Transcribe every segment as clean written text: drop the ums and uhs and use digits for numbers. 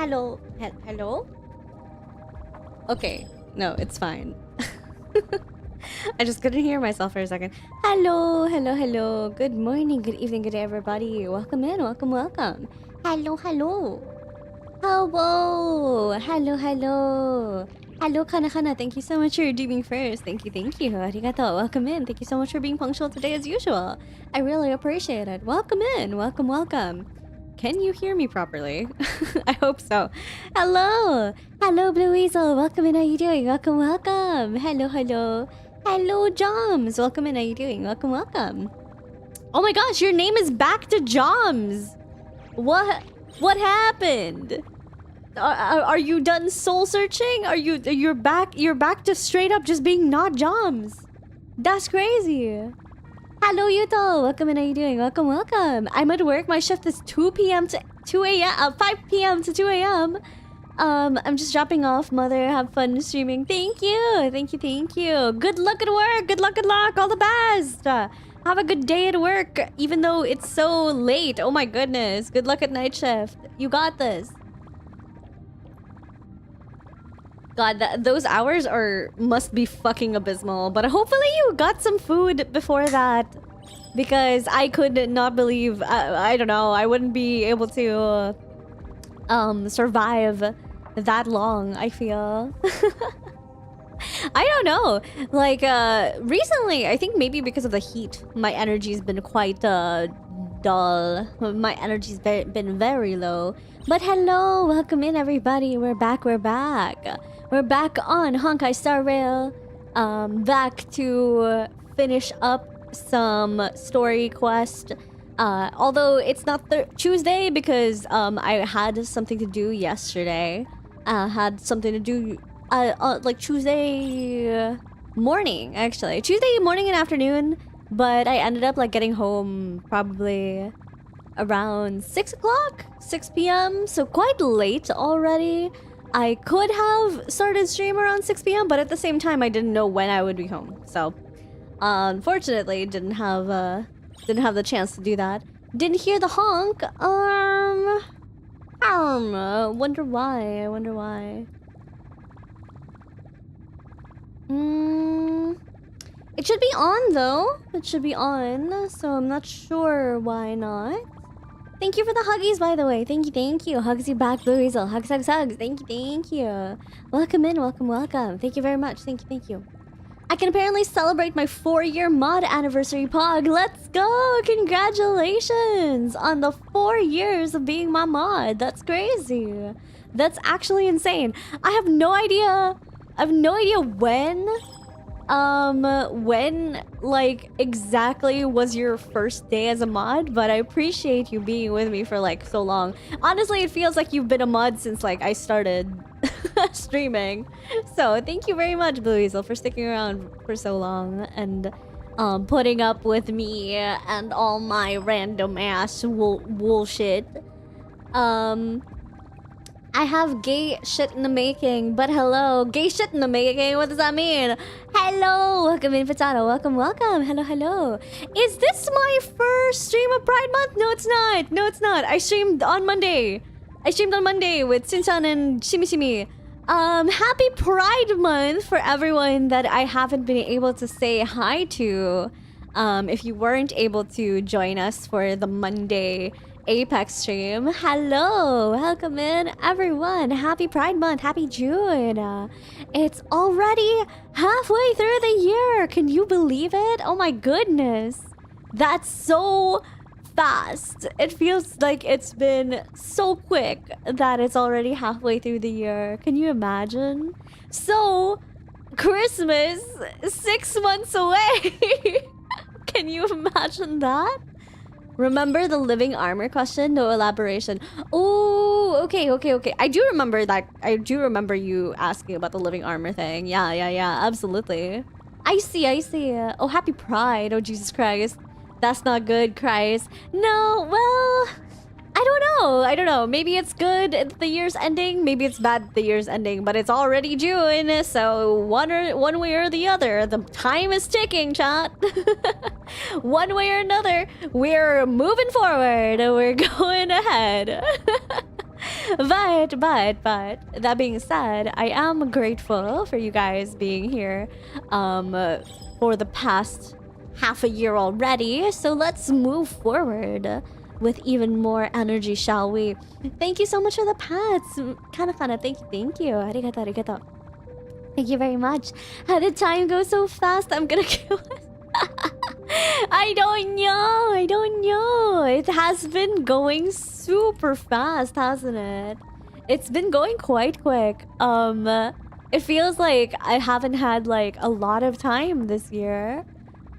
Hello? Hello? Okay. No, it's fine. I just couldn't hear myself for a second. Hello, hello, hello. Good morning, good evening, good day, everybody. Welcome in, welcome, welcome. Hello, hello. Hello, hello, hello. Hello, Kana. Thank you so much for being first. Thank you, thank you. Arigato. Welcome in. Thank you so much for being punctual today as usual. I really appreciate it. Welcome in. Welcome, welcome. Can you hear me properly? I hope so. Hello. Hello, Blue Weasel. Welcome in. How you doing? Welcome, welcome. Hello, hello. Hello, Joms. Welcome in. How you doing? Welcome, welcome. Oh my gosh, your name is back to Joms. What happened? Are you done soul searching? You're back to straight up just being not Joms. That's crazy. Hello, Yuto. Welcome in. How you doing? Welcome, welcome. I'm at work. My shift is 2 p.m. to 2 a.m. 5 p.m. to 2 a.m. I'm just dropping off. Mother, have fun streaming. Thank you. Thank you, thank you. Good luck at work. Good luck, good luck. All the best. Have a good day at work, even though it's so late. Oh my goodness. Good luck at night shift. You got this. God, those hours must be fucking abysmal. But hopefully you got some food before that. Because I could not believe... I don't know. I wouldn't be able to... survive that long, I feel. I don't know. Like, recently, I think maybe because of the heat, my energy's been quite, dull. My energy's been very low. But hello! Welcome in, everybody. We're back, we're back. We're back on Honkai Star Rail. Back to finish up some story quest. Although it's not Tuesday because I had something to do yesterday. Had something to do like Tuesday morning, actually. Tuesday morning and afternoon, but I ended up like getting home probably around 6 o'clock, 6 p.m. So quite late already. I could have started stream around 6 p.m. but at the same time I didn't know when I would be home. So unfortunately didn't have the chance to do that. Didn't hear the honk. Wonder why. I wonder why. It should be on though. It should be on. So I'm not sure why not. Thank you for the huggies, by the way. Thank you, thank you. Hugs you back, Blue Weasel. Hugs, hugs, hugs. Thank you, thank you. Welcome in, welcome, welcome. Thank you very much. Thank you, thank you. I can apparently celebrate my 4-year mod anniversary, Pog. Let's go! Congratulations on the 4 years of being my mod. That's crazy. That's actually insane. I have no idea when like exactly was your first day as a mod, but I appreciate you being with me for like so long. Honestly, it feels like you've been a mod since like I started streaming. So thank you very much, Blue Weasel, for sticking around for so long and putting up with me and all my random ass bullshit. I have gay shit in the making, but hello. Gay shit in the making? What does that mean? Hello! Welcome in, Potato. Welcome, welcome. Hello, hello. Is this my first stream of Pride Month? No, it's not. No, it's not. I streamed on Monday. With Shinchan and Shimi. Happy Pride Month for everyone that I haven't been able to say hi to. If you weren't able to join us for the Monday Apex stream. Hello! Welcome in, everyone! Happy Pride Month! Happy June! It's already halfway through the year! Can you believe it? Oh my goodness! That's so fast! It feels like it's been so quick that it's already halfway through the year. Can you imagine? So, Christmas, 6 months away! Can you imagine that? Remember the living armor question? No elaboration. Oh, okay. I do remember that. I do remember you asking about the living armor thing. Yeah, absolutely. I see. Oh, happy Pride. Oh, Jesus Christ. That's not good, Christ. No, well, I don't know. Maybe it's good at the year's ending. Maybe it's bad at the year's ending. But it's already June, so one way or the other. The time is ticking, chat. One way or another, we're moving forward. We're going ahead. but that being said, I am grateful for you guys being here for the past half a year already. So let's move forward with even more energy, shall we? Thank you so much for the pats. Kana, thank you. Arigato. Thank you very much. How did time go so fast? I'm gonna kill it. I don't know. It has been going super fast, hasn't it? It's been going quite quick. It feels like I haven't had like a lot of time this year.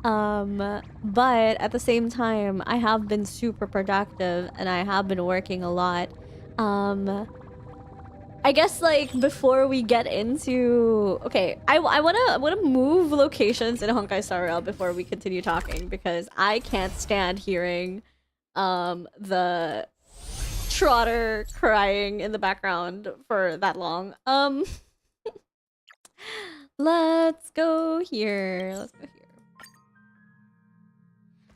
But at the same time, I have been super productive and I have been working a lot. I guess like before we get into I wanna move locations in Honkai Star Rail before we continue talking because I can't stand hearing the trotter crying in the background for that long. Let's go here.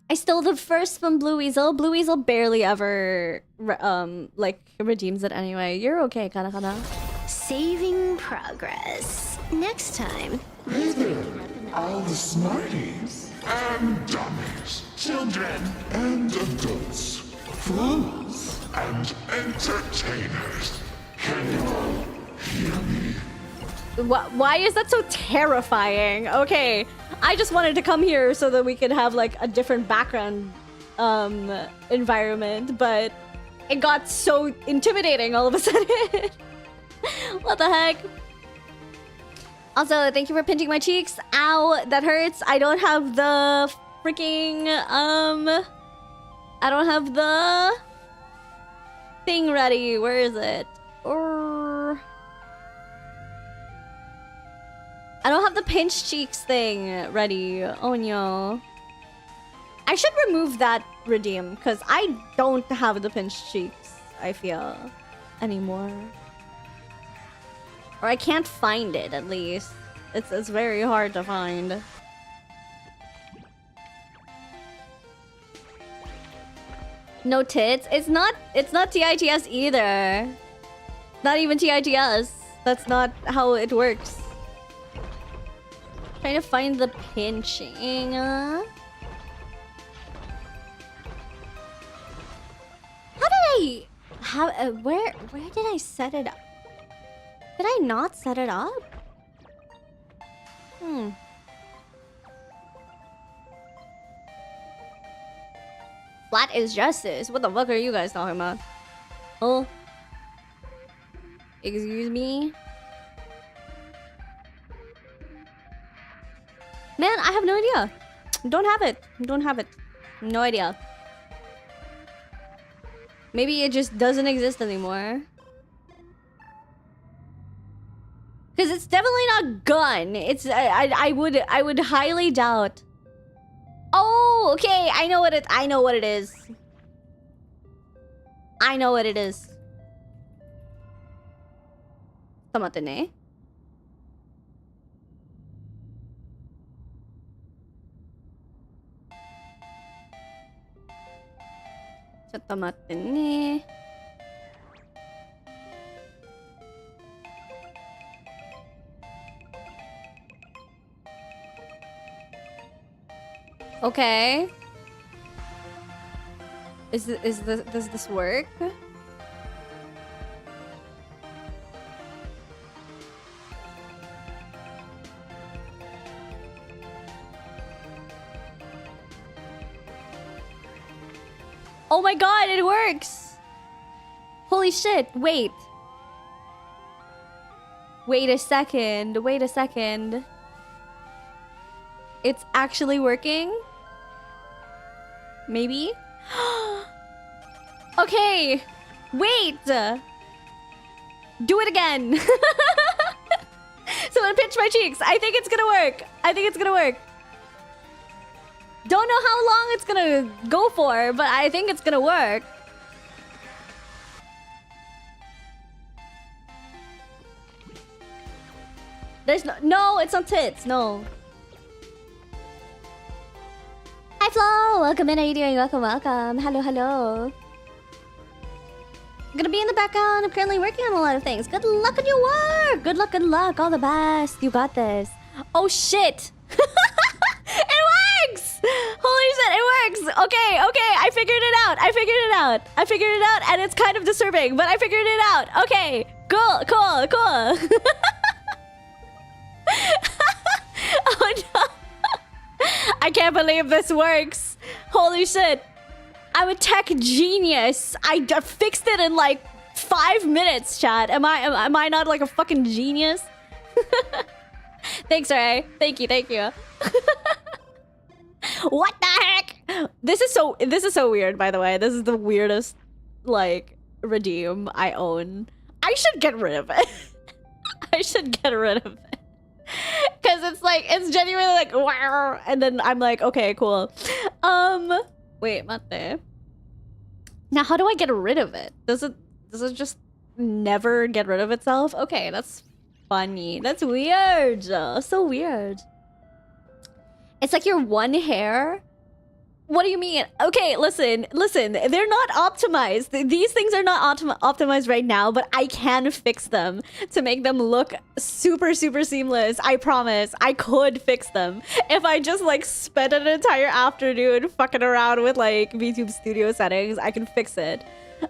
I stole the first from Blue Weasel. Blue Weasel barely ever like redeems it anyway. You're okay, Kana. Saving progress. Next time. All the smarties and dummies, children and adults, fools and entertainers. Can you all hear me? Why is that so terrifying? Okay, I just wanted to come here so that we could have like a different background environment, but it got so intimidating all of a sudden. What the heck? Also, thank you for pinching my cheeks. Ow, that hurts. I don't have the freaking I don't have the thing ready. Where is it? I don't have the pinch cheeks thing ready. Oh no. I should remove that redeem because I don't have the pinch cheeks, I feel, anymore. Or I can't find it, at least. It's very hard to find. No tits? It's not TITS either. Not even TITS. That's not how it works. Trying to find the pinching. How did where did I set it up? Did I not set it up? Flat is justice. What the fuck are you guys talking about? Oh. Excuse me? Man, I have no idea. Don't have it. No idea. Maybe it just doesn't exist anymore. Because it's definitely not gun. It's I would highly doubt. Oh, okay. I know what it is. I know what it is. ちょっと待ってね。ちょっと待ってね。Okay. Does this work? Oh my god, it works! Holy shit, wait. Wait a second. It's actually working? Maybe? Okay, wait! Do it again! Someone pinch my cheeks. I think it's gonna work. Don't know how long it's gonna go for, but I think it's gonna work. There's no, it's not tits, no. Hi Flo, welcome in, how are you doing? Welcome. Hello. gonna be in the background. I'm currently working on a lot of things. Good luck on your work. Good luck, good luck. All the best. You got this. Oh shit. It works! Holy shit, it works! Okay, I figured it out. I figured it out, and it's kind of disturbing, but I figured it out. Okay, cool. Oh no. I can't believe this works. Holy shit. I'm a tech genius. I fixed it in like 5 minutes, chat. Am I not like a fucking genius? Thanks, Ray. Thank you. What the heck? This is so weird, by the way. This is the weirdest like redeem I own. I should get rid of it. Cause it's like it's genuinely like wow, and then I'm like, okay, cool. Wait, mate. Now how do I get rid of it? Does it just never get rid of itself? Okay, that's funny. That's weird. So weird. It's like your one hair. What do you mean? Okay, listen. They're not optimized. These things are not optimized right now, but I can fix them to make them look super seamless. I promise. I could fix them if I just like spent an entire afternoon fucking around with like VTube Studio settings. I can fix it.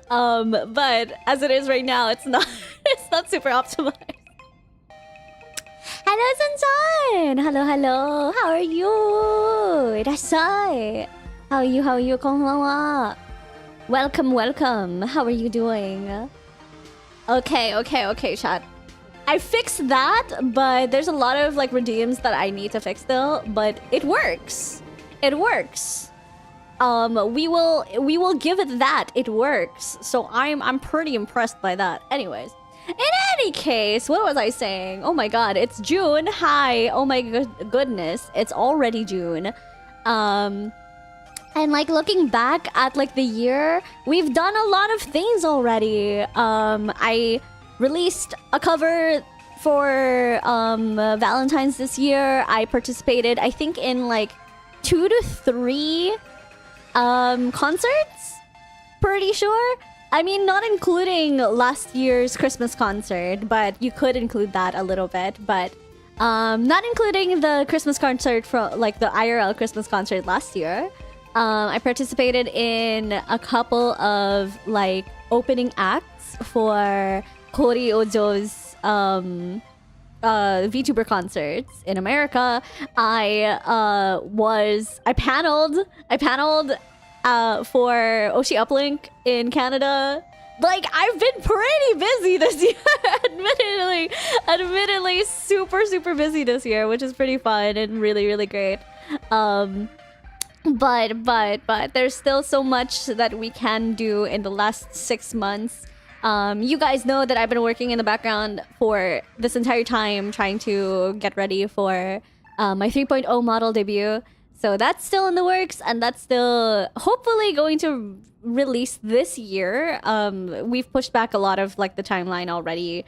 But as it is right now, it's not. It's not super optimized. Hello, Sunshine! Hello. How are you? Irasai. How are you? Konbanwa. Welcome. How are you doing? Okay, chat. I fixed that, but there's a lot of like redeems that I need to fix still, but it works. We will give it that. It works. So I'm pretty impressed by that. Anyways. In any case, what was I saying? Oh my god, it's June. Hi. Oh my goodness. It's already June. And like looking back at like the year, we've done a lot of things already. I released a cover for Valentine's this year. I participated, I think, in like 2 to 3 concerts. Pretty sure. I mean, not including last year's Christmas concert, but you could include that a little bit. But not including the Christmas concert from like the IRL Christmas concert last year. I participated in a couple of like opening acts for Kori Ojo's VTuber concerts in America. I paneled for Oshi Uplink in Canada. Like, I've been pretty busy this year. admittedly super busy this year, which is pretty fun and really great. But there's still so much that we can do in the last 6 months. You guys know that I've been working in the background for this entire time trying to get ready for my 3.0 model debut. So that's still in the works, and that's still hopefully going to release this year. We've pushed back a lot of like the timeline already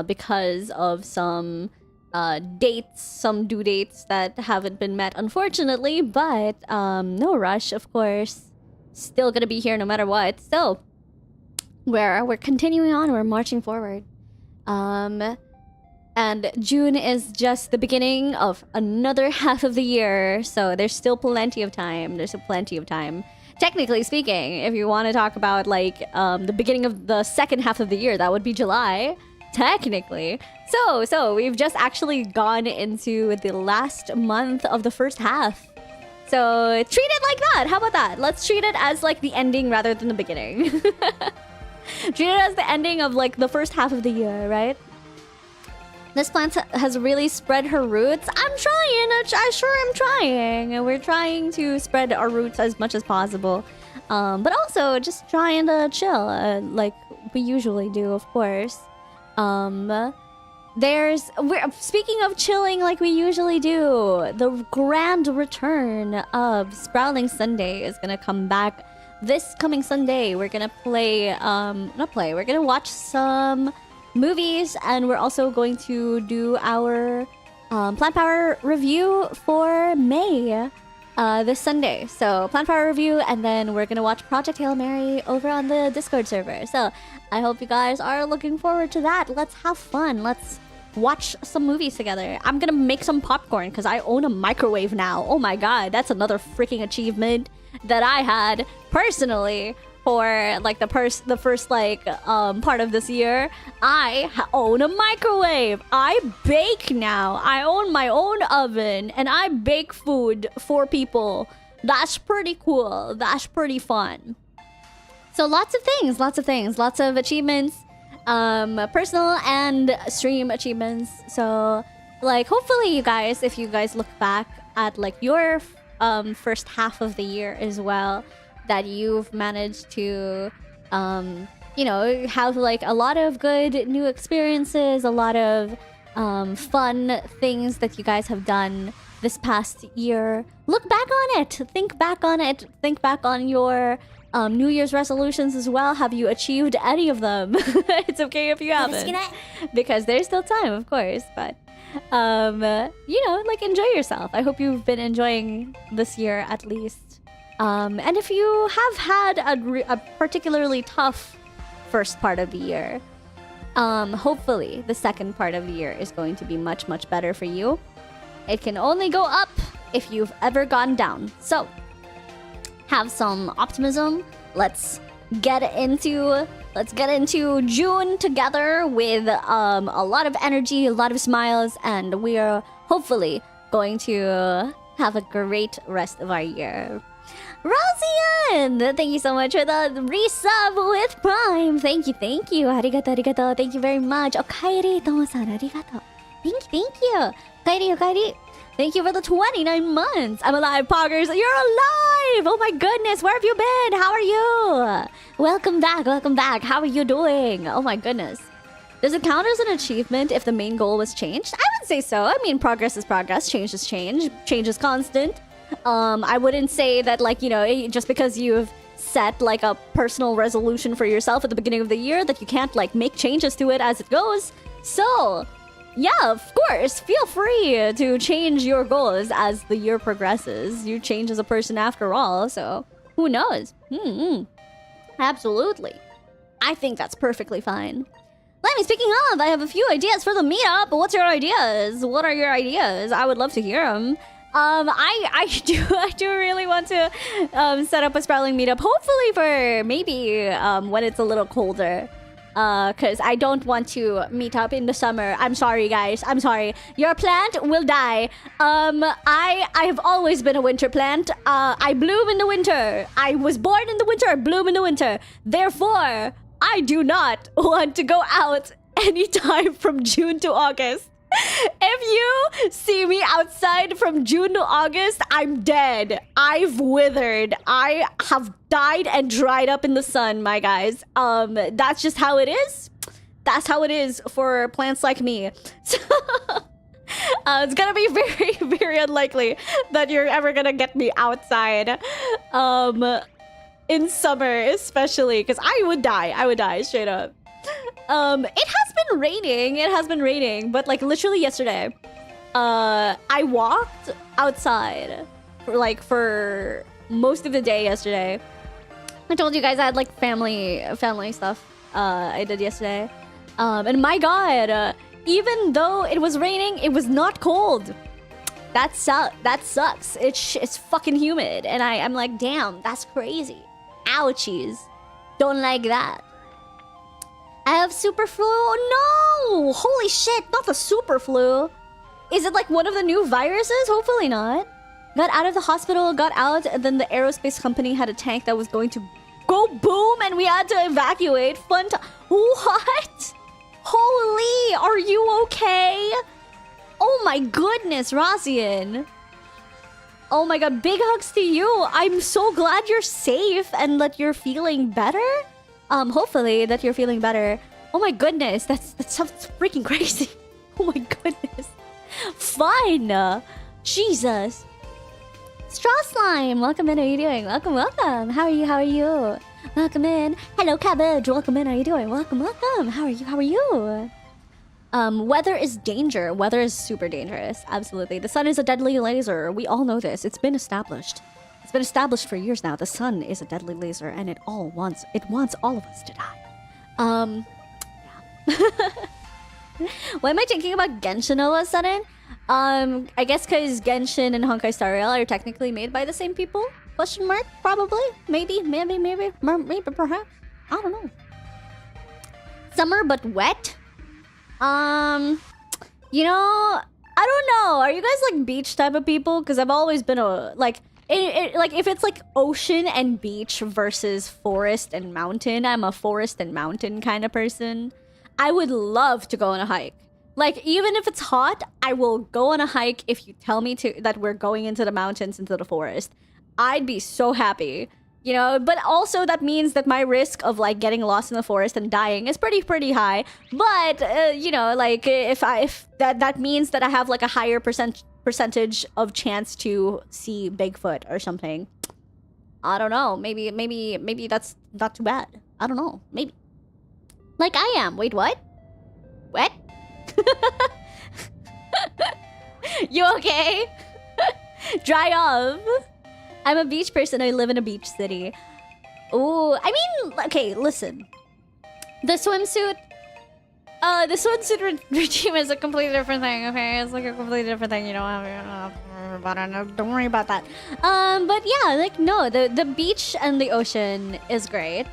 because of some due dates that haven't been met, unfortunately. But no rush, of course. Still gonna be here no matter what. So we're continuing on. We're marching forward. And June is just the beginning of another half of the year, so there's still plenty of time. Technically speaking, if you want to talk about like the beginning of the second half of the year, that would be July, technically. So we've just actually gone into the last month of the first half. So treat it like that. How about that? Let's treat it as like the ending rather than the beginning. Treat it as the ending of like the first half of the year, right? This plant has really spread her roots. I'm trying. I'm trying. We're trying to spread our roots as much as possible. But also just trying to chill like we usually do, of course. Speaking of chilling like we usually do, the grand return of Sprouting Sunday is going to come back this coming Sunday. We're going to we're going to watch some movies, and we're also going to do our Plant Power review for May. this Sunday. So plan for our review, and then we're gonna watch Project Hail Mary over on the Discord server. So I hope you guys are looking forward to that. Let's have fun. Let's watch some movies together. I'm gonna make some popcorn because I own a microwave now. Oh my god, that's another freaking achievement that I had personally for like the first like part of this year. I own a microwave. I bake now. I own my own oven and I bake food for people. That's pretty cool. That's pretty fun. So lots of achievements, personal and stream achievements. So like hopefully you guys, if you guys look back at like your first half of the year as well, that you've managed to you know, have like a lot of good new experiences, a lot of fun things that you guys have done this past year. Look back on it, think back on your New Year's resolutions as well. Have you achieved any of them? It's okay if you haven't, because there's still time, of course, but you know, like enjoy yourself. I hope you've been enjoying this year at least. And if you have had a particularly tough first part of the year, hopefully the second part of the year is going to be much, much better for you. It can only go up if you've ever gone down. So have some optimism. Let's get into June together with a lot of energy, a lot of smiles, and we are hopefully going to have a great rest of our year. Rosian, thank you so much for the resub with Prime. Thank you. Arigato. Thank you very much. Okaeri, Tomo-san, arigato. Thank you. Okaeri. Thank you for the 29 months. I'm alive, Poggers. You're alive! Oh my goodness, where have you been? How are you? Welcome back. How are you doing? Oh my goodness. Does it count as an achievement if the main goal was changed? I would say so. I mean, progress is progress. Change is change. Change is constant. I wouldn't say that, like, you know, just because you've set like a personal resolution for yourself at the beginning of the year that you can't like make changes to it as it goes. So yeah, of course, feel free to change your goals as the year progresses. You change as a person after all, so who knows? Absolutely. I think that's perfectly fine. Lami, speaking of, I have a few ideas for the meetup. What's your ideas? What are your ideas? I would love to hear them. I do really want to set up a Sprouting meetup, hopefully for maybe when it's a little colder. Because I don't want to meet up in the summer. I'm sorry, guys. I'm sorry. Your plant will die. I have always been a winter plant. I bloom in the winter. I was born in the winter, bloom in the winter. Therefore, I do not want to go out anytime from June to August. If you see me outside from June to August, I'm dead. I've withered. I have died and dried up in the sun, my guys. That's just how it is. That's how it is for plants like me. So, it's gonna be very, very unlikely that you're ever gonna get me outside. In summer, especially, because I would die straight up. It has been raining, but like literally yesterday, I walked outside for most of the day yesterday. I told you guys I had like family stuff I did yesterday. And my god, even though it was raining, it was not cold. That sucks. It's fucking humid, and I'm like, damn, that's crazy. Ouchies. Don't like that. I have super flu. Oh no! Holy shit, not the super flu. Is it like one of the new viruses? Hopefully not. Got out of the hospital, got out, and then the aerospace company had a tank that was going to go boom, and we had to evacuate. Fun time. What? Holy, are you okay? Oh my goodness, Rosian. Oh my god, big hugs to you. I'm so glad you're safe and that you're feeling better. Hopefully that you're feeling better. Oh my goodness, that sounds freaking crazy. Oh my goodness. Fun. Jesus. Straw Slime, welcome in, how are you doing? Welcome. How are you? Welcome in. Hello, Cabbage, welcome in, how are you doing? Welcome. How are you? Weather is danger. Weather is super dangerous. Absolutely. The sun is a deadly laser. We all know this. It's been established. It's been established for years now. The sun is a deadly laser, and it wants all of us to die. Yeah. Why am I thinking about Genshin all of a sudden? I guess because Genshin and Honkai Star Rail are technically made by the same people? Question mark? Probably. Maybe, perhaps. I don't know. Summer but wet? You know, I don't know. Are you guys like beach type of people? Because I've always been a like if it's like ocean and beach versus forest and mountain, I'm a forest and mountain kind of person. I would love to go on a hike. Like, even if it's hot, I will go on a hike if you tell me that we're going into the mountains, into the forest. I'd be so happy. You know, but also that means that my risk of like getting lost in the forest and dying is pretty high. But you know, like if that means that I have like a higher percentage of chance to see Bigfoot or something. I don't know. Maybe that's not too bad. I don't know. Maybe. Like I am. Wait, what? What? You okay? Dry off. I'm a beach person. I live in a beach city. Ooh, I mean, okay, listen. The swimsuit regime is a completely different thing, okay? It's like a completely different thing. You don't have don't worry about that. But yeah, like, no, the beach and the ocean is great.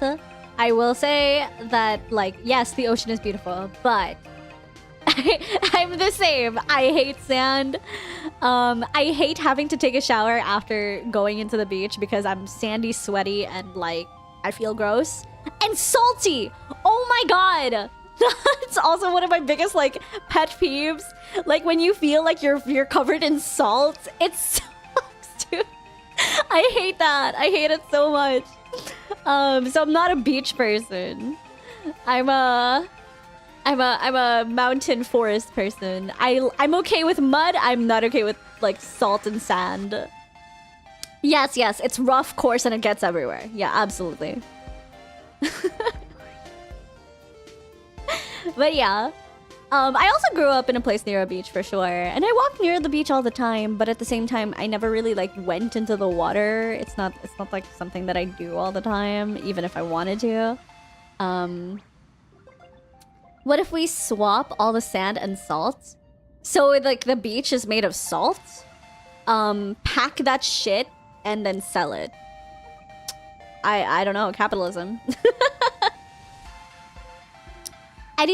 I will say that, like, yes, the ocean is beautiful, but I'm the same. I hate sand. I hate having to take a shower after going into the beach because I'm sandy, sweaty, and like I feel gross and salty. Oh my god, that's also one of my biggest like pet peeves. Like when you feel like you're covered in salt, it sucks, dude. I hate that. I hate it so much. So I'm not a beach person. I'm a mountain forest person. I'm okay with mud. I'm not okay with like salt and sand. Yes, it's rough, coarse, and it gets everywhere. Yeah, absolutely. But yeah. I also grew up in a place near a beach for sure. And I walk near the beach all the time, but at the same time I never really like went into the water. It's not like something that I do all the time, even if I wanted to. What if we swap all the sand and salt? So like the beach is made of salt. Pack that shit and then sell it. I don't know, capitalism. I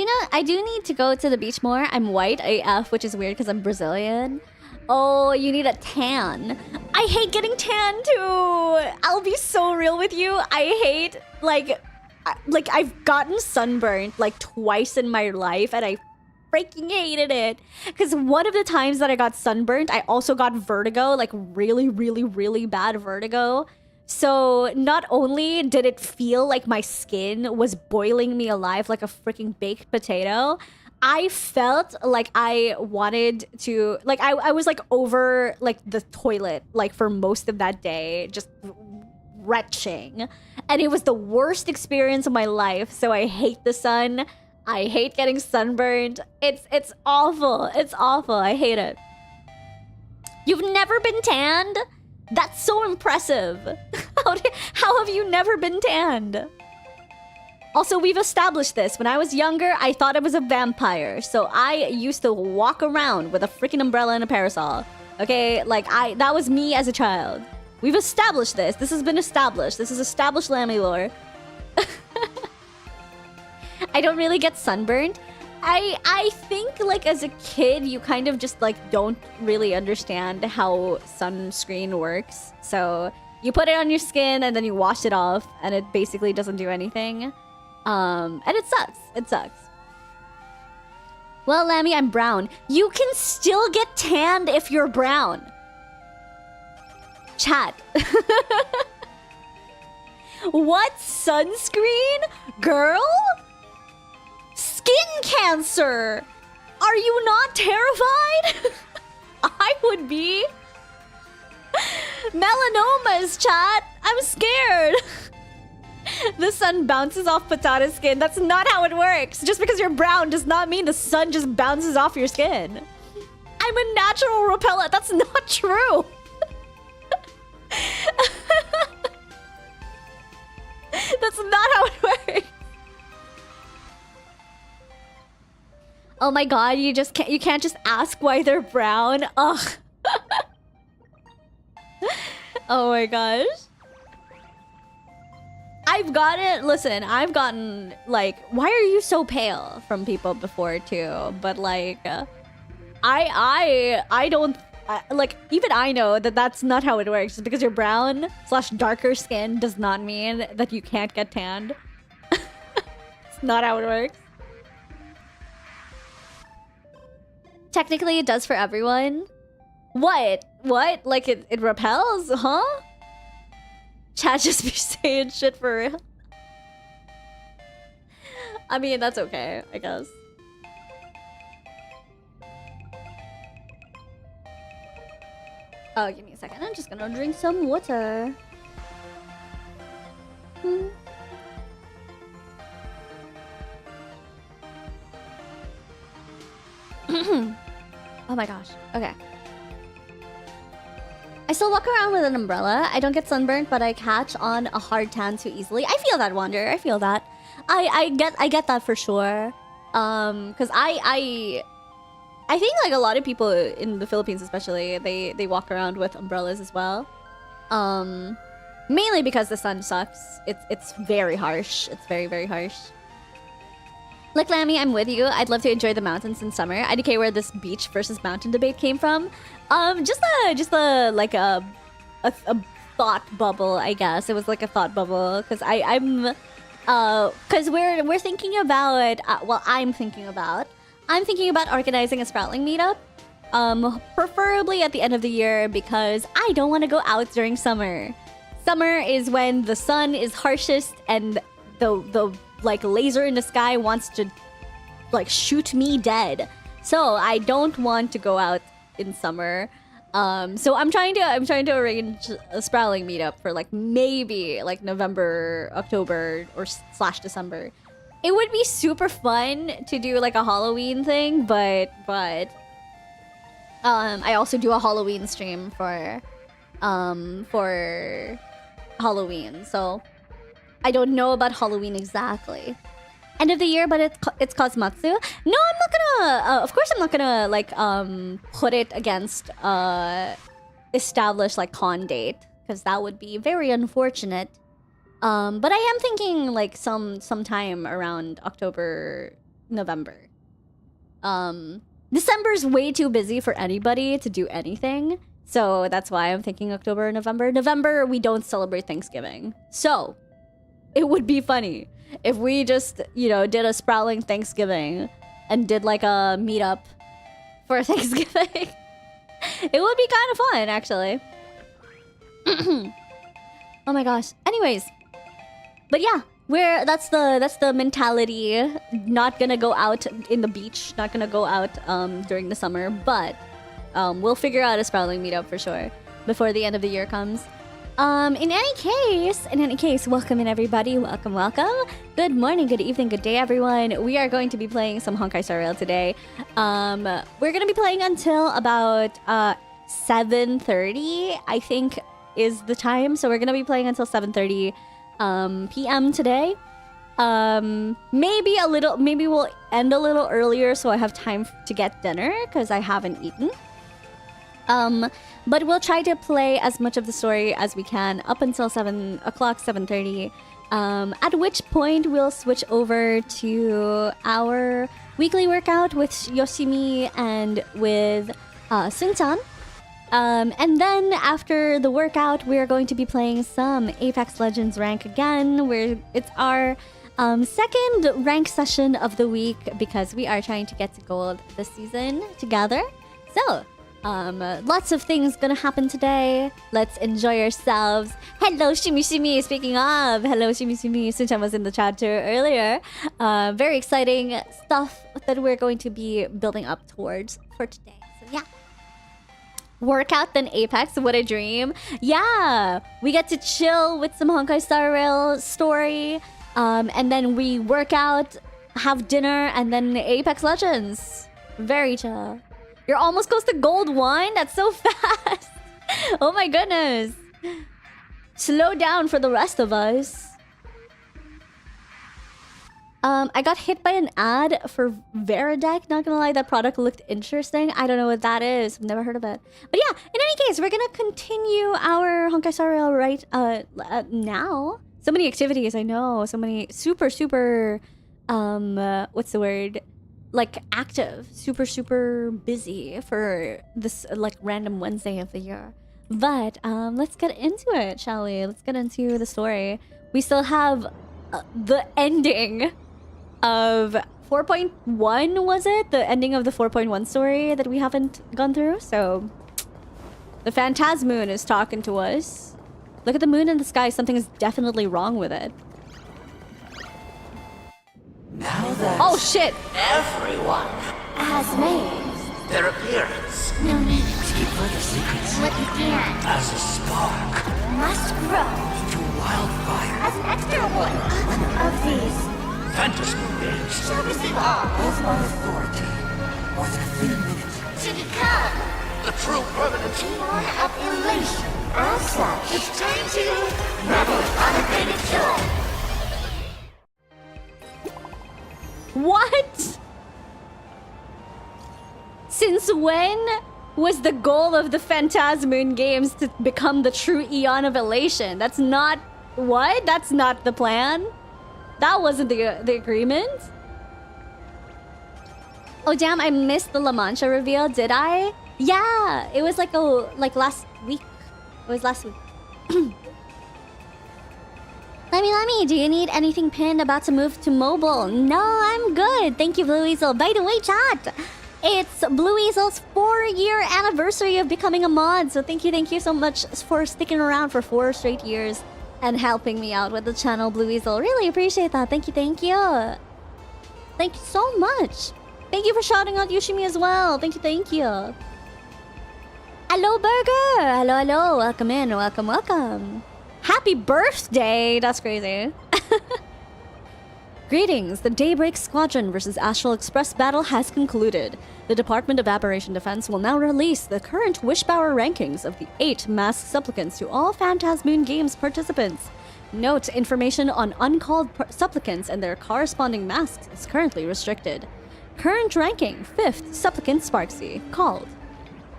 do need to go to the beach more. I'm white AF, which is weird because I'm Brazilian. Oh, you need a tan. I hate getting tan too. I'll be so real with you. I hate like I've gotten sunburned like twice in my life and I freaking hated it. Because one of the times that I got sunburned, I also got vertigo, like really bad vertigo. So not only did it feel like my skin was boiling me alive like a freaking baked potato, I felt like I wanted to, like I was like over like the toilet like for most of that day, just retching. And it was the worst experience of my life. So I hate the sun. I hate getting sunburned. It's awful. It's awful. I hate it. You've never been tanned? That's so impressive. How have you never been tanned? Also, we've established this. When I was younger, I thought I was a vampire. So I used to walk around with a freaking umbrella and a parasol. Okay, like that was me as a child. We've established this. This has been established. This is established Lami lore. I don't really get sunburned. I think like as a kid, you kind of just like don't really understand how sunscreen works. So you put it on your skin and then you wash it off and it basically doesn't do anything. And it sucks. It sucks. Well, Lami, I'm brown. You can still get tanned if you're brown. Chat. What sunscreen? Girl? Skin cancer! Are you not terrified? I would be. Melanomas, chat. I'm scared. The sun bounces off Patata's skin. That's not how it works. Just because you're brown does not mean the sun just bounces off your skin. I'm a natural repellent. That's not true. That's not how it works. Oh my god, you can't just ask why they're brown. Ugh. Oh my gosh. I've gotten like, why are you so pale from people before too, but like I don't like, even I know that that's not how it works. Just because you're brown / darker skin does not mean that you can't get tanned. It's not how it works. Technically it does for everyone. What? Like it repels? Huh? Chat just be saying shit for real. I mean, that's okay, I guess. Oh, give me a second. I'm just gonna drink some water. Oh my gosh. Okay. I still walk around with an umbrella. I don't get sunburned, but I catch on a hard tan too easily. I feel that, Wander. I feel that. I get that for sure. Cause I think like a lot of people in the Philippines especially, they walk around with umbrellas as well. Mainly because the sun sucks. It's very harsh. It's very, very harsh. Like Lami, I'm with you. I'd love to enjoy the mountains in summer. IDK where this beach versus mountain debate came from. Just a like a thought bubble, I guess. It was like a thought bubble because because we're thinking about I'm thinking about organizing a Sprouting meetup. Preferably at the end of the year because I don't want to go out during summer. Summer is when the sun is harshest and the like laser in the sky wants to like shoot me dead. So I don't want to go out in summer. So I'm trying to arrange a Sprouting meetup for like maybe like November, October or / December. It would be super fun to do like a Halloween thing, but I also do a Halloween stream for Halloween. So I don't know about Halloween exactly. End of the year, but it's Cosmatsu. No, I'm not gonna. Of course, I'm not gonna like put it against established like con date because that would be very unfortunate. But I am thinking like sometime around October, November. December's way too busy for anybody to do anything, so that's why I'm thinking October or November. November we don't celebrate Thanksgiving, so it would be funny if we just, did a Sprouting Thanksgiving and did like a meetup for Thanksgiving. It would be kind of fun, actually. Oh my gosh. Anyways, but yeah, that's the mentality. Not gonna go out in the beach. Not gonna go out during the summer, but we'll figure out a Sprouting meetup for sure before the end of the year comes. In any case, welcome in everybody. Welcome. Good morning, good evening, good day, everyone. We are going to be playing some Honkai Star Rail today. We're gonna be playing until about 7:30, I think is the time. So we're gonna be playing until 7:30 p.m. today. Maybe we'll end a little earlier so I have time to get dinner because I haven't eaten. But we'll try to play as much of the story as we can up until 7 o'clock, 7:30. At which point we'll switch over to our weekly workout with Yoshimi and with Sun-chan. And then after the workout, we're going to be playing some Apex Legends rank again, where it's our second rank session of the week because we are trying to get to gold this season together. So, lots of things gonna happen today. Let's enjoy ourselves. Hello, Shimi. Speaking of, hello, Shimi. Sun-chan was in the chat too earlier. Very exciting stuff that we're going to be building up towards for today. So yeah, Workout than Apex, what a dream. Yeah, we get to chill with some Honkai Star Rail story. And then we work out, have dinner, and then Apex Legends. Very chill. You're almost close to Gold 1? That's so fast. Oh my goodness. Slow down for the rest of us. I got hit by an ad for Veridec. Not gonna lie, that product looked interesting. I don't know what that is. I've never heard of it. But yeah, in any case, we're gonna continue our Honkai Star Rail right now. So many activities, I know. So many super, what's the word? Like active. Super busy for this like random Wednesday of the year. But let's get into it, shall we? Let's get into the story. We still have the ending of 4.1, was it? The ending of the 4.1 story that we haven't gone through. So the Phantasmoon is talking to us. Look at the moon in the sky. Something is definitely wrong with it. Now that Oh shit! everyone Has made. their appearance No need to keep further secrets what you can. as a spark Must grow to wildfire. as an extra one of these. Fantasy games Shall receive all of my authority within minutes. to become The true permanent born of elation. As such, it's time to revel in unabated joy. What? Since when was the goal of the Phantasmoon games to become the true Eon of Elation? That's not... What? That's not the plan? That wasn't the agreement? Oh damn, I missed the La Mancha reveal, did I? Yeah, it was like last week. It was last week. Lami, do you need anything pinned? About to move to mobile? No, I'm good. Thank you, Blue Weasel. By the way, chat, it's Blue Weasel's 4-year anniversary of becoming a mod. So thank you so much for sticking around for 4 straight years and helping me out with the channel, Blue Weasel. Really appreciate that. Thank you. Thank you so much. Thank you for shouting out Yoshimi as well. Thank you. Hello, Burger. Hello. Welcome in. Welcome. Happy birthday! That's crazy. Greetings. The Daybreak Squadron versus Astral Express battle has concluded. The Department of Aberration Defense will now release the current Wishpower rankings of the 8 masked supplicants to all Phantasmoon Games participants. Note, information on uncalled supplicants and their corresponding masks is currently restricted. Current ranking, 5th, Supplicant Sparksy, called.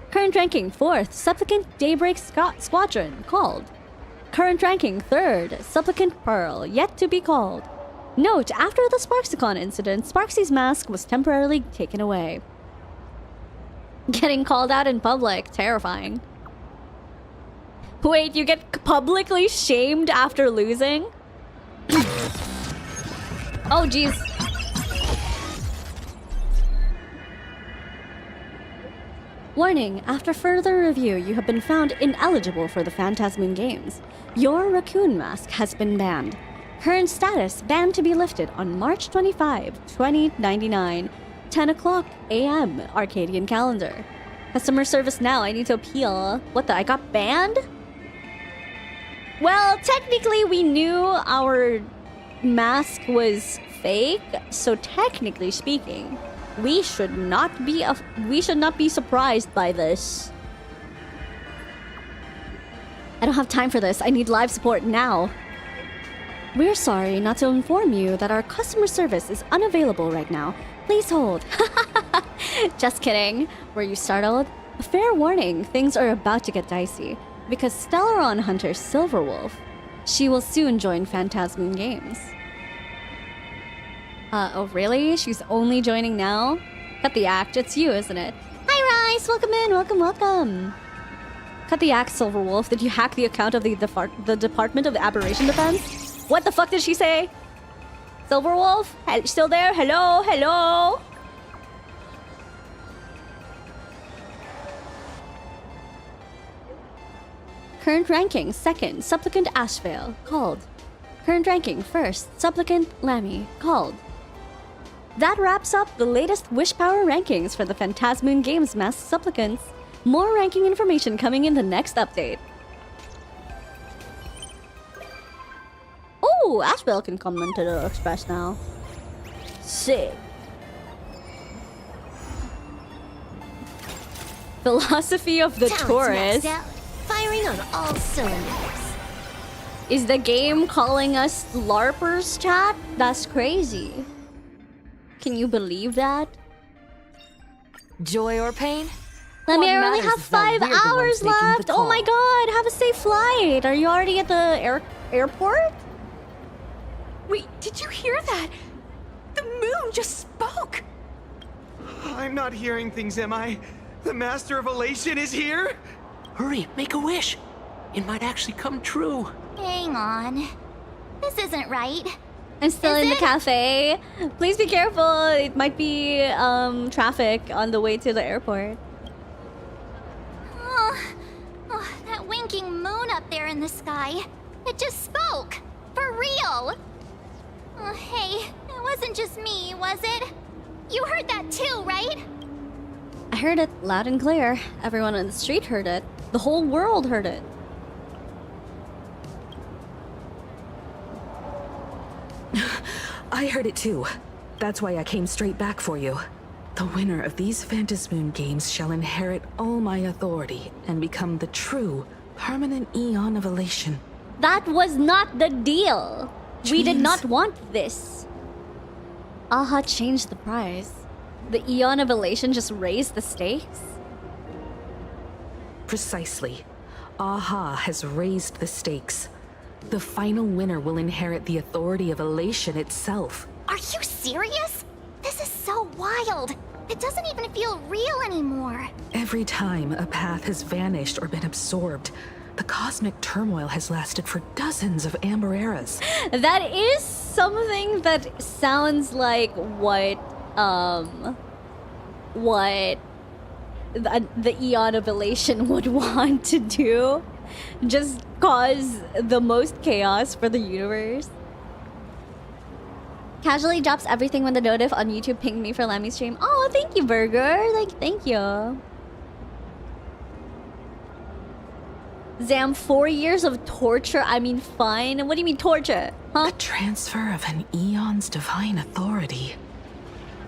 Current ranking, 4th, Supplicant Daybreak Squadron, called. Current ranking, 3rd, Supplicant Pearl, yet to be called. Note, after the Sparksicon incident, Sparksy's mask was temporarily taken away. Getting called out in public, terrifying. Wait, you get publicly shamed after losing? Oh, jeez. Warning, after further review, you have been found ineligible for the Phantasmoon Games. Your raccoon mask has been banned. Current status, banned to be lifted on March 25, 2099, 10 o'clock a.m. Arcadian calendar. Customer service now, I need to appeal. What the, I got banned? Well, technically we knew our mask was fake, so technically speaking, we should not be surprised by this. I don't have time for this. I need live support now. We're sorry not to inform you that our customer service is unavailable right now. Please hold. Just kidding. Were you startled? A fair warning, things are about to get dicey. Because Stellaron Hunter Silverwolf, she will soon join Phantasmoon Games. Oh really? She's only joining now? Cut the act, it's you, isn't it? Hi Rice, welcome in, welcome. Cut the act, Silverwolf. Did you hack the account of the Department of Aberration Defense? What the fuck did she say? Silverwolf? Still there? Hello? Current ranking, 2nd, Supplicant Ashvale, called. Current ranking, 1st, Supplicant Lami, called. That wraps up the latest Wishpower rankings for the Phantasmoon Games Masked Supplicants. More ranking information coming in the next update. Oh, Ashbel can come into the Express now. Sick. Philosophy of the Talent's tourist. maxed out, firing on all cylinders. Is the game calling us LARPers, chat? That's crazy. Can you believe that? Joy or pain? Lami, I What only matters have is that 5 we're the ones hours making the left. Oh my call. god, have a safe flight. Are you already at the airport? Wait, did you hear that? The moon just spoke! I'm not hearing things, am I? The Master of Elation is here? Hurry, make a wish. It might actually come true. Hang on. This isn't right. I'm still Is in the it? cafe. Please be careful. It might be traffic on the way to the airport. Oh, that winking moon up there in the sky. It just spoke. For real. Oh, hey, it wasn't just me, was it? You heard that too, right? I heard it loud and clear. Everyone on the street heard it. The whole world heard it. I heard it too. That's why I came straight back for you. The winner of these Phantasmoon games shall inherit all my authority and become the true, permanent Eon of Elation. That was not the deal. We did Jeez. not want this. Aha changed the prize. The Eon of Elation just raised the stakes. Precisely. Aha has raised the stakes. The final winner will inherit the authority of Elation itself. Are you serious? This is so wild. It doesn't even feel real anymore. Every time a path has vanished or been absorbed, the cosmic turmoil has lasted for dozens of amber eras. That is something that sounds like what the Eon of Elation would want to do. Just cause the most chaos for the universe. Casually drops everything when the notif on YouTube pinged me for Lami's stream. Oh, thank you, Burger. Thank you. Zam, 4 years of torture. I mean, fine. What do you mean torture? Huh? The transfer of an Eon's divine authority.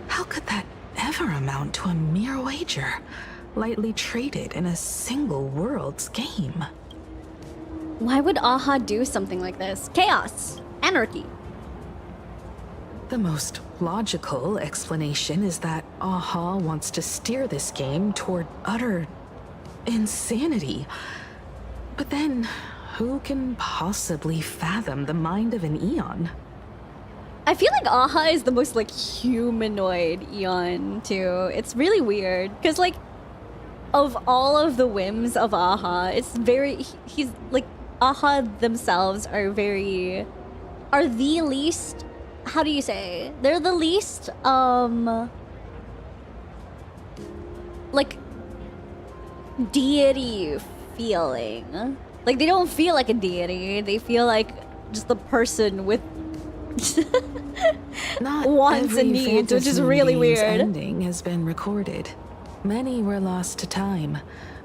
How could that ever amount to a mere wager, lightly traded in a single world's game? Why would Aha do something like this? Chaos. Anarchy. The most logical explanation is that Aha wants to steer this game toward utter insanity. But then, who can possibly fathom the mind of an Eon? I feel like Aha is the most like humanoid Eon too. It's really weird because like of all of the whims of Aha, it's very he's like Aha themselves are the least, how do you say? They're the least like deity feeling. Like they don't feel like a deity. They feel like just the person with Not wants every and needs, which is Phantasmoon really game's weird. ending has been recorded. Many were lost to time,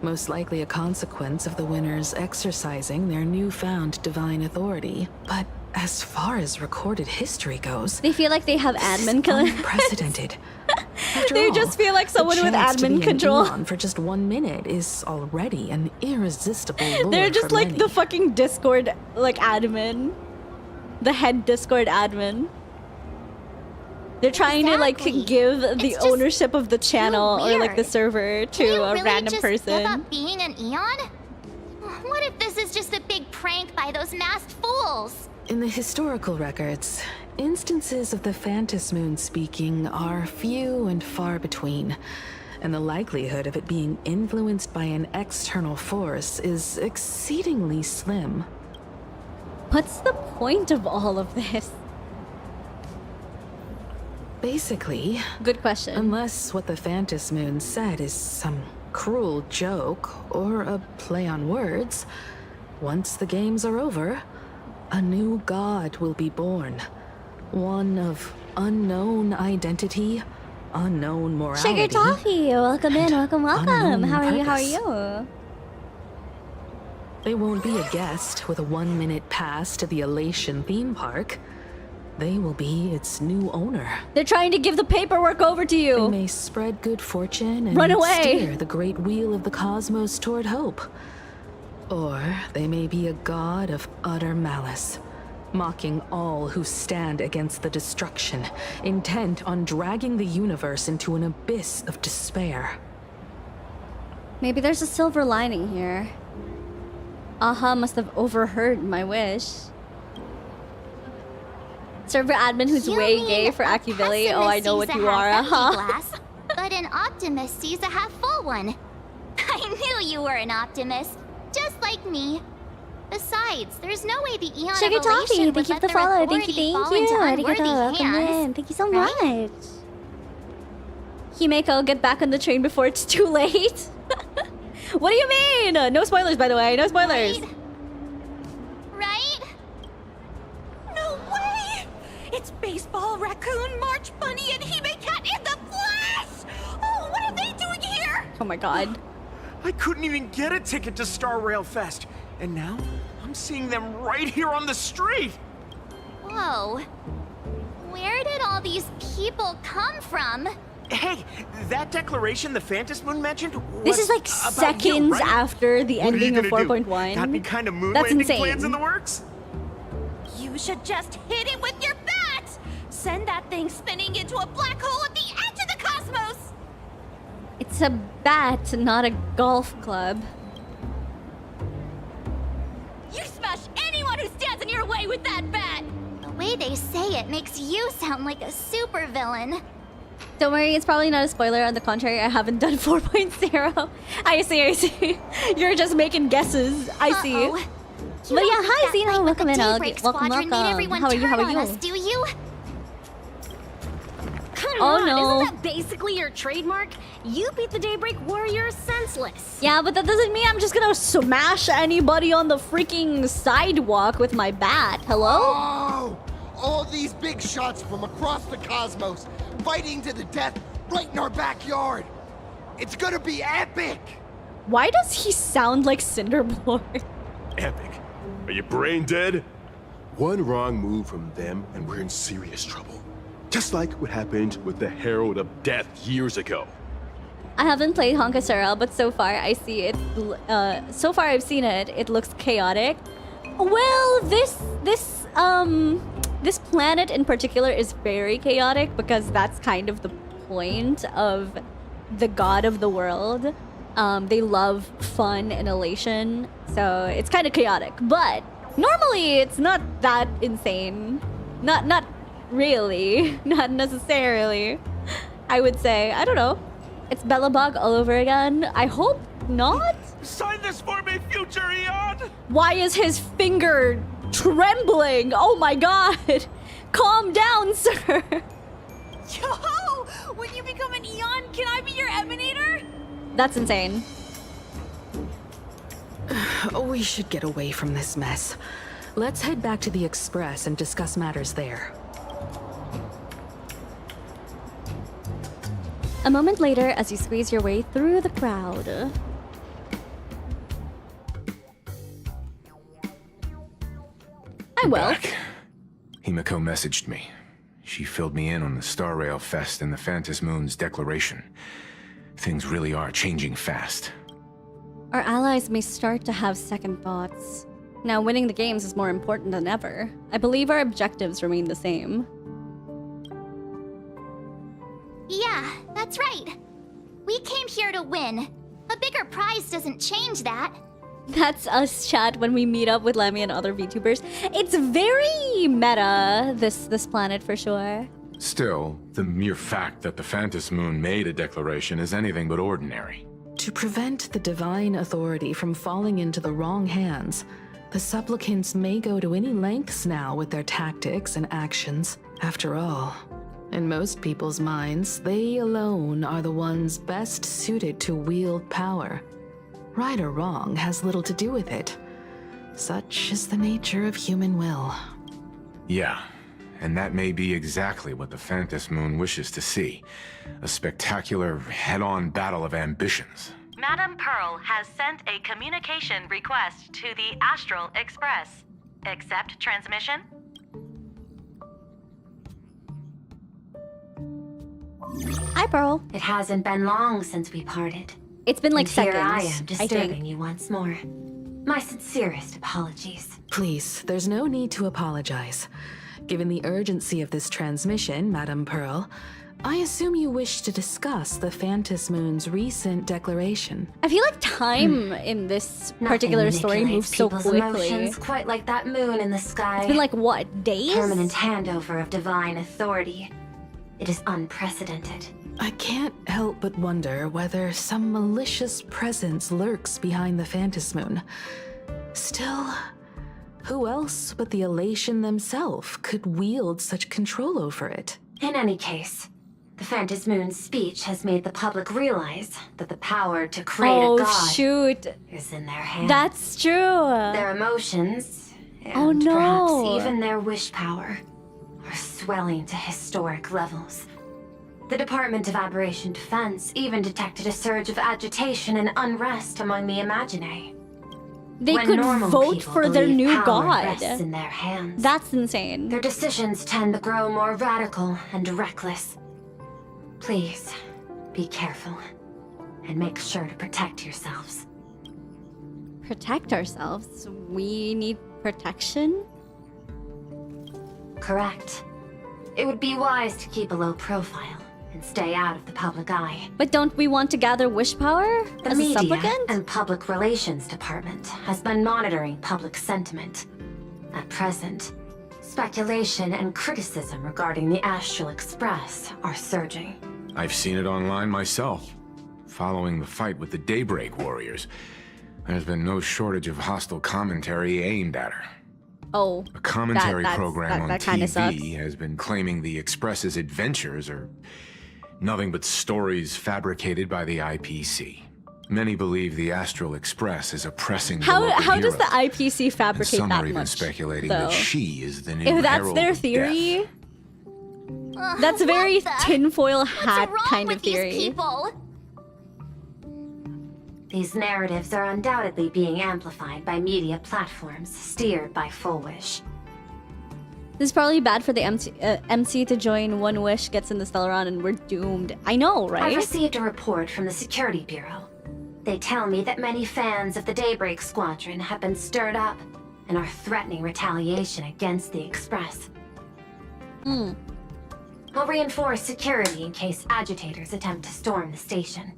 most likely a consequence of the winners exercising their newfound divine authority. But as far as recorded history goes, They feel like they have this is admin control. unprecedented. After They all, just feel like someone the with chance to admin be an control. Eon for just 1 minute is already an irresistible lure They're just for like many. the fucking Discord like admin. The head Discord admin. They're trying to like Exactly. give the It's just ownership of the channel or like the weird. server to Can you a really random just person. give up being an Eon? What if this is just a big prank by those masked fools? In the historical records, instances of the Phantasmoon speaking are few and far between, and the likelihood of it being influenced by an external force is exceedingly slim. What's the point of all of this? Basically, Good question. unless what the Phantasmoon said is some cruel joke or a play on words, once the games are over, a new god will be born. One of unknown identity, unknown morality. Sugar Toffee, welcome in, welcome. unknown How are you? How are purpose. you? They won't be a guest with a 1-minute pass to the Elation theme park. They will be its new owner. They're trying to give the paperwork over to They you. may spread good fortune and Run away. steer the great wheel of the cosmos toward hope. Or they may be a god of utter malice, mocking all who stand against the destruction, intent on dragging the universe into an abyss of despair. Maybe there's a silver lining here. Aha must have overheard my wish. Server admin who's You way mean gay for a Acuvilli. Oh, I know what pessimist you sees a are. half-empty Uh-huh. glass, but an optimist sees a half-full one. I knew you were an optimist, just like me. Besides, there's no way the Eon Sugar of Toffee, Elation thank would you let for the their follow. authority Thank fall you. into Arigato, unworthy welcome in. hands. Thank you so right? much. Himeko, get back on the train before it's too late. What do you mean? No spoilers, by the way. No spoilers. Right? No way! It's Baseball, Raccoon, March Bunny, and Hime Cat in the flesh! Oh, what are they doing here? Oh my god. I couldn't even get a ticket to Star Rail Fest, and now I'm seeing them right here on the street. Whoa. Where did all these people come from? Hey, that declaration the Phantom Moon mentioned was This is like about you, seconds right? after the What are you ending of gonna do? 4.1. Got any kind of moon That's landing insane. plans in the works? You should just hit it with your bat! Send that thing spinning into a black hole at the edge of the cosmos! It's a bat, not a golf club. You smash anyone who stands in your way with that bat! The way they say it makes you sound like a supervillain. Don't worry, it's probably not a spoiler. On the contrary, I haven't done 4.0. I see. You're just making guesses. I see. Uh-oh. You But yeah, don't think hi, that Zeno. fight with Welcome the in. Daybreak Welcome, Squadron made welcome. everyone How are you? turn How are on you? us, do you? Come Oh, on, no. isn't that basically your trademark? You beat the Daybreak Warriors senseless. Yeah, but that doesn't mean I'm just gonna smash anybody on the freaking sidewalk with my bat. Hello? Oh! All these big shots from across the cosmos, fighting to the death right in our backyard. It's gonna be epic! Why does he sound like Cinderblore? Epic. Are you brain dead? One wrong move from them and we're in serious trouble. Just like what happened with the Herald of Death years ago. I haven't played Honkai Star Rail, but so far I see it. So far I've seen it. It looks chaotic. Well, this planet in particular is very chaotic because that's kind of the point of the god of the world. They love fun and elation, so it's kind of chaotic. But normally it's not that insane. Not really. Not necessarily. I would say. I don't know. It's Bellabog all over again. I hope not. Sign this for me, future Eon! Why is his finger trembling? Oh my god. Calm down, sir. Yo! When you become an Eon, can I be your emanator? That's insane. We should get away from this mess. Let's head back to the Express and discuss matters there. A moment later, as you squeeze your way through the crowd. I'm well. Back. Himeko messaged me. She filled me in on the Star Rail Fest and the Phantom Moon's declaration. Things really are changing fast. Our allies may start to have second thoughts. Now, winning the games is more important than ever. I believe our objectives remain the same. Yeah, that's right. We came here to win. A bigger prize doesn't change that. That's us, chat, when we meet up with Lami and other VTubers. It's very meta, this planet for sure. Still, the mere fact that the Phantom Moon made a declaration is anything but ordinary. To prevent the divine authority from falling into the wrong hands, the supplicants may go to any lengths now with their tactics and actions. After all, in most people's minds, they alone are the ones best suited to wield power. Right or wrong has little to do with it. Such is the nature of human will. Yeah, And that may be exactly what the Phantas Moon wishes to see. A spectacular, head-on battle of ambitions. Madame Pearl has sent a communication request to the Astral Express. Accept transmission? Hi, Pearl. It hasn't been long since we parted. It's been like And seconds. Here I am I disturbing think. you once more. My sincerest apologies. Please, there's no need to apologize. Given the urgency of this transmission, Madame Pearl, I assume you wish to discuss the Phantas Moon's recent declaration. I feel like time in this particular Nothing story manipulates moves so people's quickly. emotions quite like that moon in the sky. It's been like, what, days? Permanent handover of divine authority. It is unprecedented. I can't help but wonder whether some malicious presence lurks behind the Phantas Moon. Still, who else but the Elation themselves could wield such control over it? In any case, the Phantas Moon's speech has made the public realize that the power to create Oh, a god shoot. is in their hands. That's true. Their emotions, and Oh, no. perhaps even their wish power, are swelling to historic levels. The Department of Aberration Defense even detected a surge of agitation and unrest among the Imaginae. They When could normal vote people for their believe new power god. rests in their hands, That's insane. their decisions tend to grow more radical and reckless. Please, be careful, and make sure to protect yourselves. Protect ourselves. We need protection? Correct. It would be wise to keep a low profile and stay out of the public eye. But don't we want to gather wish power The as a media supplicant? and public relations department has been monitoring public sentiment. At present, speculation and criticism regarding the Astral Express are surging. I've seen it online myself. Following the fight with the Daybreak Warriors, there's been no shortage of hostile commentary aimed at her. Oh, A commentary that's- program that on kinda sucks. TV has been claiming the Express's adventures are nothing but stories fabricated by the IPC. Many believe the Astral Express is oppressing the local How does the heroes, IPC and fabricate some that are even much? speculating though? that she is the new If that's herald their of theory, death. that's a very What the- tinfoil What's hat wrong kind with of theory. these people? These narratives are undoubtedly being amplified by media platforms steered by Full Wish. This is probably bad for the MC to join One Wish, gets in the Stellaron, and we're doomed. I know, I've right? received a report from the Security Bureau. They tell me that many fans of the Daybreak Squadron have been stirred up and are threatening retaliation against the Express. I'll reinforce security in case agitators attempt to storm the station.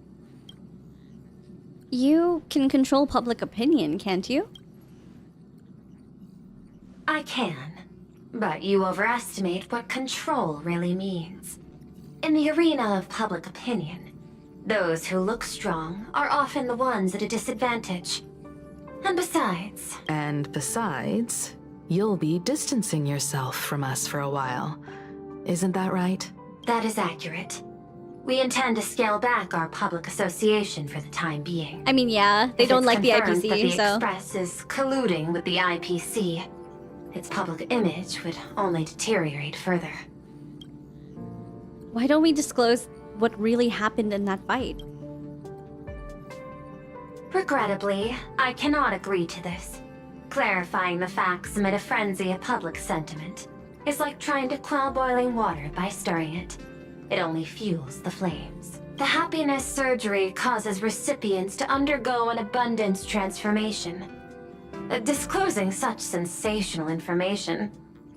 You can control public opinion, can't you? I can, but you overestimate what control really means. In the arena of public opinion, those who look strong are often the ones at a disadvantage. And besides, You'll be distancing yourself from us for a while. Isn't that right? That is accurate. We intend to scale back our public association for the time being. I mean, yeah, they If don't it's like the confirmed that IPC, the so... Express is colluding with the IPC, its public image would only deteriorate further. Why don't we disclose what really happened in that fight? Regrettably, I cannot agree to this. Clarifying the facts amid a frenzy of public sentiment is like trying to quell boiling water by stirring it. It only fuels the flames. The happiness surgery causes recipients to undergo an abundance transformation. Disclosing such sensational information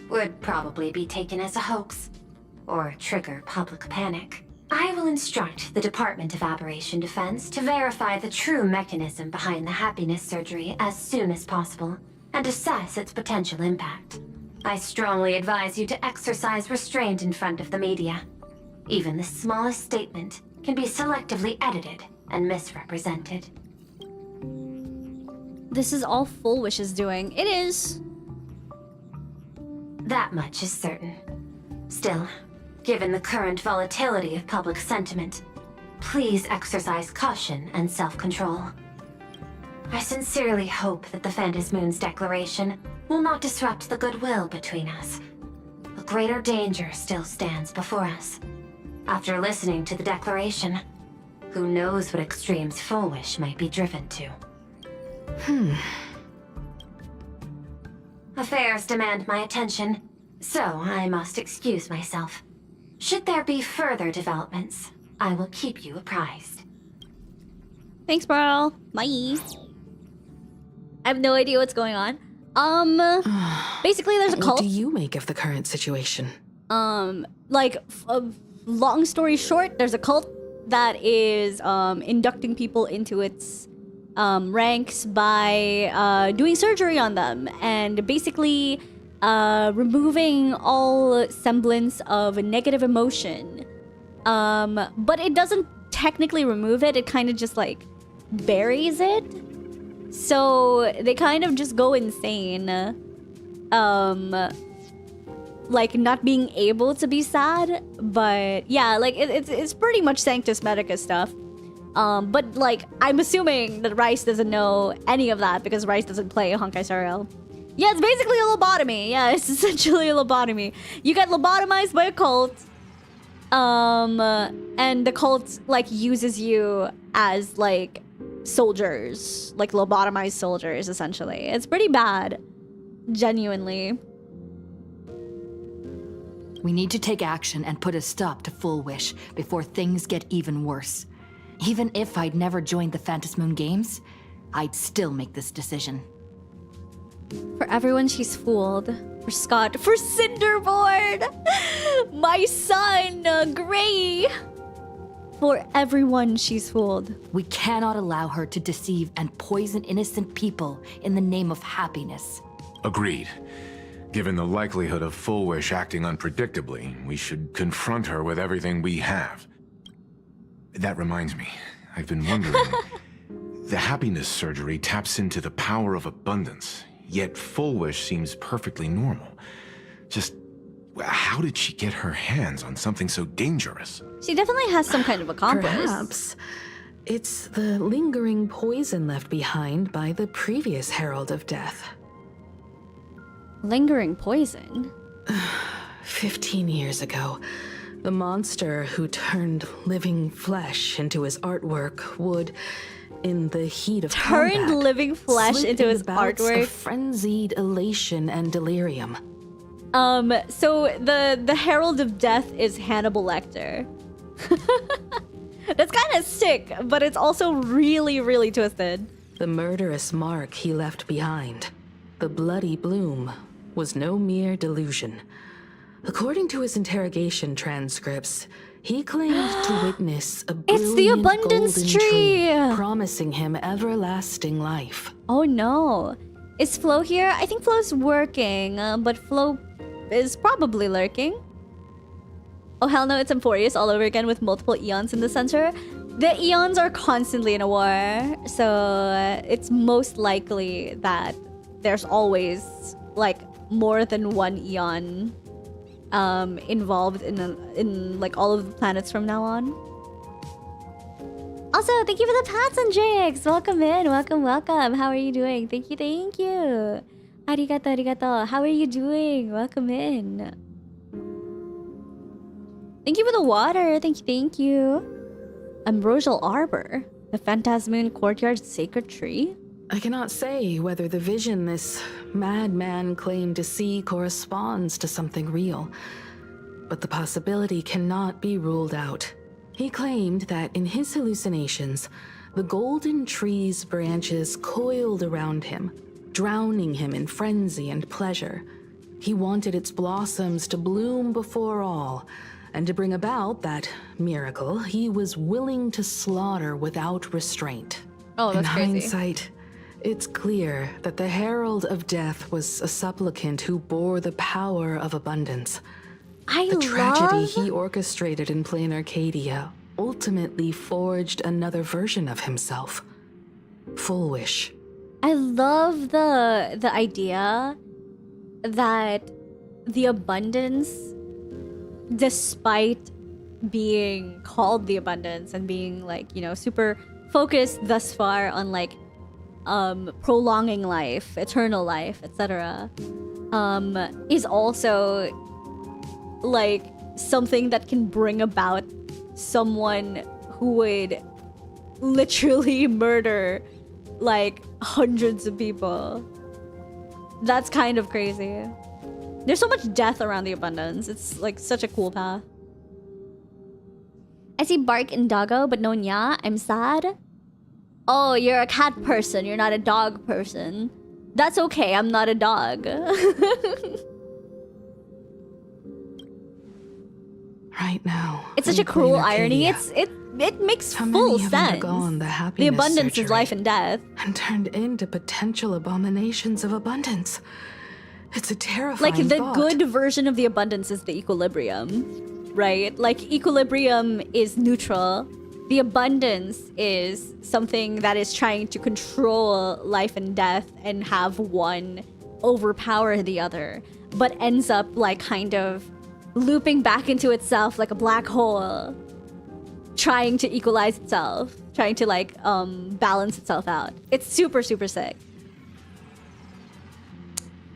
would probably be taken as a hoax, or trigger public panic. I will instruct the Department of Aberration Defense to verify the true mechanism behind the happiness surgery as soon as possible, and assess its potential impact. I strongly advise you to exercise restraint in front of the media. Even the smallest statement can be selectively edited and misrepresented. This is all Full Wish is doing. It is. That much is certain. Still, given the current volatility of public sentiment, please exercise caution and self-control. I sincerely hope that the Phantas Moon's declaration will not disrupt the goodwill between us. A greater danger still stands before us. After listening to the declaration, who knows what extremes Fullwish might be driven to. Affairs demand my attention, so I must excuse myself. Should there be further developments, I will keep you apprised. Thanks, bro. Bye. I have no idea what's going on. Basically, there's a cult. What do you make of the current situation? Long story short, there's a cult that is inducting people into its ranks by doing surgery on them and basically removing all semblance of a negative emotion. But it doesn't technically remove it, it kind of just like buries it. So they kind of just go insane. Like not being able to be sad, but yeah, like it's pretty much Sanctus Medicus stuff. But like I'm assuming that Rice doesn't know any of that because Rice doesn't play Honkai Star Rail. Yeah, it's basically a lobotomy. Yeah, it's essentially a lobotomy. You get lobotomized by a cult, and the cult like uses you as like soldiers, like lobotomized soldiers. Essentially, it's pretty bad, genuinely. We need to take action and put a stop to Fullwish before things get even worse. Even if I'd never joined the Phantasmoon Games, I'd still make this decision. For everyone she's fooled. For Scott. For Cinderboard! My son, Gray! For everyone she's fooled. We cannot allow her to deceive and poison innocent people in the name of happiness. Agreed. Given the likelihood of Fullwish acting unpredictably, we should confront her with everything we have. That reminds me, I've been wondering... The happiness surgery taps into the power of abundance, yet Fullwish seems perfectly normal. Just, how did she get her hands on something so dangerous? She definitely has some kind of accomplice. Perhaps it's the lingering poison left behind by the previous Herald of Death. Lingering poison? 15 years ago, the monster who turned living flesh into his artwork would, in the heat of combat, turned living flesh into his artwork. Of frenzied elation and delirium. So the Herald of Death is Hannibal Lecter. That's kind of sick, but it's also really, really twisted. The murderous mark he left behind, the bloody bloom, was no mere delusion. According to his interrogation transcripts, he claimed to witness a brilliant it's the abundance golden tree, promising him everlasting life. Oh no. Is Flo here? I think Flo's working, but Flo is probably lurking. Oh hell no, it's Emphorius all over again with multiple Eons in the center. The Eons are constantly in a war, so it's most likely that there's always like more than one Eon involved in like all of the planets from now on. Also, thank you for the pats and Jakes. Welcome in, welcome. How are you doing? Thank you. Arigato. How are you doing? Welcome in. Thank you for the water. Thank you. Ambrosial Arbor, the Phantasmoon Courtyard Sacred Tree. I cannot say whether the vision this madman claimed to see corresponds to something real, but the possibility cannot be ruled out. He claimed that in his hallucinations, the golden tree's branches coiled around him, drowning him in frenzy and pleasure. He wanted its blossoms to bloom before all, and to bring about that miracle, he was willing to slaughter without restraint. Oh, that's crazy. In hindsight, it's clear that the Herald of Death was a supplicant who bore the power of abundance. The tragedy he orchestrated in plain Arcadia ultimately forged another version of himself. Fullwish. I love the idea that the abundance, despite being called the abundance and being like, you know, super focused thus far on like prolonging life, eternal life, etc., is also like something that can bring about someone who would literally murder like hundreds of people. That's kind of crazy. There's so much death around the abundance. It's like such a cool path. I see bark in doggo, but no nya. I'm sad. Oh, you're a cat person. You're not a dog person. That's okay. I'm not a dog. Right now, It's such a cruel irony. It makes full sense. The abundance is life and death. And turned into potential abominations of abundance. It's a terrifying Like, the thought. good version of the abundance is the equilibrium, right? Like, equilibrium is neutral. The abundance is something that is trying to control life and death and have one overpower the other, but ends up, like, kind of looping back into itself like a black hole, trying to equalize itself, trying to, like, balance itself out. It's super, super sick.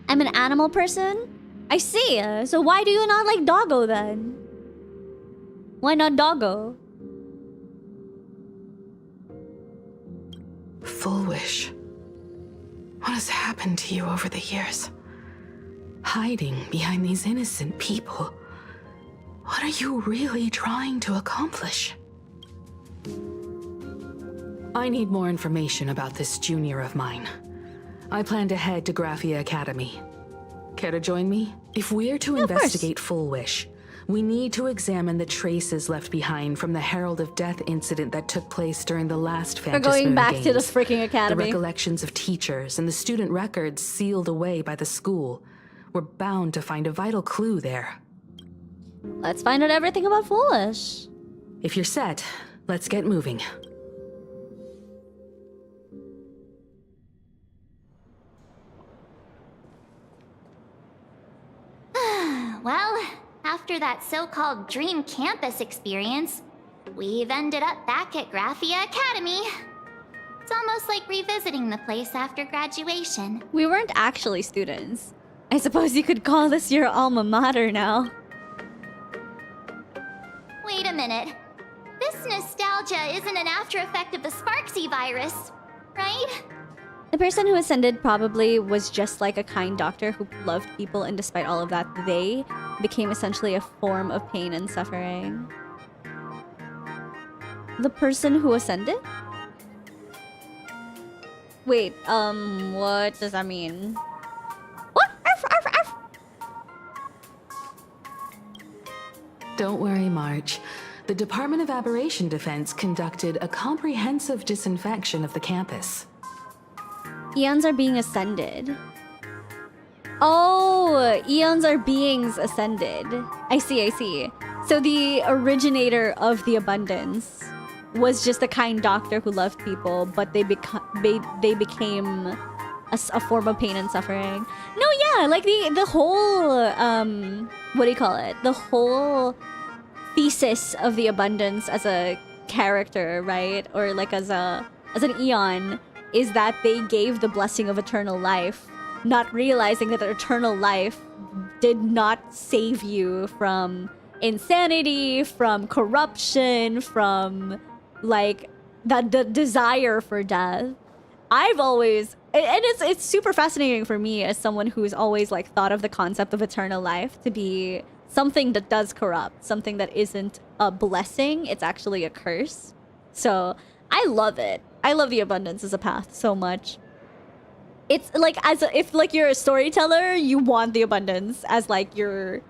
I'm an animal person? I see. So why do you not like doggo then? Why not doggo? Full wish. What has happened to you over the years? Hiding behind these innocent people. What are you really trying to accomplish? I need more information about this junior of mine. I plan to head to Graphia Academy. Care to join me? If we're to investigate Full Wish, we need to examine the traces left behind from the Herald of Death incident that took place during the last We're Phantasm going back Games. to the freaking The academy. recollections of teachers and the student records sealed away by the school. We're bound to find a vital clue there. Let's find out everything about Foolish. If you're set, let's get moving. Well, after that so-called dream campus experience, we've ended up back at Graphia Academy. It's almost like revisiting the place after graduation. We weren't actually students. I suppose you could call this your alma mater now. Wait a minute. This nostalgia isn't an after effect of the Sparksy virus, right? The person who ascended probably was just like a kind doctor who loved people, and despite all of that, they became essentially a form of pain and suffering. The person who ascended? Wait, what does that mean? What? Arf, arf, arf. Don't worry, March. The Department of Aberration Defense conducted a comprehensive disinfection of the campus. Eons are being ascended. Oh, eons are beings ascended. I see, I see. So the originator of the abundance was just a kind doctor who loved people, but they became a form of pain and suffering. No, yeah, like the whole what do you call it? The whole thesis of the abundance as a character, right? Or like as an eon, is that they gave the blessing of eternal life, not realizing that eternal life did not save you from insanity, from corruption, from like the desire for death. I've always, and it's super fascinating for me as someone who's always like thought of the concept of eternal life to be something that does corrupt, something that isn't a blessing, it's actually a curse. So I love it. I love the abundance as a path so much. It's like if like you're a storyteller, you want the abundance as like your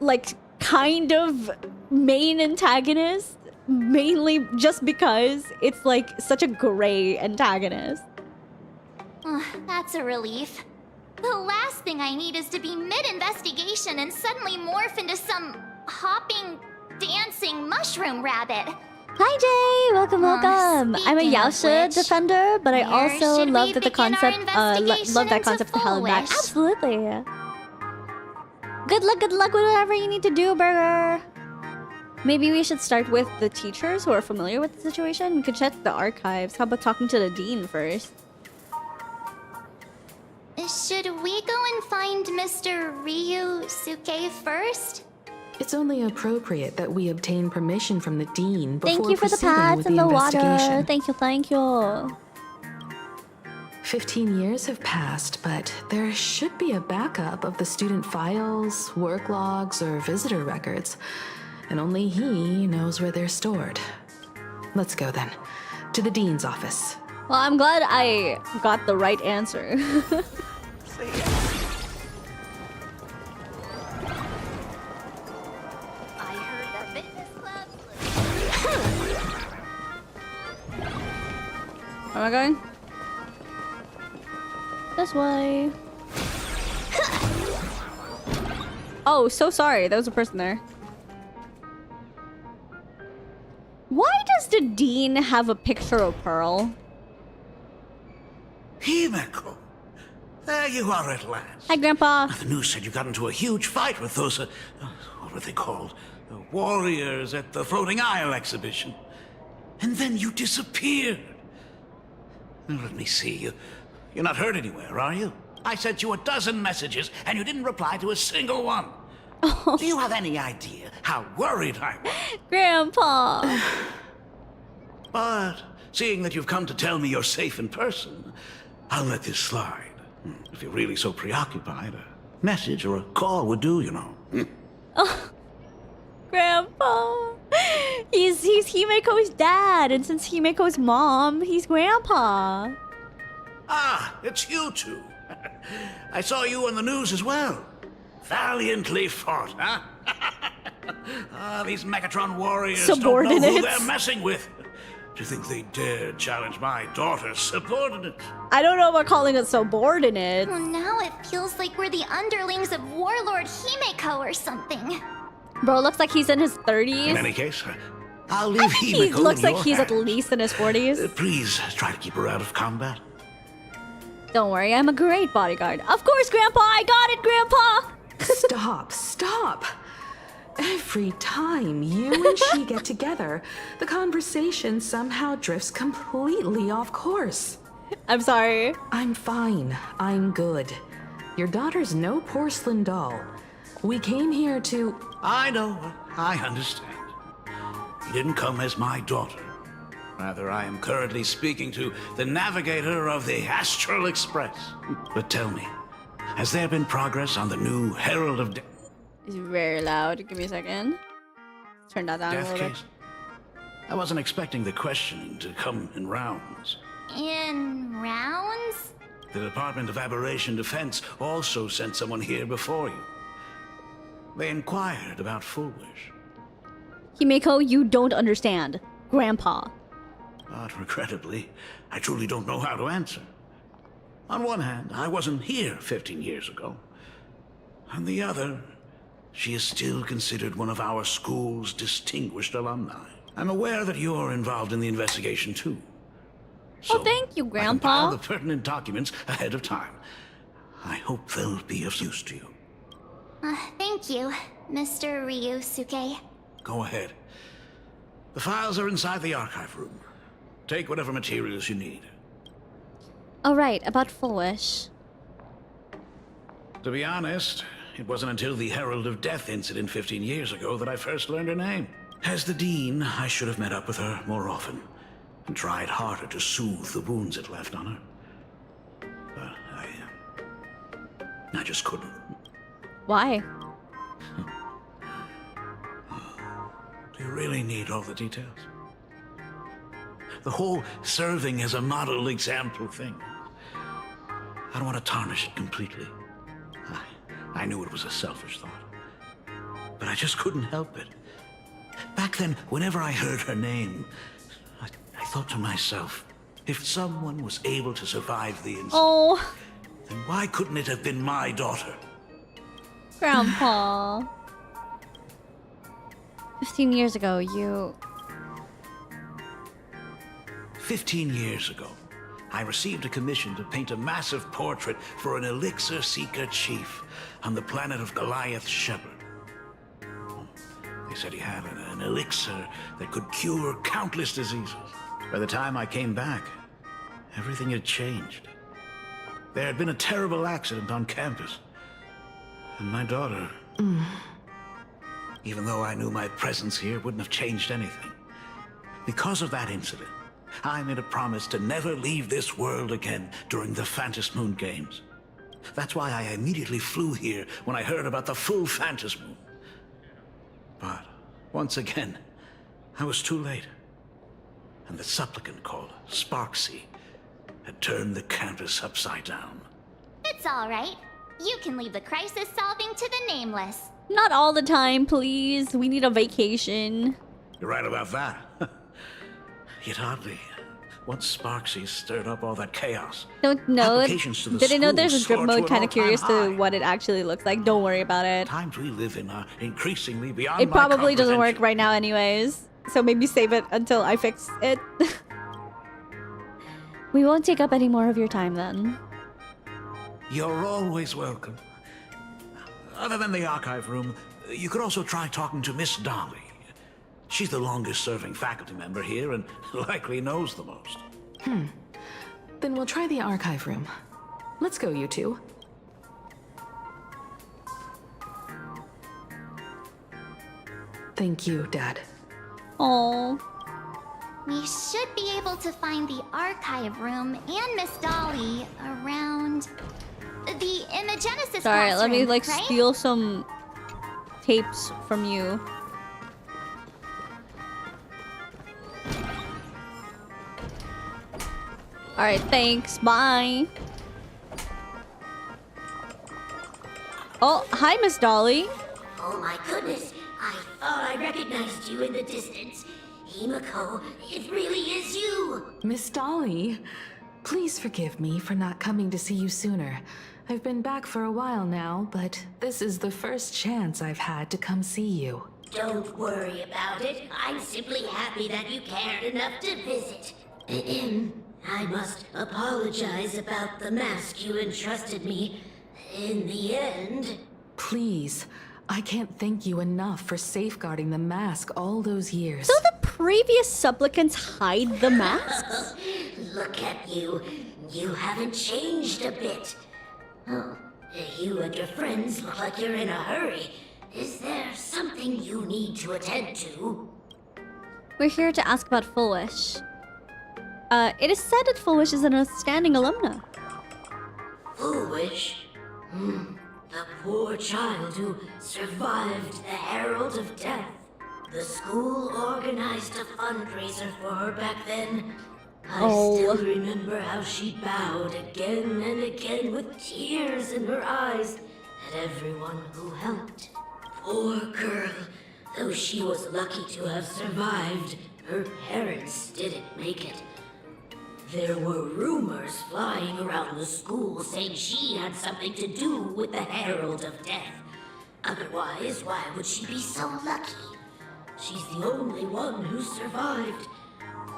like kind of main antagonist, mainly just because it's like such a gray antagonist. That's a relief. The last thing I need is to be mid-investigation and suddenly morph into some hopping, dancing mushroom rabbit. Hi Jay, welcome, welcome. I'm a Yaosha defender, but I also love that the concept, love that concept of the hell and back. Absolutely. Good luck with whatever you need to do, Burger. Maybe we should start with the teachers who are familiar with the situation. We could check the archives. How about talking to the dean first? Should we go and find Mr. Ryusuke first? It's only appropriate that we obtain permission from the dean before Thank you for the proceeding pads with and the the water. investigation. Thank you. 15 years have passed, but there should be a backup of the student files, work logs, or visitor records. And only he knows where they're stored. Let's go then. To the dean's office. Well, I'm glad I got the right answer. I heard the fitness club. Where am I going? This way. Oh, so sorry. There was a person there. Why does the dean have a picture of Pearl? Himeko, there you are at last. Hi, Grandpa. The news said you got into a huge fight with those, what were they called? Warriors at the Floating Isle exhibition. And then you disappeared. Now, let me see. You're not hurt anywhere, are you? I sent you a dozen messages, and you didn't reply to a single one. Oh. Do you have any idea how worried I was? Grandpa. But seeing that you've come to tell me you're safe in person, I'll let this slide. If you're really so preoccupied, a message or a call would do, you know. Oh, Grandpa. He's Himeko's dad, and since Himeko's mom, he's Grandpa. Ah, it's you two. I saw you on the news as well. Valiantly fought, huh? These Megatron warriors don't know who they're messing with. Do you think they dare challenge my daughter's subordinates? I don't know about calling it subordinate. Well, now it feels like we're the underlings of Warlord Himeko or something. Bro, looks like he's in his 30s. In any case, I'll leave Himeko in your hands. He looks like he's at least in his 40s. Please try to keep her out of combat. Don't worry, I'm a great bodyguard. Of course, Grandpa, I got it, Grandpa! Stop. Every time you and she get together, the conversation somehow drifts completely off course. I'm sorry. I'm fine. I'm good. Your daughter's no porcelain doll. We came here to... I know. I understand. You didn't come as my daughter. Rather, I am currently speaking to the navigator of the Astral Express. But tell me, has there been progress on the new Herald of Death? It's very loud. Give me a second. Turn that down a little bit. I wasn't expecting the questioning to come in rounds. In rounds? The Department of Aberration Defense also sent someone here before you. They inquired about Fullwish. Himeko, you don't understand. Grandpa. But regrettably, I truly don't know how to answer. On one hand, I wasn't here 15 years ago. On the other, she is still considered one of our school's distinguished alumni. I'm aware that you're involved in the investigation too. So thank you, Grandpa. I compiled the pertinent documents ahead of time. I hope they'll be of use to you. Thank you, Mr. Ryusuke. Go ahead. The files are inside the archive room. Take whatever materials you need. Alright, about Fullwish. To be honest, it wasn't until the Herald of Death incident 15 years ago that I first learned her name. As the Dean, I should have met up with her more often and tried harder to soothe the wounds it left on her. But I just couldn't. Why? Do you really need all the details? The whole serving as a model example thing. I don't want to tarnish it completely. I knew it was a selfish thought. But I just couldn't help it. Back then, whenever I heard her name, I thought to myself, if someone was able to survive the incident, then why couldn't it have been my daughter? Grandpa. 15 years ago, you... 15 years ago, I received a commission to paint a massive portrait for an elixir seeker chief on the planet of Goliath Shepherd. They said he had an elixir that could cure countless diseases. By the time I came back, everything had changed. There had been a terrible accident on campus. And my daughter... Even though I knew my presence here wouldn't have changed anything. Because of that incident, I made a promise to never leave this world again during the Phantom Moon Games. That's why I immediately flew here when I heard about the full Phantom Moon. But, once again, I was too late. And the supplicant called Sparksy had turned the campus upside down. It's all right. You can leave the crisis solving to the Nameless. Not all the time, please. We need a vacation. You're right about that. Yet oddly, once Sparksy stirred up all that chaos, Don't know. applications to the Didn't know school there's a drip soared to mode. an Kind of all-time curious high. to what it actually looks like. Don't worry about it. Times we live in are increasingly beyond It my probably doesn't work comprehension. right now anyways. So maybe save it until I fix it. We won't take up any more of your time then. You're always welcome. Other than the archive room, you could also try talking to Miss Dolly. She's the longest-serving faculty member here and likely knows the most. Then we'll try the archive room. Let's go, you two. Thank you, Dad. Oh. We should be able to find the archive room and Miss Dolly around the Imagenesis Sorry, let me classroom, like right? steal some tapes from you. Alright, thanks. Bye. Oh, hi, Miss Dolly. Oh my goodness, I thought I recognized you in the distance. Himiko, it really is you! Miss Dolly, please forgive me for not coming to see you sooner. I've been back for a while now, but this is the first chance I've had to come see you. Don't worry about it. I'm simply happy that you cared enough to visit. I must apologize about the mask you entrusted me. In the end... Please, I can't thank you enough for safeguarding the mask all those years. So the previous supplicants hide the masks? Look at you. You haven't changed a bit. Oh, you and your friends look like you're in a hurry. Is there something you need to attend to? We're here to ask about Full Wish. It is said that Full Wish is an outstanding alumna. Foolish? The poor child who survived the Herald of Death. The school organized a fundraiser for her back then. I still remember how she bowed again and again with tears in her eyes at everyone who helped. Poor girl. Though she was lucky to have survived, her parents didn't make it. There were rumors flying around the school saying she had something to do with the Herald of Death. Otherwise, why would she be so lucky? She's the only one who survived.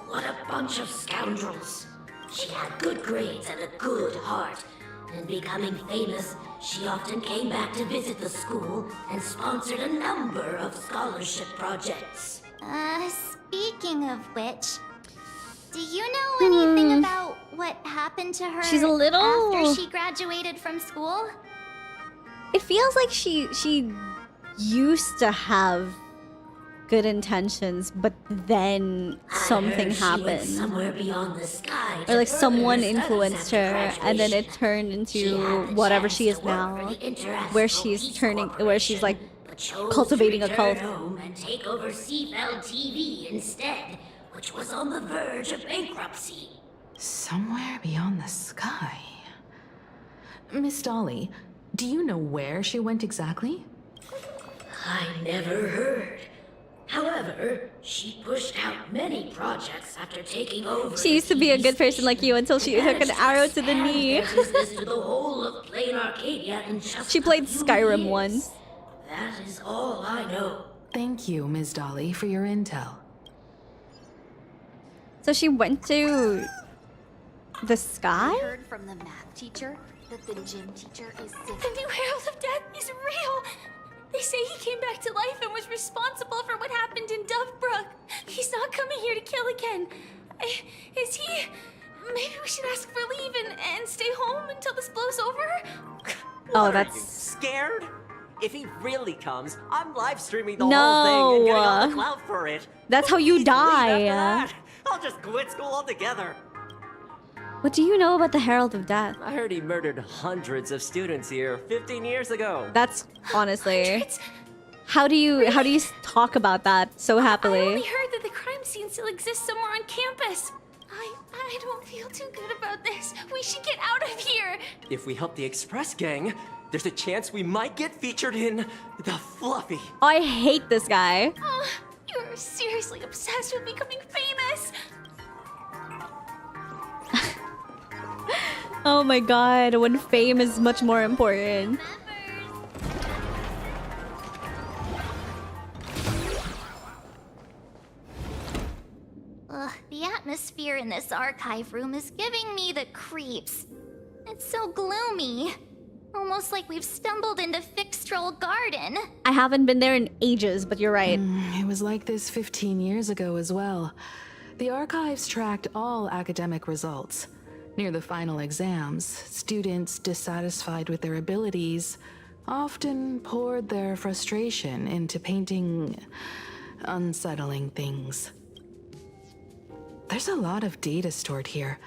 What a bunch of scoundrels. She had good grades and a good heart. And becoming famous, she often came back to visit the school and sponsored a number of scholarship projects. Speaking of which, do you know anything about what happened to her She's a little... after she graduated from school? It feels like she used to have good intentions, but then something happened. Somewhere beyond the sky. Or like someone influenced her, and then it turned into whatever she is now, where she's like cultivating a cult. And take over Seafeld TV instead, which was on the verge of bankruptcy. Somewhere beyond the sky. Miss Dolly, do you know where she went exactly? I never heard. However, she pushed out many projects after taking over. She used to be a good person like you until she took an arrow to the knee. To the whole of plain Arcadia in just She played Skyrim once. That is all I know. Thank you, Ms. Dolly, for your intel. So she went to the sky? I heard from the math teacher that the gym teacher is sick. The new Herald of Death is real! They say he came back to life and was responsible for what happened in Dovebrook. He's not coming here to kill again. Is he... maybe we should ask for leave and stay home until this blows over? Oh, What, that's... Are you scared? If he really comes, I'm live streaming the No. whole thing and getting on the cloud for it. That's how you Easy to leave die. after that. I'll just quit school altogether. What do you know about the Herald of Death? I heard he murdered hundreds of students here 15 years ago. That's honestly... How do you talk about that so happily? I only heard that the crime scene still exists somewhere on campus. I don't feel too good about this. We should get out of here. If we help the Express gang, there's a chance we might get featured in The Fluffy. I hate this guy. Oh, you're seriously obsessed with becoming famous. Oh my god, when fame is much more important. The atmosphere in this archive room is giving me the creeps. It's so gloomy. Almost like we've stumbled into Fixtroll Garden. I haven't been there in ages, but you're right. It was like this 15 years ago as well. The archives tracked all academic results. Near the final exams, students dissatisfied with their abilities often poured their frustration into painting unsettling things. There's a lot of data stored here.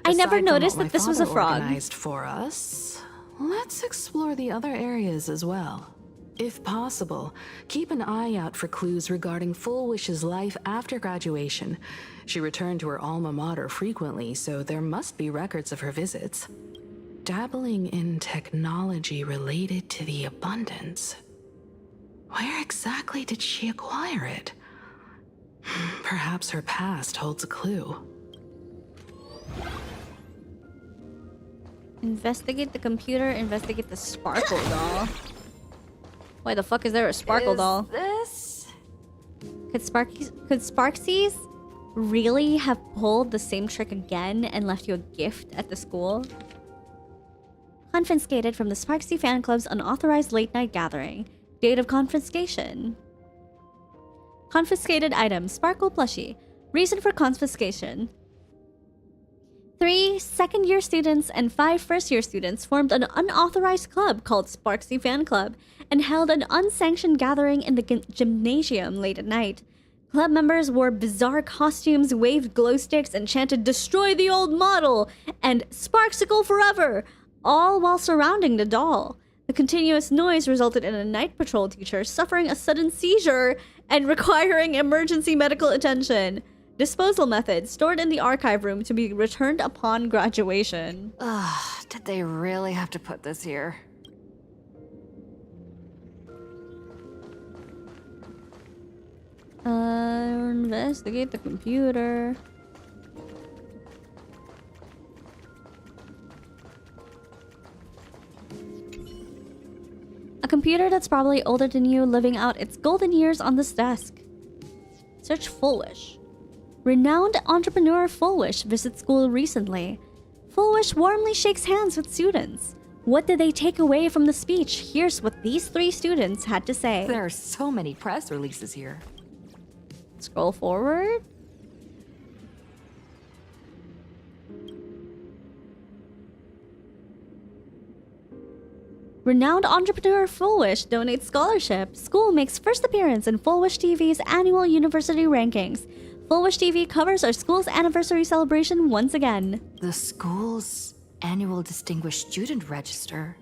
I never Aside from noticed what that this my was a father frog. Organized for us. Let's explore the other areas as well. If possible, keep an eye out for clues regarding Full Wish's life after graduation. She returned to her alma mater frequently, so there must be records of her visits. Dabbling in technology related to the abundance. Where exactly did she acquire it? Perhaps her past holds a clue. Investigate the computer, investigate the sparkle doll. Why the fuck is there a sparkle doll? This? Could Sparksies really have pulled the same trick again and left you a gift at the school? Confiscated from the Sparksy fan club's unauthorized late-night gathering. Date of confiscation. Confiscated item, Sparkle plushie. Reason for confiscation. 3 second-year students and 5 first-year students formed an unauthorized club called Sparksy Fan Club and held an unsanctioned gathering in the gymnasium late at night. Club members wore bizarre costumes, waved glow sticks, and chanted "Destroy the old model" and "Sparksicle forever," all while surrounding the doll. The continuous noise resulted in a night patrol teacher suffering a sudden seizure and requiring emergency medical attention. Disposal method, stored in the archive room to be returned upon graduation. Ugh, did they really have to put this here? Investigate the computer. A computer that's probably older than you, living out its golden years on this desk. Search Full Wish. Renowned entrepreneur Full Wish visits school recently. Full Wish warmly shakes hands with students. What did they take away from the speech? Here's what these 3 students had to say. There are so many press releases here. Scroll forward. Renowned entrepreneur Full Wish donates scholarship. School makes first appearance in Full Wish TV's annual university rankings. Full Wish TV covers our school's anniversary celebration once again. The school's annual Distinguished Student Register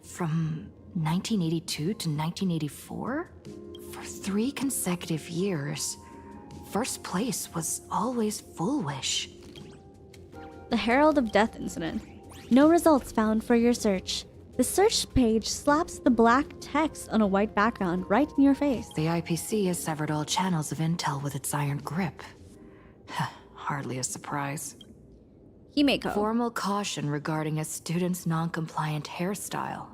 from 1982 to 1984? For 3 consecutive years, first place was always Full Wish. The Herald of Death incident. No results found for your search. The search page slaps the black text on a white background right in your face. The IPC has severed all channels of intel with its iron grip. Hardly a surprise. Himeko. Formal caution regarding a student's non-compliant hairstyle.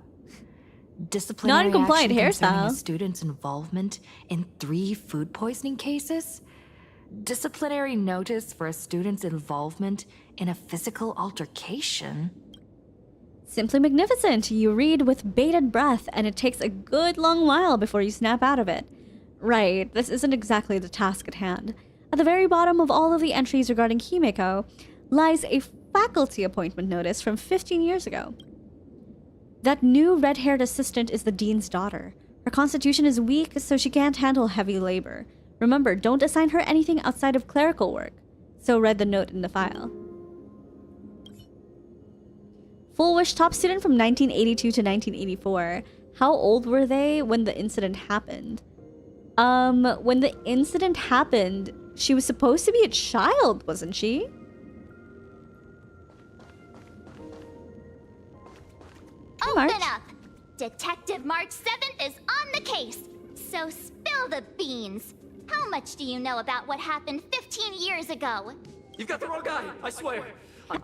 Disciplinary Non-compliant action concerning hairstyle? a student's involvement in 3 food poisoning cases. Disciplinary notice for a student's involvement in a physical altercation. Simply magnificent. You read with bated breath, and it takes a good long while before you snap out of it. Right, this isn't exactly the task at hand. At the very bottom of all of the entries regarding Himeko, lies a faculty appointment notice from 15 years ago. That new red-haired assistant is the dean's daughter. Her constitution is weak, so she can't handle heavy labor. Remember, don't assign her anything outside of clerical work. So read the note in the file. Full Wish top student from 1982 to 1984. How old were they when the incident happened? When the incident happened, she was supposed to be a child, wasn't she? Open up! Detective March 7th is on the case. So spill the beans. How much do you know about what happened 15 years ago? You've got the wrong guy, I swear.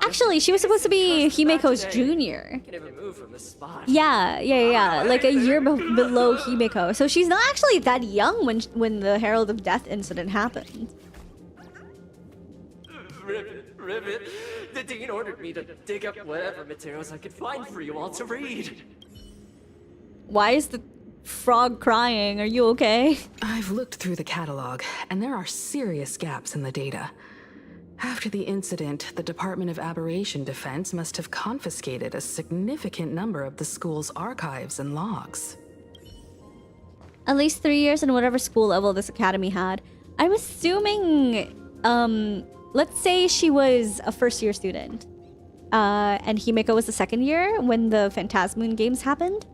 Actually, she was supposed to be Himeko's junior. Can't even move from this spot. Yeah. Like a year below Himeko. So she's not actually that young when the Herald of Death incident happened. Ribbit. The dean ordered me to dig up whatever materials I could find for you all to read. Why is the frog crying? Are you okay? I've looked through the catalog, and there are serious gaps in the data. After the incident, the Department of Aberration Defense must have confiscated a significant number of the school's archives and logs. At least 3 years in whatever school level this academy had. I'm assuming, let's say she was a first-year student, and Himeko was the second year when the Phantasmoon games happened.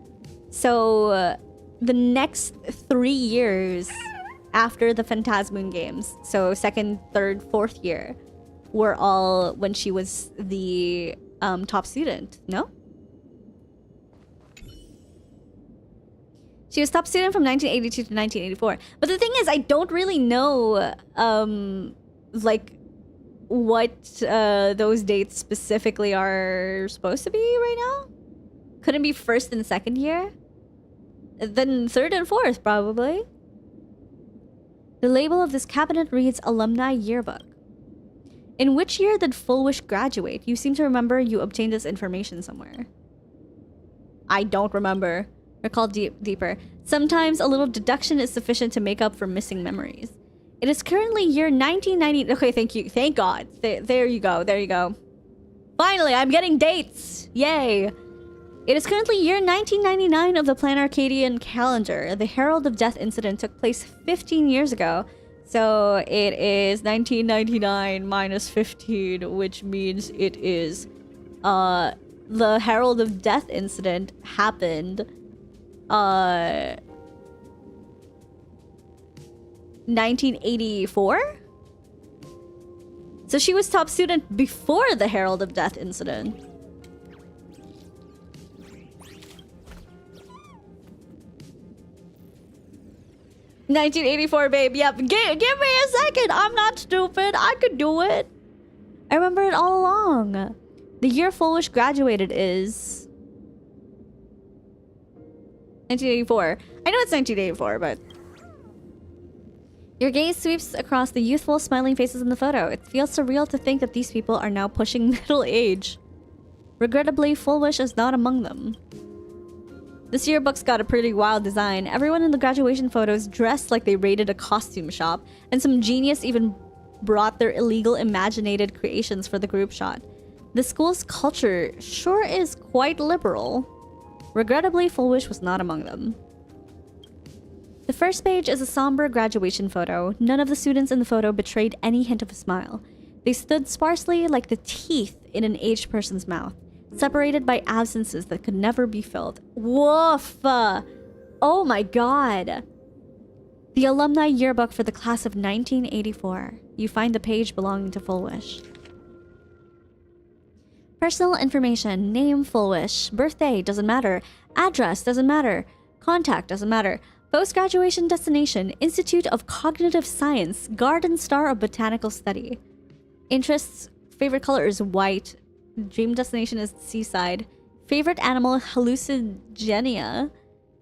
So, the next 3 years after the Phantasmoon games, so second, third, fourth year, were all when she was the top student, no? She was top student from 1982 to 1984. But the thing is, I don't really know, like, what those dates specifically are supposed to be right now. Couldn't be first and second year? Then third and fourth, probably. The label of this cabinet reads Alumni Yearbook. In which year did Full Wish graduate? You seem to remember you obtained this information somewhere. I don't remember. Recall deeper. Sometimes a little deduction is sufficient to make up for missing memories. It is currently year 1990. Okay, thank you. Thank God. There you go. There you go. Finally, I'm getting dates. Yay. It is currently year 1999 of the Plan Arcadian calendar. The Herald of Death incident took place 15 years ago. So it is 1999 minus 15, which means it is the Herald of Death incident happened 1984? So she was top student before the Herald of Death incident. $1984, babe. Yep. Give me a second. I'm not stupid. I could do it. I remember it all along. The year Full Wish graduated is 1984. I know it's 1984, but your gaze sweeps across the youthful, smiling faces in the photo. It feels surreal to think that these people are now pushing middle age. Regrettably, Full Wish is not among them. This yearbook's got a pretty wild design. Everyone in the graduation photos dressed like they raided a costume shop, and some genius even brought their illegal imaginated creations for the group shot. The school's culture sure is quite liberal. Regrettably, Full Wish was not among them. The first page is a somber graduation photo. None of the students in the photo betrayed any hint of a smile. They stood sparsely like the teeth in an aged person's mouth, separated by absences that could never be filled. Woof! Oh my god! The alumni yearbook for the class of 1984. You find the page belonging to Full Wish. Personal information. Name Full Wish. Birthday doesn't matter. Address doesn't matter. Contact doesn't matter. Post-graduation destination. Institute of Cognitive Science. Garden Star of Botanical Study. Interests. Favorite color is white. Dream destination is seaside. Favorite animal, hallucigenia.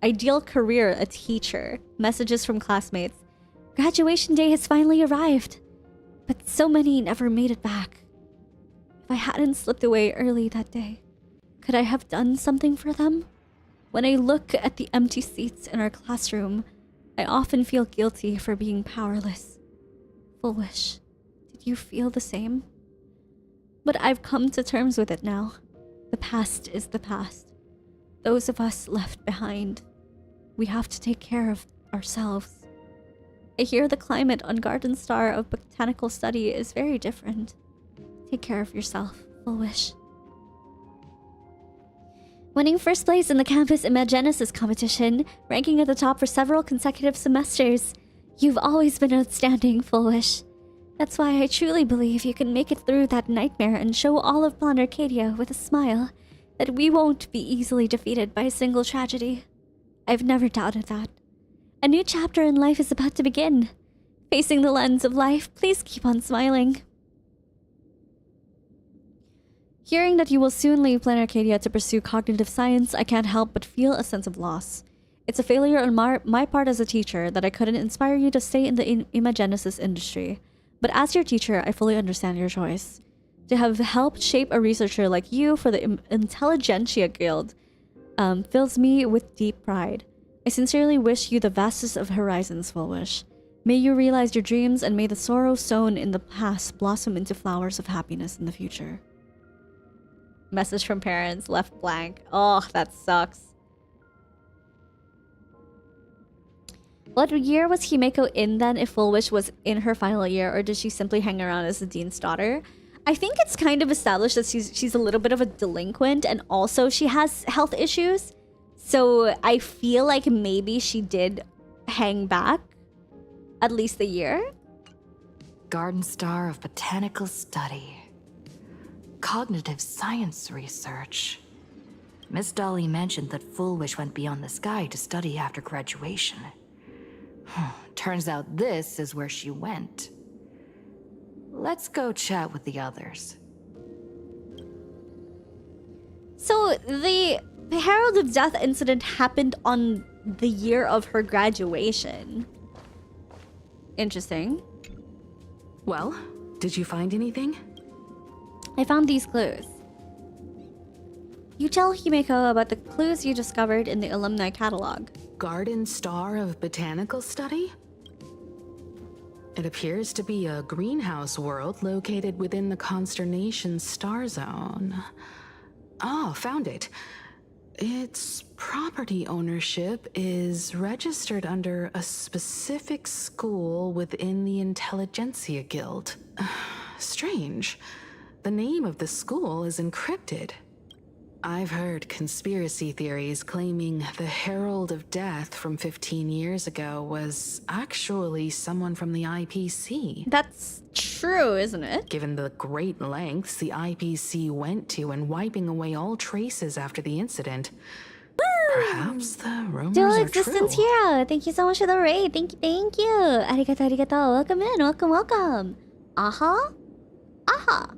Ideal career, a teacher. Messages from classmates. Graduation day has finally arrived. But so many never made it back. If I hadn't slipped away early that day, could I have done something for them? When I look at the empty seats in our classroom, I often feel guilty for being powerless. Full Wish, did you feel the same? But I've come to terms with it now. The past is the past. Those of us left behind, we have to take care of ourselves. I hear the climate on Garden Star of Botanical Study is very different. Take care of yourself, Full Wish. Winning first place in the campus Imagenesis competition, ranking at the top for several consecutive semesters. You've always been outstanding, Full Wish. That's why I truly believe you can make it through that nightmare and show all of Blonde Arcadia with a smile that we won't be easily defeated by a single tragedy. I've never doubted that. A new chapter in life is about to begin. Facing the lens of life, please keep on smiling. Hearing that you will soon leave Planet Arcadia to pursue cognitive science, I can't help but feel a sense of loss. It's a failure on my part as a teacher that I couldn't inspire you to stay in the Imagenesis industry. But as your teacher, I fully understand your choice. To have helped shape a researcher like you for the Intelligentsia Guild fills me with deep pride. I sincerely wish you the vastest of horizons, Full Wish. May you realize your dreams and may the sorrow sown in the past blossom into flowers of happiness in the future. Message from parents left blank. Oh, that sucks. What year was Himeko in then if Full Wish was in her final year, or did she simply hang around as the dean's daughter? I think it's kind of established that she's a little bit of a delinquent, and also she has health issues. So I feel like maybe she did hang back at least a year. Garden Star of Botanical Study. Cognitive science research. Miss Dolly mentioned that Full Wish went beyond the sky to study after graduation. Turns out this is where she went. Let's go chat with the others. So the Herald of Death incident happened on the year of her graduation. Interesting. Well, did you find anything? I found these clues. You tell Himeko about the clues you discovered in the alumni catalog. Garden Star of Botanical Study? It appears to be a greenhouse world located within the Consternation Star Zone. Oh, found it. Its property ownership is registered under a specific school within the Intelligentsia Guild. Strange. The name of the school is encrypted. I've heard conspiracy theories claiming the Herald of Death from 15 years ago was actually someone from the IPC. That's true, isn't it? Given the great lengths the IPC went to in wiping away all traces after the incident, perhaps the rumors Dual are Existence true. Hero, thank you so much for the raid. Thank you, thank you. Arigato, arigato. Welcome in, welcome, welcome. Aha? Aha.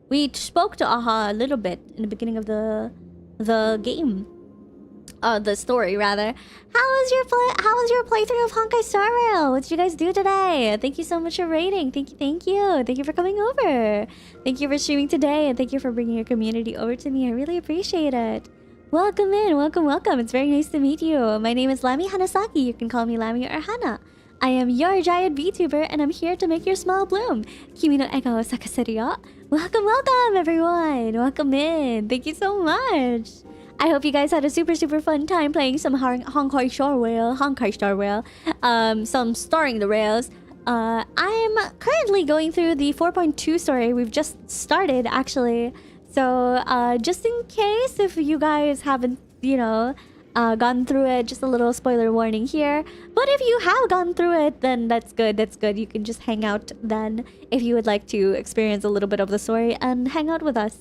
We spoke to Aha a little bit in the beginning of the game. The story, rather. How was your playthrough of Honkai Star Rail? What did you guys do today? Thank you so much for raiding. Thank you, thank you. Thank you for coming over. Thank you for streaming today, and thank you for bringing your community over to me. I really appreciate it. Welcome in, welcome, welcome. It's very nice to meet you. My name is Lami Hanasaki. You can call me Lami or Hana. I am your Dryad VTuber, and I'm here to make your smile bloom. Kimi no ego sakaseri yo. Welcome, welcome, everyone. Welcome in. Thank you so much. I hope you guys had a super fun time playing some Honkai Star Rail. Some Starring the Rails. I'm currently going through the 4.2 story. We've just started, actually. So, just in case if you guys haven't, gone through it, just a little spoiler warning here. But if you have gone through it, then that's good. That's good. You can just hang out then if you would like to experience a little bit of the story and hang out with us.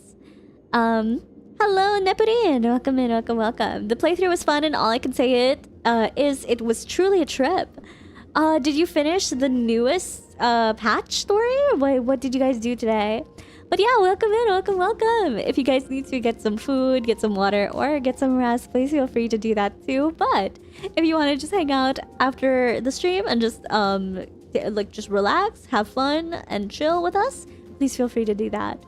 Hello, Nepurin. Welcome in. Welcome, welcome. The playthrough was fun, and all I can say is it was truly a trip. Did you finish the newest patch story? What did you guys do today? But yeah, welcome in, welcome, welcome. If you guys need to get some food, get some water, or get some rest, please feel free to do that too. But if you want to just hang out after the stream and just just relax, have fun, and chill with us, please feel free to do that.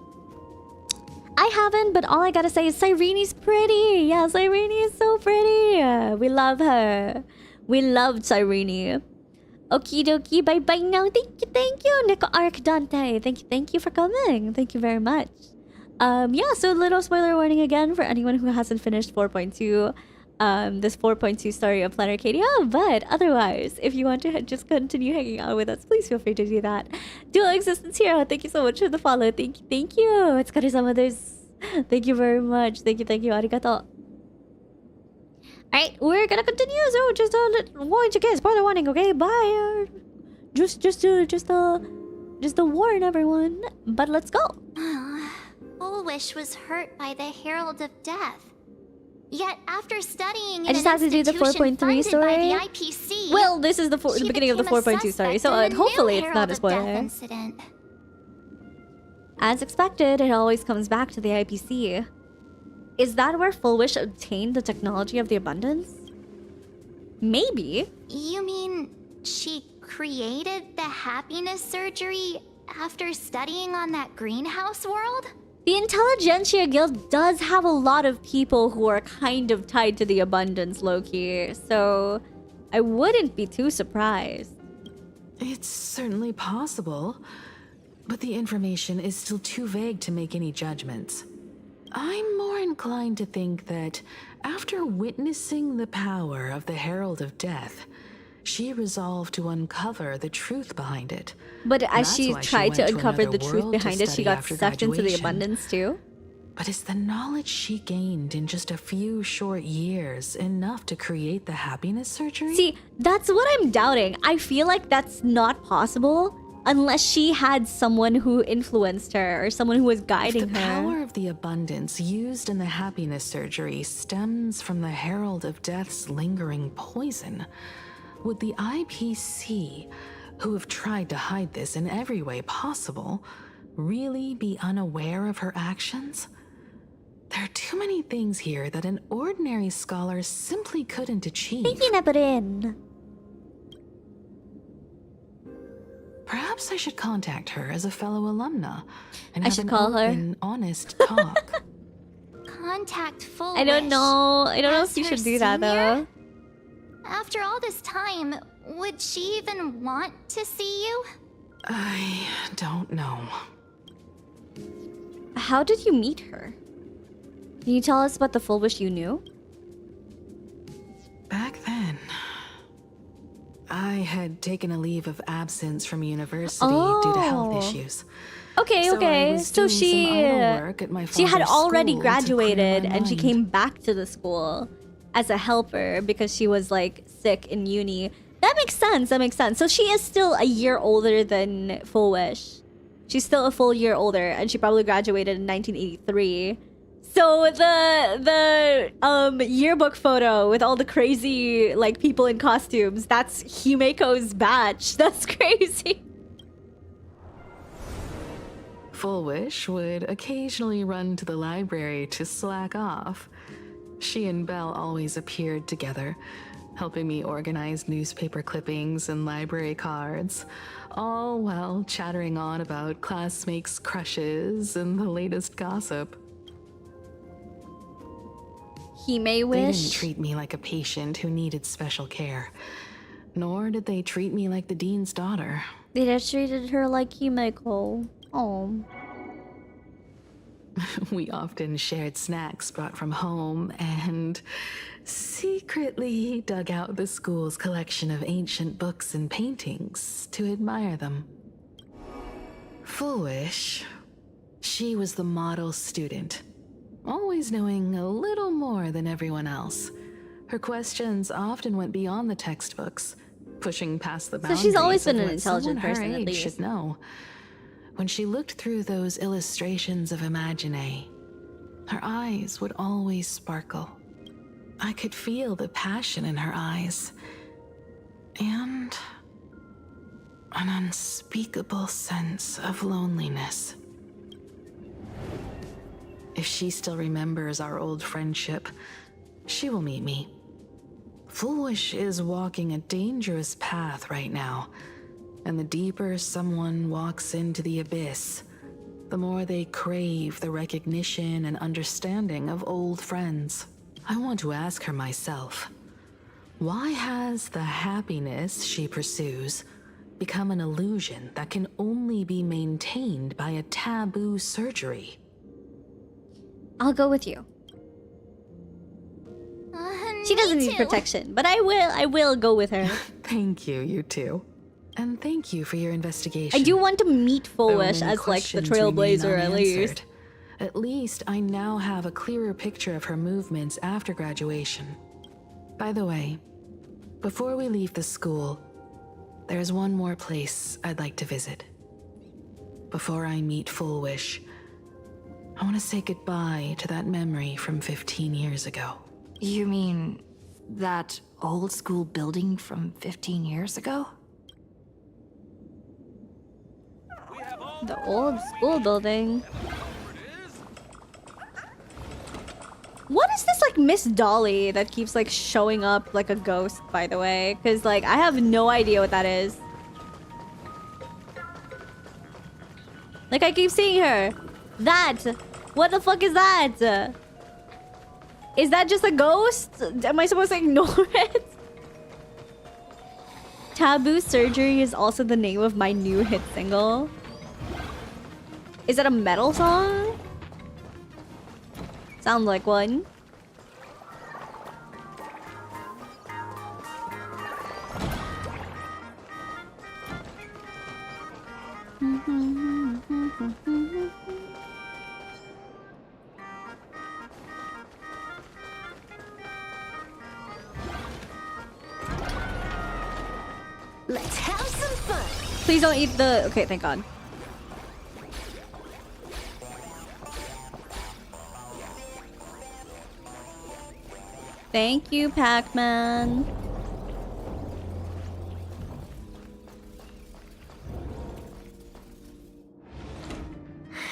I haven't, but all I gotta say is Cyrene's pretty. Yeah, Cyrene is so pretty. We love her. We loved Cyrene. Okie dokie, bye bye now. Thank you, Nico Arc Dante. Thank you for coming. Thank you very much. Yeah, so little spoiler warning again for anyone who hasn't finished 4.2. This 4.2 story of Planet Arcadia, but otherwise, if you want to just continue hanging out with us, please feel free to do that. Dual Existence Hero, thank you so much for the follow. Thank you. Otsukare-sama desu. Thank you very much. Thank you. Arigato. Alright, we're gonna continue, so just once again, spoiler warning, okay? Bye. Just to warn everyone. But let's go. Fullwish was hurt by the Herald of Death. Yet after studying in I just had to do the 4.3 story. By the IPC, well, this is the beginning of the 4.2 story, so hopefully it's not a spoiler. As expected, it always comes back to the IPC. Is that where Fullwish obtained the technology of the abundance? Maybe. You mean she created the happiness surgery after studying on that greenhouse world? The Intelligentsia Guild does have a lot of people who are kind of tied to the abundance, low-key, so I wouldn't be too surprised. It's certainly possible, but the information is still too vague to make any judgments. I'm more inclined to think that after witnessing the power of the Herald of Death, she resolved to uncover the truth behind it. But as she tried to uncover the truth behind it, she got sucked into the abundance too? But is the knowledge she gained in just a few short years enough to create the happiness surgery? See, that's what I'm doubting. I feel like that's not possible unless she had someone who influenced her or someone who was guiding her. If the power of the abundance used in the happiness surgery stems from the Herald of Death's lingering poison, would the IPC, who have tried to hide this in every way possible, really be unaware of her actions? There are too many things here that an ordinary scholar simply couldn't achieve. Perhaps I should contact her as a fellow alumna and have an open, honest talk. Contact Fullwish. I don't know if you should do that though. After all this time, would she even want to see you? I don't know. How did you meet her? Can you tell us about the Fullwish you knew? Back then, I had taken a leave of absence from university due to health issues. Okay. So she had already graduated and she came back to the school as a helper because she was like sick in uni. That makes sense. So she is still a year older than Fullwish. She's still a full year older and she probably graduated in 1983. So the yearbook photo with all the crazy like people in costumes, that's Himeko's batch. That's crazy. Fullwish would occasionally run to the library to slack off. She and Belle always appeared together, helping me organize newspaper clippings and library cards, all while chattering on about classmates' crushes and the latest gossip. They didn't treat me like a patient who needed special care, nor did they treat me like the dean's daughter. They just treated her like Himeko. Oh. We often shared snacks brought from home and secretly dug out the school's collection of ancient books and paintings to admire them. Fullwish, she was the model student, always knowing a little more than everyone else. Her questions often went beyond the textbooks, pushing past the boundaries. So she's always been of an what intelligent someone her person, at age least. should know. When she looked through those illustrations of Imagine, her eyes would always sparkle. I could feel the passion in her eyes, and an unspeakable sense of loneliness. If she still remembers our old friendship, she will meet me. Fullwish is walking a dangerous path right now, and the deeper someone walks into the abyss, the more they crave the recognition and understanding of old friends. I want to ask her myself, why has the happiness she pursues become an illusion that can only be maintained by a taboo surgery? I'll go with you. She doesn't need protection, but I will go with her. Thank you, you two. And thank you for your investigation. I do want to meet Though Fullwish many as like the questions remain trailblazer at least. unanswered, at least I now have a clearer picture of her movements after graduation. By the way, before we leave the school, there's one more place I'd like to visit. Before I meet Fullwish, I want to say goodbye to that memory from 15 years ago. You mean that old school building from 15 years ago? The old school building. What is this like Miss Dolly that keeps like showing up like a ghost, by the way? Because like I have no idea what that is. Like I keep seeing her. That! What the fuck is that? Is that just a ghost? Am I supposed to ignore it? Taboo Surgery is also the name of my new hit single. Is that a metal song? Sounds like one. Let's have some fun. Please don't eat the... Okay, thank God. Thank you, Pac-Man.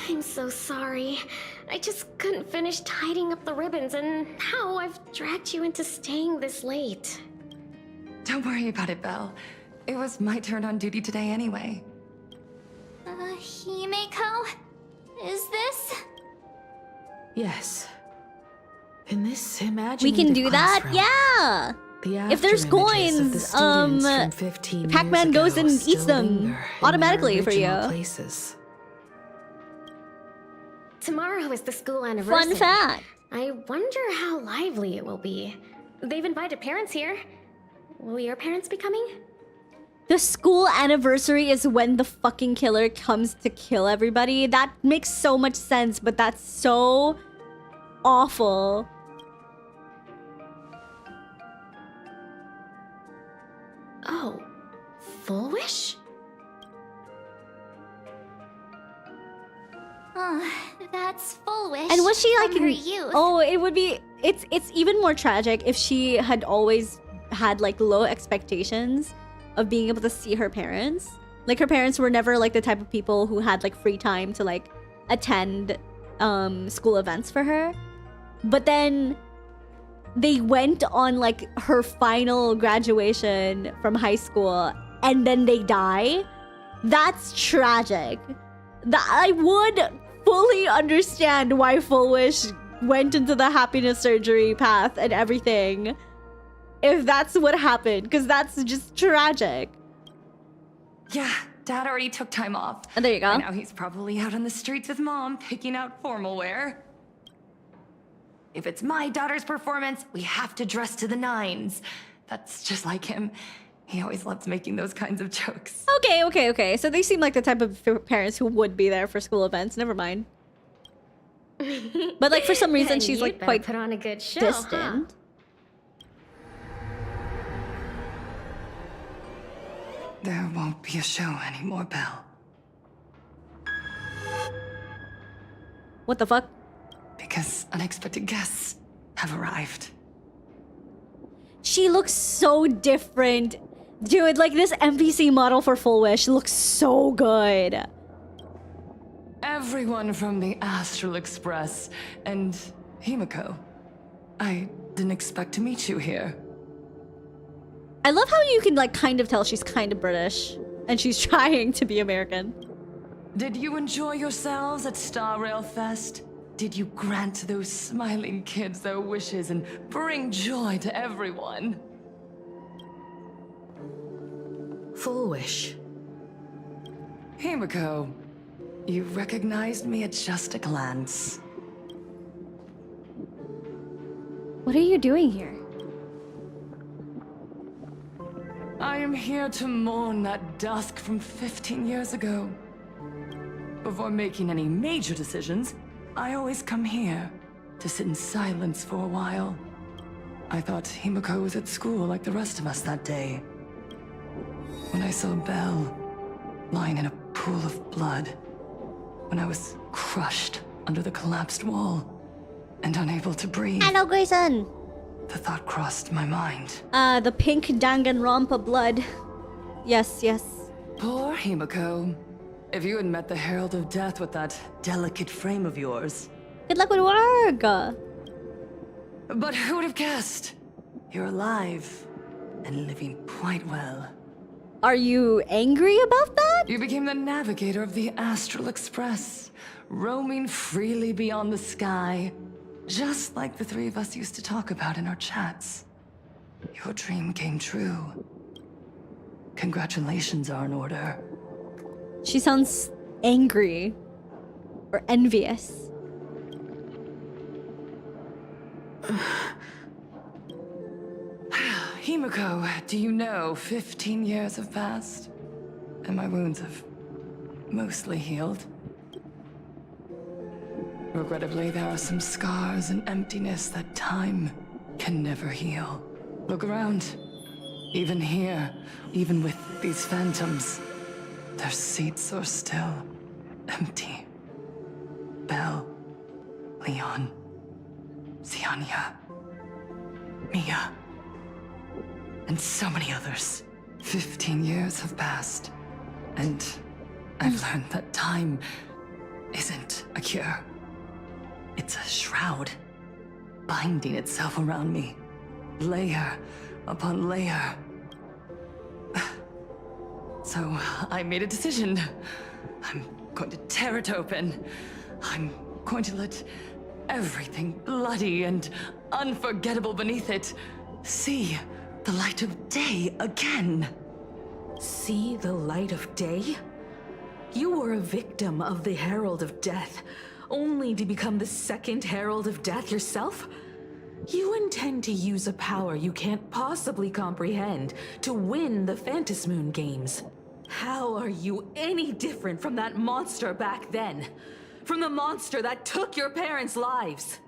I'm so sorry. I just couldn't finish tidying up the ribbons, and now I've dragged you into staying this late. Don't worry about it, Belle. It was my turn on duty today anyway. Himeko? Is this? Yes. In this imaginative We can do that? classroom, Yeah! the If there's afterimages of the coins, students from 15 Pac-Man years goes ago and still eats them linger in their automatically for you. original places. Tomorrow is the school anniversary. Fun fact. I wonder how lively it will be. They've invited parents here. Will your parents be coming? The school anniversary is when the fucking killer comes to kill everybody. That makes so much sense, but that's so awful. Oh, Fullwish? Oh, that's Fullwish. And was she like from her youth. Oh, it would be it's even more tragic if she had always had like low expectations of being able to see her parents. Like her parents were never like the type of people who had like free time to like attend school events for her. But then they went on like her final graduation from high school and then they die. That's tragic. I would fully understand why Fullwish went into the happiness surgery path and everything if that's what happened, because that's just tragic. Yeah, Dad already took time off. And there you go. And now he's probably out on the streets with Mom, picking out formal wear. If it's my daughter's performance, we have to dress to the nines. That's just like him. He always loves making those kinds of jokes. Okay. So they seem like the type of parents who would be there for school events. Never mind. But like for some reason she's like quite put on a good show, distant. Huh? There won't be a show anymore, Belle. What the fuck? Because unexpected guests have arrived. She looks so different. Dude, like this NPC model for Fullwish looks so good. Everyone from the Astral Express and Himeko. I didn't expect to meet you here. I love how you can like kind of tell she's kind of British and she's trying to be American. Did you enjoy yourselves at Star Rail Fest? Did you grant those smiling kids their wishes and bring joy to everyone? Fullwish. Himeko, you recognized me at just a glance. What are you doing here? I am here to mourn that dusk from 15 years ago. Before making any major decisions, I always come here to sit in silence for a while. I thought Himiko was at school like the rest of us that day. When I saw Belle lying in a pool of blood, when I was crushed under the collapsed wall and unable to breathe. Hello, Grayson! The thought crossed my mind. The pink Danganronpa blood. Yes, yes. Poor Himiko. If you had met the Herald of Death with that delicate frame of yours. Good luck with work! But who would have guessed? You're alive and living quite well. Are you angry about that? You became the navigator of the Astral Express, roaming freely beyond the sky, just like the three of us used to talk about in our chats. Your dream came true. Congratulations are in order. She sounds angry. Or envious. Himiko, do you know 15 years have passed? And my wounds have mostly healed. Regrettably, there are some scars and emptiness that time can never heal. Look around. Even here, even with these phantoms, their seats are still empty. Belle, Leon, Xianya, Mia, and so many others. 15 years have passed, and I've learned that time isn't a cure. It's a shroud, binding itself around me, layer upon layer. So I made a decision. I'm going to tear it open. I'm going to let everything bloody and unforgettable beneath it see the light of day again. See the light of day? You were a victim of the Herald of Death, only to become the second Herald of Death yourself? You intend to use a power you can't possibly comprehend to win the Phantasmoon games. How are you any different from that monster back then? From the monster that took your parents' lives?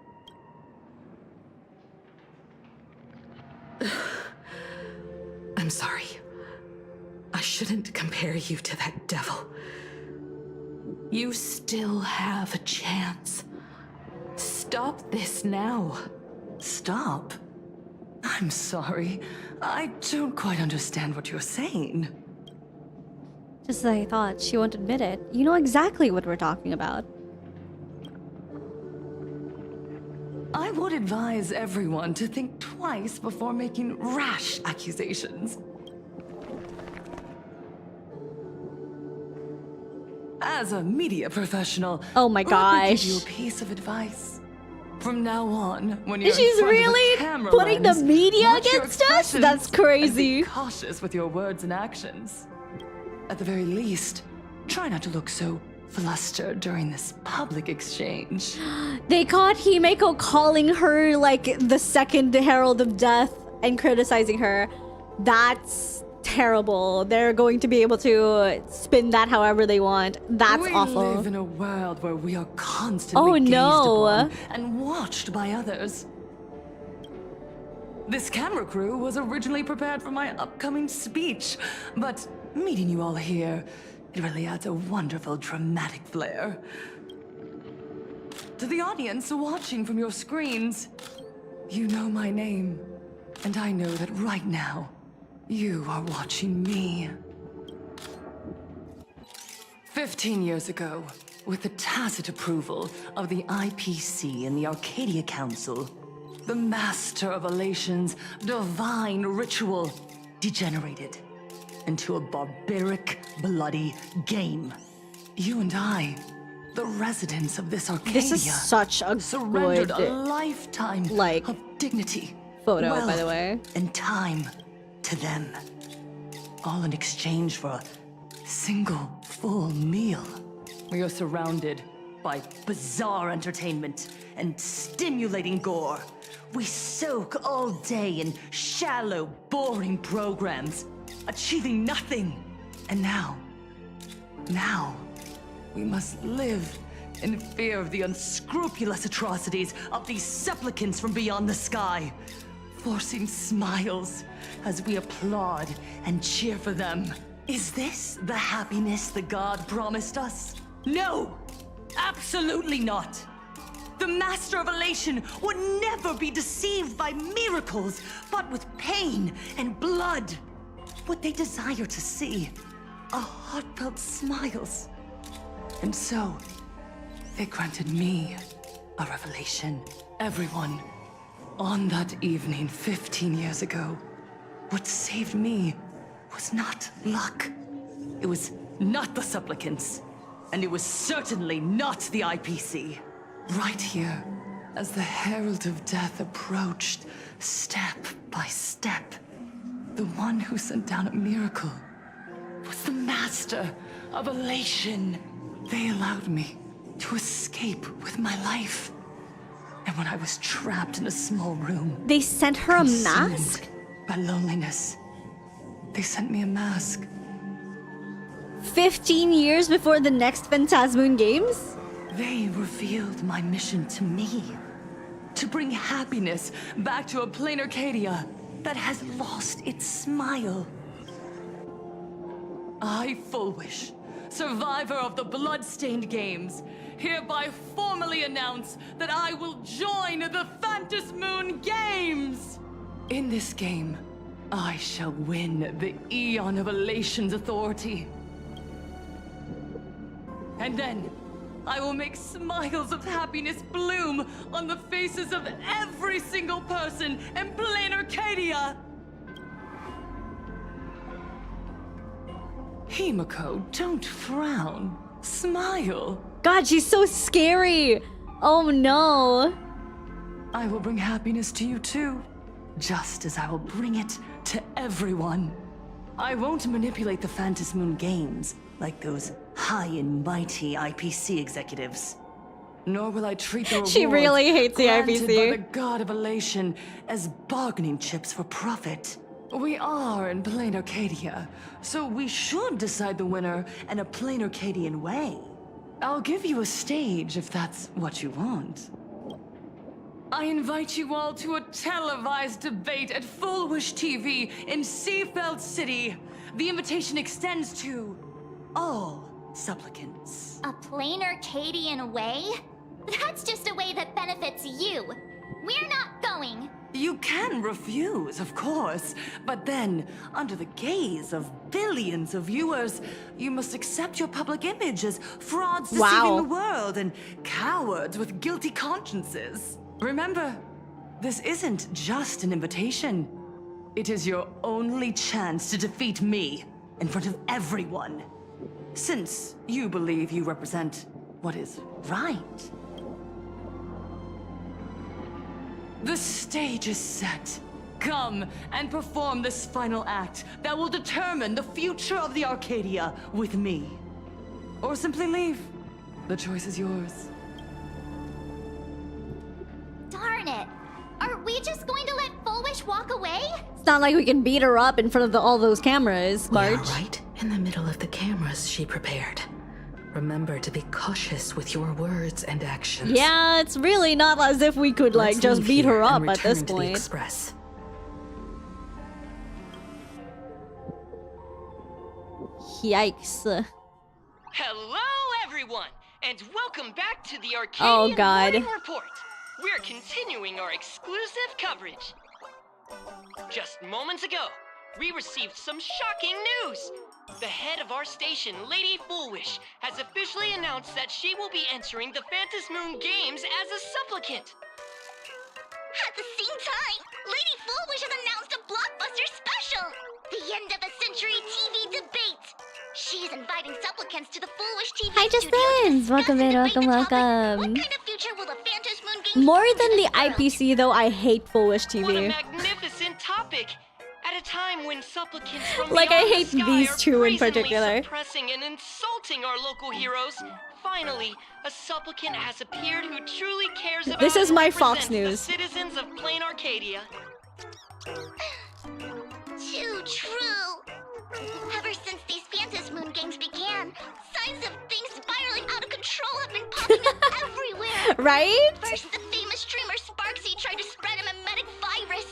I'm sorry. I shouldn't compare you to that devil. You still have a chance. Stop this now. Stop? I'm sorry. I don't quite understand what you're saying. Just as I thought, she won't admit it. You know exactly what we're talking about. I would advise everyone to think twice before making rash accusations. As a media professional, oh my gosh, let me give you a piece of advice. From now on, when you're she's in front really of the camera putting lens, the media watch your against us? expressions That's crazy. And be cautious with your words and actions. At the very least, try not to look so flustered during this public exchange. They caught Himeko calling her like the second Herald of Death and criticizing her. That's terrible. They're going to be able to spin that however they want. That's awful. We live in a world where we are constantly gazed upon and watched by others. This camera crew was originally prepared for my upcoming speech, but meeting you all here, it really adds a wonderful dramatic flair. To the audience watching from your screens, you know my name, and I know that right now, you are watching me. 15 years ago, with the tacit approval of the IPC and the Arcadia Council, the master of Elation's divine ritual degenerated into a barbaric, bloody game. You and I, the residents of this Arcadia, this is such a surrendered good, a lifetime of dignity, photo, wealth, by the way, and time to them, all in exchange for a single full meal. We are surrounded by bizarre entertainment and stimulating gore, We soak all day in shallow, boring programs, achieving nothing. And now, we must live in fear of the unscrupulous atrocities of these supplicants from beyond the sky, forcing smiles as we applaud and cheer for them. Is this the happiness the god promised us? No! Absolutely not! The Master of Elation would never be deceived by miracles, but with pain and blood. What they desire to see are heartfelt smiles. And so, they granted me a revelation. Everyone, on that evening 15 years ago, what saved me was not luck. It was not the supplicants, and it was certainly not the IPC. Right here, as the Herald of Death approached, step by step, the one who sent down a miracle was the Master of Elation. They allowed me to escape with my life. And when I was trapped in a small room... They sent her a mask? By loneliness, they sent me a mask. 15 years before the next Phantasmoon Games? They revealed my mission to me. To bring happiness back to a plain Arcadia that has lost its smile. I, Fullwish, survivor of the Bloodstained Games, hereby formally announce that I will join the Phantasmoon Games! In this game, I shall win the Eon of Elation's authority. And then, I will make smiles of happiness bloom on the faces of every single person in plain Arcadia! Himiko, don't frown. Smile. God, she's so scary! Oh no. I will bring happiness to you too, just as I will bring it to everyone. I won't manipulate the Phantasmoon Games like those high and mighty IPC executives. Nor will I treat the rewards She really hates the granted IPC. by the God of Elation as bargaining chips for profit. We are in plain Arcadia, so we should decide the winner in a plain Arcadian way. I'll give you a stage if that's what you want. I invite you all to a televised debate at Fullwish TV in Seafeld City. The invitation extends to all supplicants. A plain Arcadian way? That's just a way that benefits you. We're not going. You can refuse, of course, but then, under the gaze of billions of viewers, you must accept your public image as frauds deceiving the world and cowards with guilty consciences. Remember, this isn't just an invitation. It is your only chance to defeat me in front of everyone. Since you believe you represent what is right. The stage is set. Come and perform this final act that will determine the future of the Arcadia with me. Or simply leave. The choice is yours. Darn it. Are we just going to let Fullwish walk away? It's not like we can beat her up in front of all those cameras, We are Marge. right in the middle of the cameras she prepared. Remember to be cautious with your words and actions. Yeah, it's really not as if we could, like, Let's just leave beat her here up and at this return to the point. Express. Yikes. Hello, everyone, and welcome back to the Arcadian Oh, God. Morning Report. We're continuing our exclusive coverage. Just moments ago, we received some shocking news. The head of our station, Lady Fullwish, has officially announced that she will be entering the Phantasmoon Games as a supplicant. At the same time, Lady Fullwish has announced a blockbuster special! The end of a century TV debate! She is inviting supplicants to the Fullwish TV Hi, just studio to friends. Welcome in, welcome, welcome. What kind of future will the Phantasmoon Games More than the IPC, though, I hate Fullwish What a TV. magnificent topic! At a time when supplicants from Like, I beyond the hate sky these are two in brazenly particular. suppressing and insulting our local heroes, Finally, a supplicant has appeared who truly cares about This is and my Fox represents News. the citizens of Plain Arcadia. Too true. Ever since these Phantasm Moon games began, signs of things spiraling out of control have been popping up everywhere. Right? First, the famous streamer Sparksy tried to spread a mimetic virus.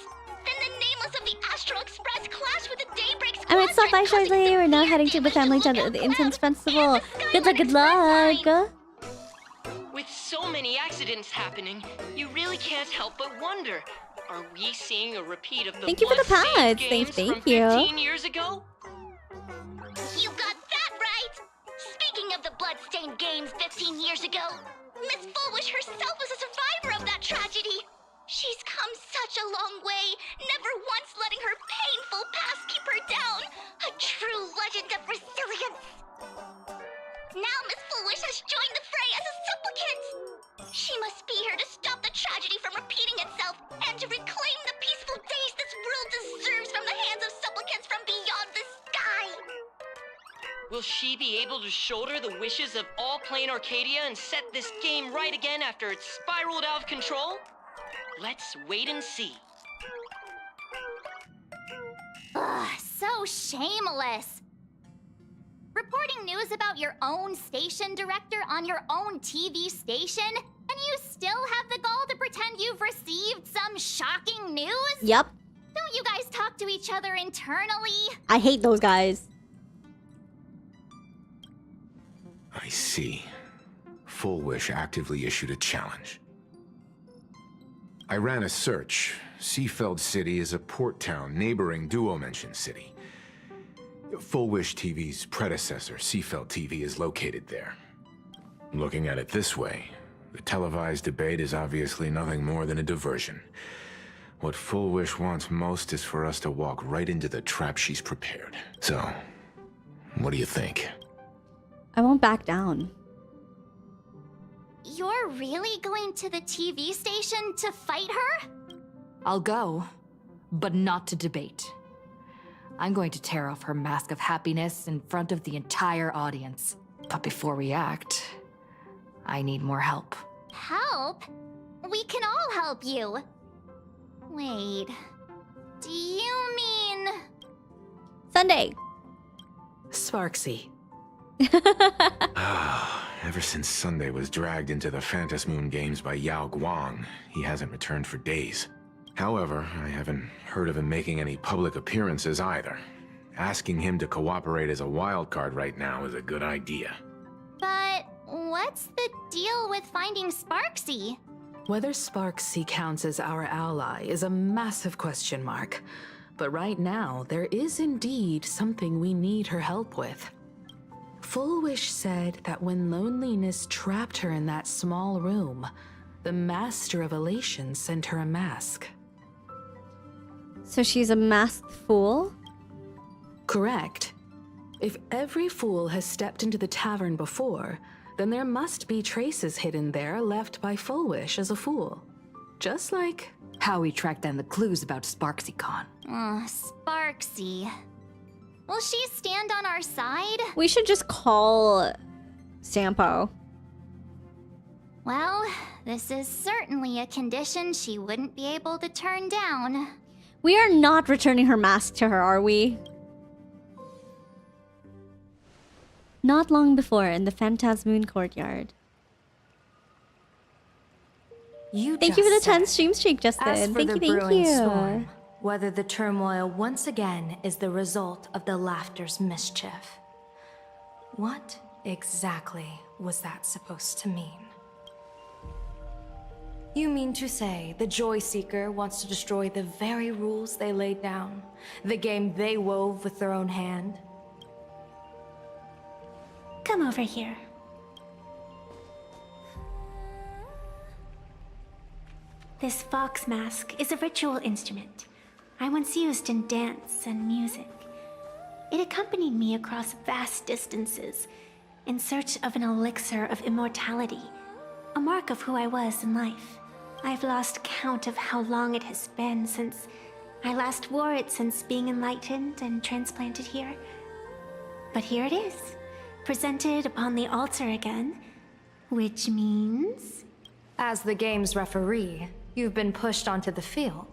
Then the nameless of the Astral Express clashed with the Daybreak I'm at South by shortly. We're now heading to the family tent at the Incense Festival. Good luck, good luck. With so many accidents happening, you really can't help but wonder, are we seeing a repeat of the Thank you for the blood-stained pads. games Thank from you. 15 years ago? You got that right! Speaking of the bloodstained games 15 years ago, Miss Fullwish herself was a survivor of that tragedy. She's come such a long way, never once letting her painful past keep her down. A true legend of resilience. Now Miss Fullwish has joined the fray as a supplicant. She must be here to stop the tragedy from repeating itself and to reclaim the peaceful days this world deserves from the hands of supplicants from beyond the sky. Will she be able to shoulder the wishes of all Plain Arcadia and set this game right again after it's spiraled out of control? Let's wait and see. Ugh, so shameless. Reporting news about your own station director on your own TV station, and you still have the gall to pretend you've received some shocking news? Yep. Don't you guys talk to each other internally? I hate those guys. I see. Full Wish actively issued a challenge. I ran a search. Seafeld City is a port town neighboring Duo-Mention City. Full Wish TV's predecessor, Seafeld TV, is located there. Looking at it this way, the televised debate is obviously nothing more than a diversion. What Full Wish wants most is for us to walk right into the trap she's prepared. So, what do you think? I won't back down. You're really going to the TV station to fight her? I'll go, but not to debate. I'm going to tear off her mask of happiness in front of the entire audience. But before we act, I need more help. Help? We can all help you. Wait, do you mean... Sunday. Sparksy. Ever since Sunday was dragged into the Phantasm Moon games by Yao Guang, he hasn't returned for days. However, I haven't heard of him making any public appearances either. Asking him to cooperate as a wildcard right now is a good idea. But what's the deal with finding Sparksy? Whether Sparksy counts as our ally is a massive question mark. But right now, there is indeed something we need her help with. Full Wish said that when loneliness trapped her in that small room, the Master of Elation sent her a mask. So she's a masked fool? Correct. If every fool has stepped into the tavern before, then there must be traces hidden there left by Full Wish as a fool. Just like how we tracked down the clues about SparksyCon. Sparksy. Will she stand on our side? We should just call Sampo. Well, this is certainly a condition she wouldn't be able to turn down. We are not returning her mask to her, are we? Not long before, in the Phantasm Moon courtyard. Thank you for the 10 stream streak, Justin. As for Thank the you, thank brewing you. storm, whether the turmoil once again is the result of the laughter's mischief. What exactly was that supposed to mean? You mean to say the Joy Seeker wants to destroy the very rules they laid down? The game they wove with their own hand? Come over here. This fox mask is a ritual instrument I once used in dance and music. It accompanied me across vast distances in search of an elixir of immortality, a mark of who I was in life. I've lost count of how long it has been since I last wore it since being enlightened and transplanted here. But here it is, presented upon the altar again, Which means? As the game's referee, you've been pushed onto the field.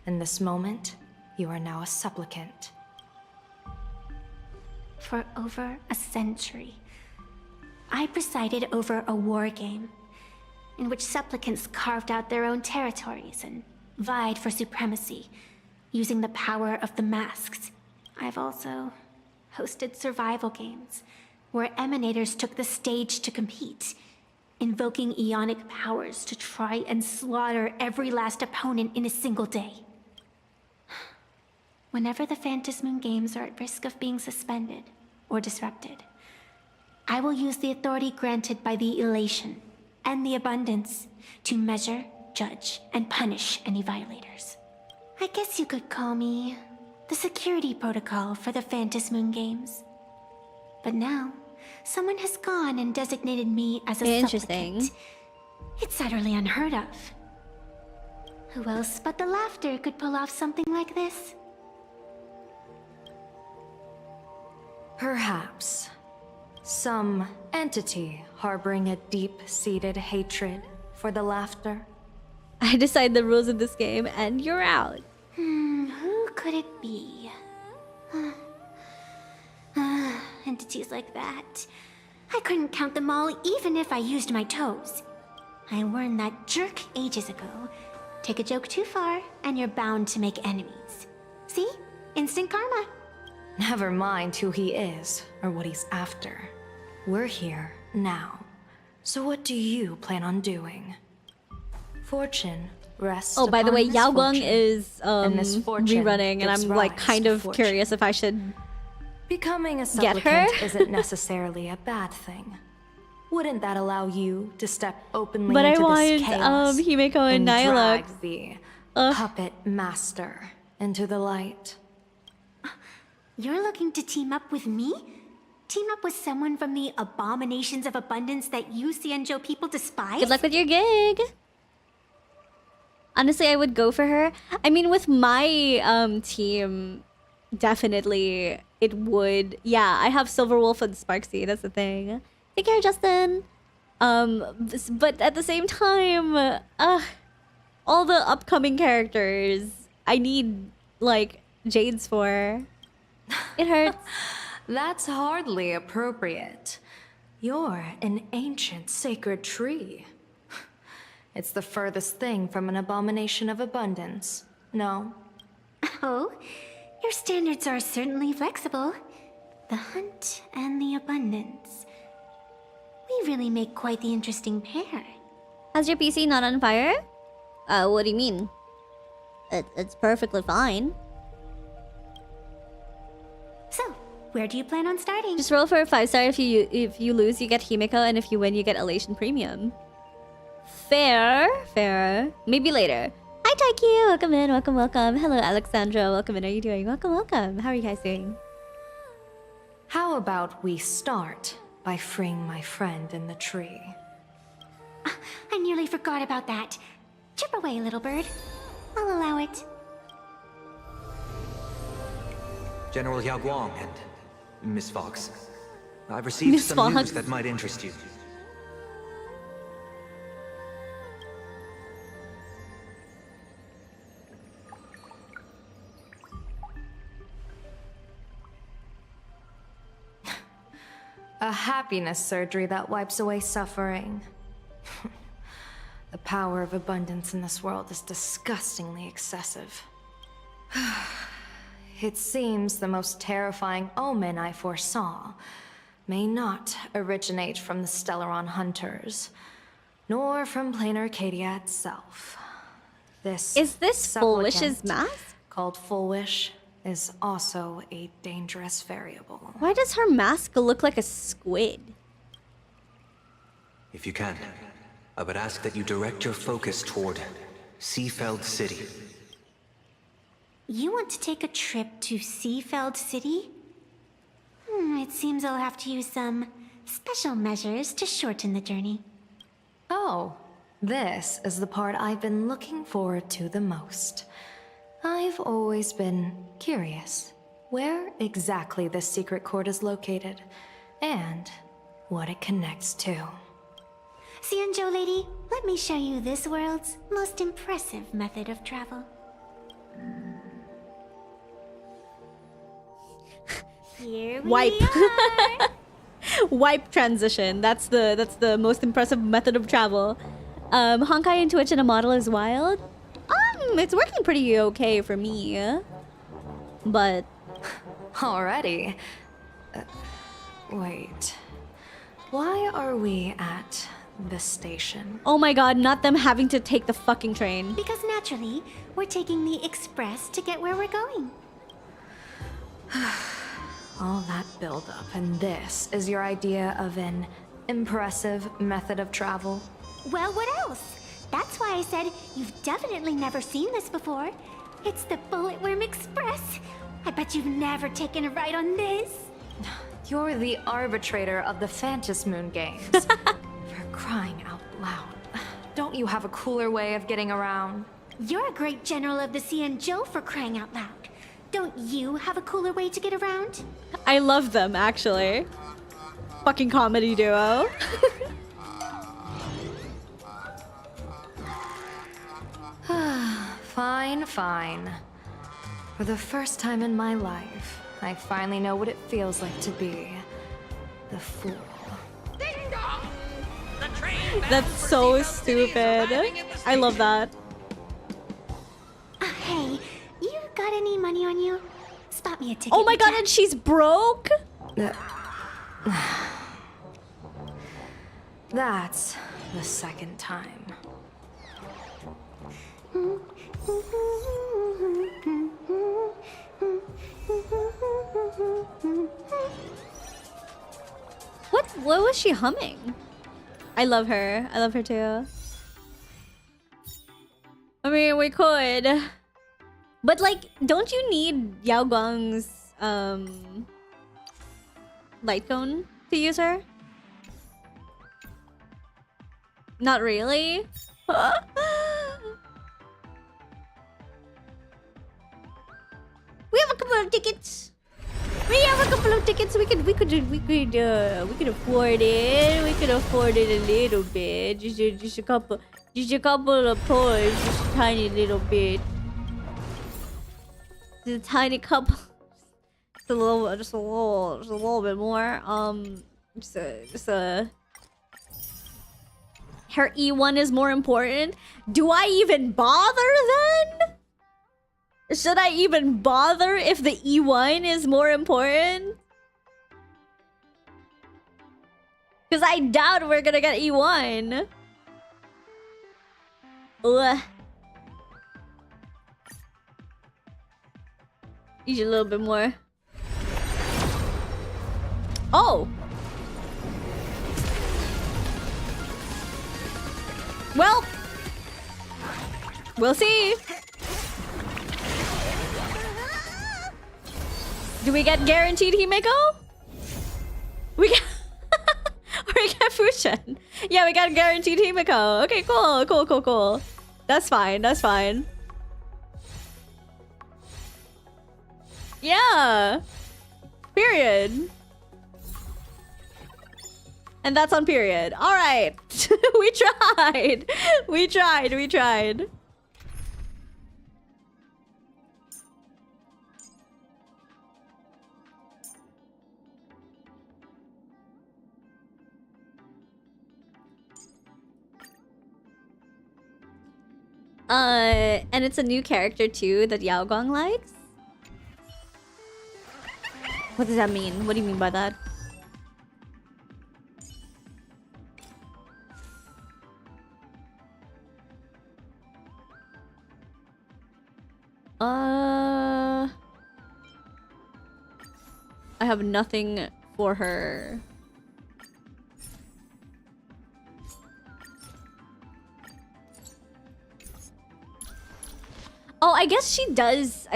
In this moment, you are now a supplicant. For over a century, I presided over a war game in which supplicants carved out their own territories and vied for supremacy, using the power of the masks. I've also hosted survival games where emanators took the stage to compete, invoking eonic powers to try and slaughter every last opponent in a single day. Whenever the Phantasmoon games are at risk of being suspended or disrupted, I will use the authority granted by the elation and the abundance to measure, judge, and punish any violators. I guess you could call me the security protocol for the Phantasmoon games. But now, someone has gone and designated me as a supplicant. It's utterly unheard of. Who else but the Laughter could pull off something like this? Perhaps. Some entity harboring a deep-seated hatred for the Laughter. I decide the rules of this game and you're out. Who could it be? Entities like that. I couldn't count them all even if I used my toes. I warned that jerk ages ago. Take a joke too far and you're bound to make enemies. See? Instant karma. Never mind who he is or what he's after. We're here now. So what do you plan on doing? Fortune rests Oh, by the way, upon Yao Guang misfortune, is and misfortune rerunning, and gives I'm like rise kind to of fortune. curious if I should Becoming a get her. supplicant isn't necessarily a bad thing. Wouldn't that allow you to step openly But I into want, this chaos Himeko and drag Nihilux. the puppet master into the light? You're looking to team up with me? Team up with someone from the abominations of abundance that you Xianzhou people despise? Good luck with your gig. Honestly, I would go for her. I mean, with my team, definitely it would. Yeah, I have Silver Wolf and Sparksy. That's the thing. Take care, Justin. But at the same time, all the upcoming characters, I need like Jades for. It hurts. That's hardly appropriate. You're an ancient sacred tree. It's the furthest thing from an abomination of abundance, no? Oh, your standards are certainly flexible. The hunt and the abundance. We really make quite the interesting pair. How's your PC not on fire? What do you mean? It's perfectly fine. So, where do you plan on starting? Just roll for a 5-star. If you lose, you get Himeko, and if you win, you get Elation Premium. Fair. Maybe later. Hi, Taiki. Welcome in. Welcome. Hello, Alexandra. Welcome in. How are you doing? Welcome. How are you guys doing? How about we start by freeing my friend in the tree? I nearly forgot about that. Chip away, little bird. I'll allow it. General Yao Guang and Miss Fox. I've received some news that might interest you. A happiness surgery that wipes away suffering. The power of abundance in this world is disgustingly excessive. It seems the most terrifying omen I foresaw may not originate from the Stellaron hunters, nor from plain Arcadia itself. Is this Full Wish's mask? Called Full Wish is also a dangerous variable. Why does her mask look like a squid? If you can, I would ask that you direct your focus toward Seafeld City. You want to take a trip to Seafeld City? It seems I'll have to use some special measures to shorten the journey. Oh, this is the part I've been looking forward to the most. I've always been curious where exactly this secret court is located and what it connects to. Xianzhou lady, let me show you this world's most impressive method of travel. Here we Wipe. are. Wipe transition. That's the most impressive method of travel. Honkai and Twitch in a model is wild. It's working pretty okay for me. But Already? Wait. Why are we at this station? oh my god, not them having to take the fucking train. Because naturally, we're taking the express to get where we're going. All that buildup, and this is your idea of an impressive method of travel? Well, what else? That's why I said you've definitely never seen this before. It's the Bullet Worm Express. I bet you've never taken a ride on this. You're the arbitrator of the Phantom Moon Games. For crying out loud. Don't you have a cooler way of getting around? You're a great general of the Xianzhou for crying out loud. Don't you have a cooler way to get around? I love them, actually. Fucking comedy duo. Fine, fine. For the first time in my life, I finally know what it feels like to be the fool. That's so stupid. I love that. Hey, you got any money on you? Spot me a ticket. Oh my god, and she's broke? That's the second time. What was she humming? I love her. I love her too. I mean, we could. But like, don't you need Yao Guang's light cone to use her? Not really? We have a couple of tickets. We have a couple of tickets. We could afford it. We could afford it a little bit. Just a couple of points. Just a tiny little bit. Just a tiny couple. Just a little bit more. Just a. Her E1 is more important. Do I even bother then? Should I even bother if the E1 is more important? Because I doubt we're gonna get E1. Ugh. Use a little bit more. Oh! Well, we'll see. Do we get guaranteed Himeko? We get we get Fushin. Yeah, we got guaranteed Himeko. Okay, cool. That's fine. Yeah. Period. And that's on period. All right. We tried. And it's a new character too that Yao Guang likes. What does that mean? What do you mean by that? I have nothing for her. Oh, I guess she does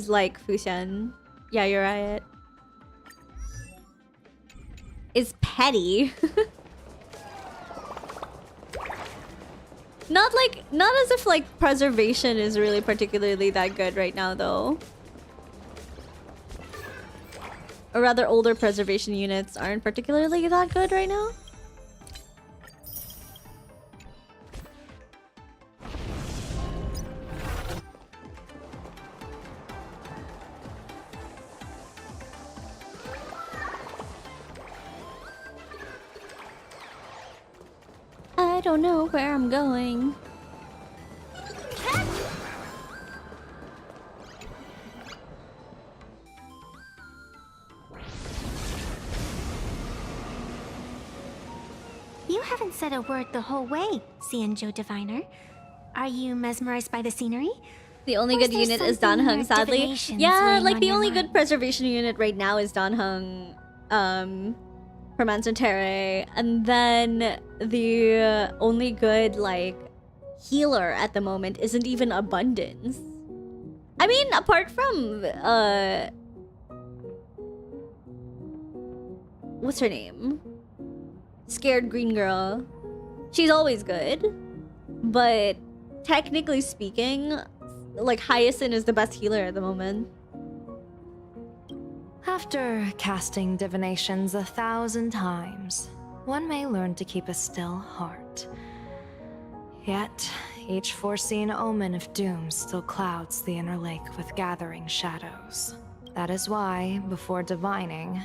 like Fushan. Yeah, you're right. Is petty. Not as if like preservation is really particularly that good right now though. Or rather older preservation units aren't particularly that good right now. don't know where I'm going. You haven't said a word the whole way, Xianzhou Diviner. Are you mesmerized by the scenery? The only Or good there unit is something Danheng, or sadly. divinations Yeah, weighing like on the your only mind? good preservation unit right now is Danheng, Permanent Terre, and then the only good, like, healer at the moment isn't even Abundance. I mean, apart from, what's her name? Scared Green Girl. She's always good, but technically speaking, like, Hyacinth is the best healer at the moment. After casting divinations 1,000 times, one may learn to keep a still heart. Yet, each foreseen omen of doom still clouds the inner lake with gathering shadows. That is why, before divining,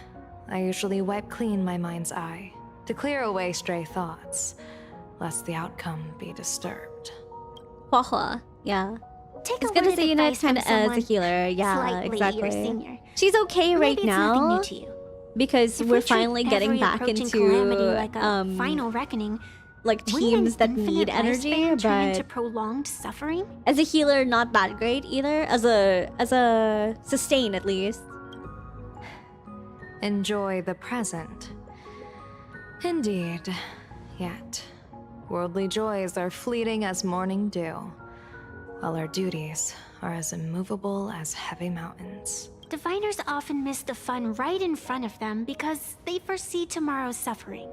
I usually wipe clean my mind's eye to clear away stray thoughts, lest the outcome be disturbed. Hua, yeah. Take it's a good word to of see Unit advice from kind of as a someone healer. Yeah, slightly exactly. your senior. She's okay right Maybe it's nothing now new to you. because If we're we treat finally getting every back approaching into calamity like a final reckoning, like wouldn't teams an that infinite need energy, lifespan turn into but prolonged suffering? as a healer, not that great either. As a sustain at least. Enjoy the present. Indeed. Yet, worldly joys are fleeting as morning dew, while our duties are as immovable as heavy mountains. Diviners often miss the fun right in front of them because they foresee tomorrow's suffering.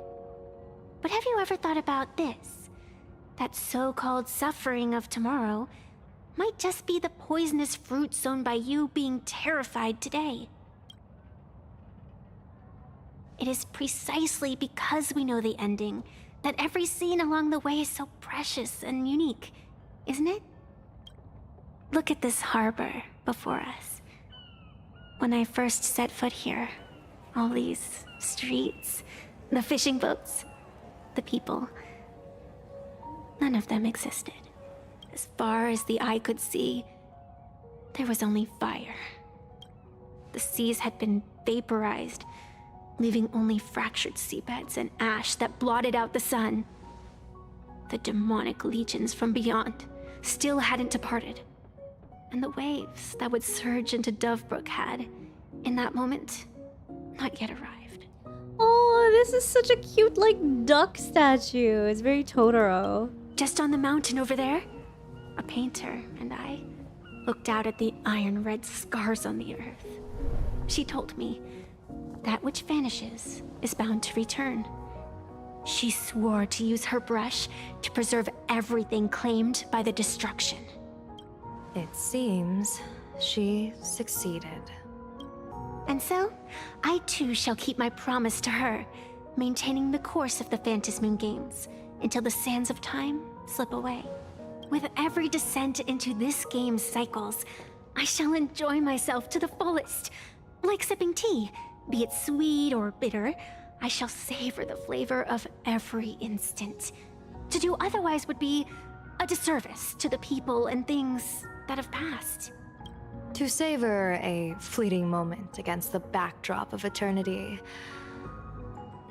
But have you ever thought about this? That so-called suffering of tomorrow might just be the poisonous fruit sown by you being terrified today. It is precisely because we know the ending that every scene along the way is so precious and unique, isn't it? Look at this harbor before us. When I first set foot here, all these streets, the fishing boats, the people, none of them existed. As far as the eye could see, there was only fire. The seas had been vaporized, leaving only fractured seabeds and ash that blotted out the sun. The demonic legions from beyond still hadn't departed, and the waves that would surge into Dovebrook had, in that moment, not yet arrived. Oh, this is such a cute, like, duck statue. It's very Totoro. Just on the mountain over there, a painter and I looked out at the iron red scars on the earth. She told me, that which vanishes is bound to return. She swore to use her brush to preserve everything claimed by the destruction. It seems she succeeded. And so, I too shall keep my promise to her, maintaining the course of the Phantasmoon Games until the sands of time slip away. With every descent into this game's cycles, I shall enjoy myself to the fullest. Like sipping tea, be it sweet or bitter, I shall savor the flavor of every instant. To do otherwise would be a disservice to the people and things that have passed. To savor a fleeting moment against the backdrop of eternity,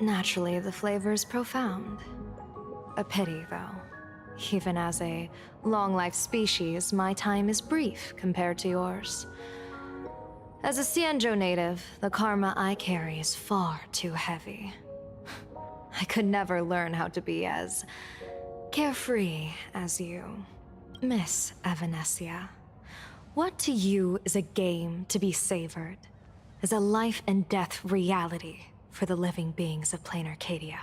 naturally the flavor is profound. A pity, though. Even as a long-life species, my time is brief compared to yours. As a Xianzhou native, the karma I carry is far too heavy. I could never learn how to be as carefree as you. Miss Evanescia, what to you is a game to be savored? Is a life and death reality for the living beings of plain Arcadia?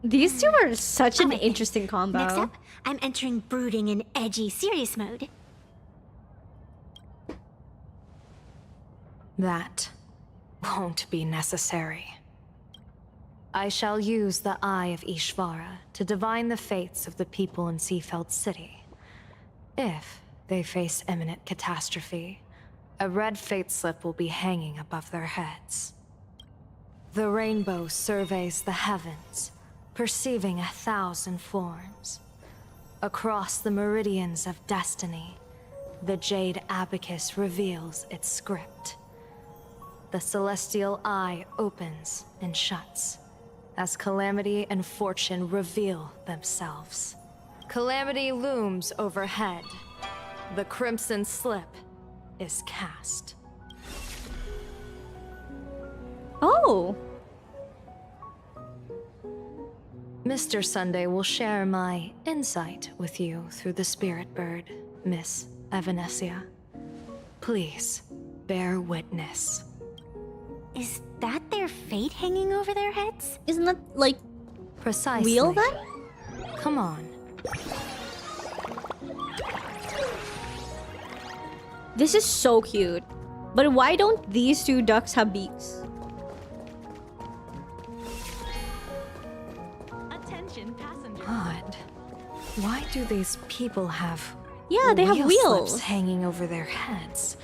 These two are such an interesting combo. Next up, I'm entering brooding and edgy serious mode. That won't be necessary. I shall use the Eye of Ishvara to divine the fates of the people in Seafeld City. If they face imminent catastrophe, a red fate slip will be hanging above their heads. The rainbow surveys the heavens, perceiving 1,000 forms. Across the meridians of destiny, the Jade Abacus reveals its script. The celestial eye opens and shuts as calamity and fortune reveal themselves. Calamity looms overhead. The crimson slip is cast. Oh! Mr. Sunday will share my insight with you through the spirit bird, Miss Evanesia. Please, bear witness. Is that their fate hanging over their heads? Isn't that, like, precisely real then? Come on. This is so cute. But why don't these two ducks have beaks? Attention passengers. Odd. Why do these people have they have wheels slips hanging over their heads?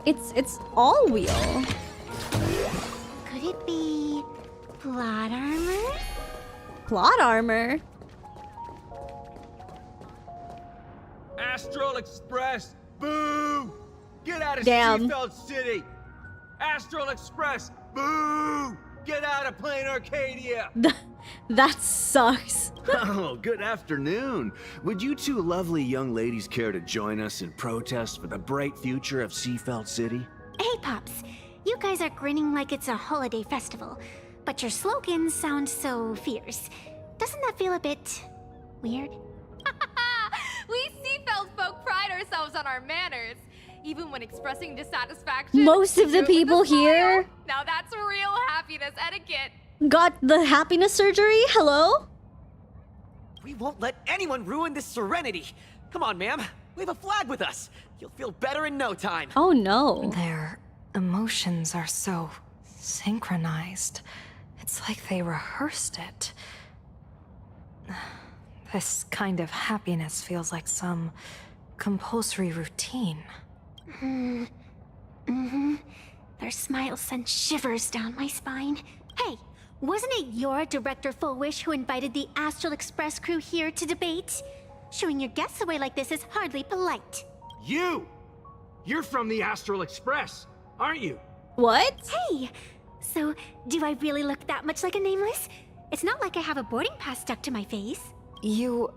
It's all wheel. Could it be plot armor? Plot armor? Astral Express, boo! Get out of Damn. Seafeld City! Astral Express, boo! Get out of Plain Arcadia! That sucks. Oh, good afternoon. Would you two lovely young ladies care to join us in protest for the bright future of Seafeld City? Hey, Pops. You guys are grinning like it's a holiday festival, but your slogans sound so fierce. Doesn't that feel a bit weird? We Seafeld folk pride ourselves on our manners, even when expressing dissatisfaction. Most of the do it with people a smile. here Now that's real happiness etiquette. got the happiness surgery? Hello? We won't let anyone ruin this serenity. Come on, ma'am. Wave a flag with us. You'll feel better in no time. Oh no. Their emotions are so synchronized. It's like they rehearsed it. This kind of happiness feels like some compulsory routine. Their smiles send shivers down my spine. Hey, wasn't it your Director Fullwish who invited the Astral Express crew here to debate? Showing your guests away like this is hardly polite. You! You're from the Astral Express, aren't you? What? Hey! So, do I really look that much like a nameless? It's not like I have a boarding pass stuck to my face. You...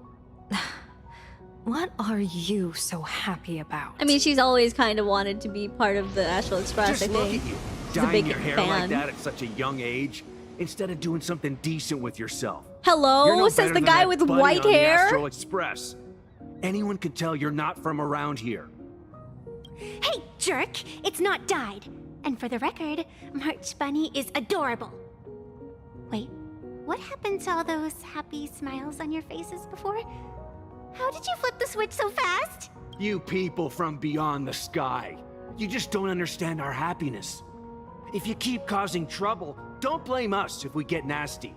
What are you so happy about? I mean, she's always kind of wanted to be part of the Astral Express, Just I look think. at you, She's a dyeing big your hair fan. like that at such a young age, instead of doing something decent with yourself. Hello, You're no says better the than guy that with buddy white on the hair. Astral Express. Anyone could tell you're not from around here. Hey, jerk! It's not dyed. And for the record, March Bunny is adorable. Wait, what happened to all those happy smiles on your faces before? How did you flip the switch so fast? You people from beyond the sky. You just don't understand our happiness. If you keep causing trouble, don't blame us if we get nasty.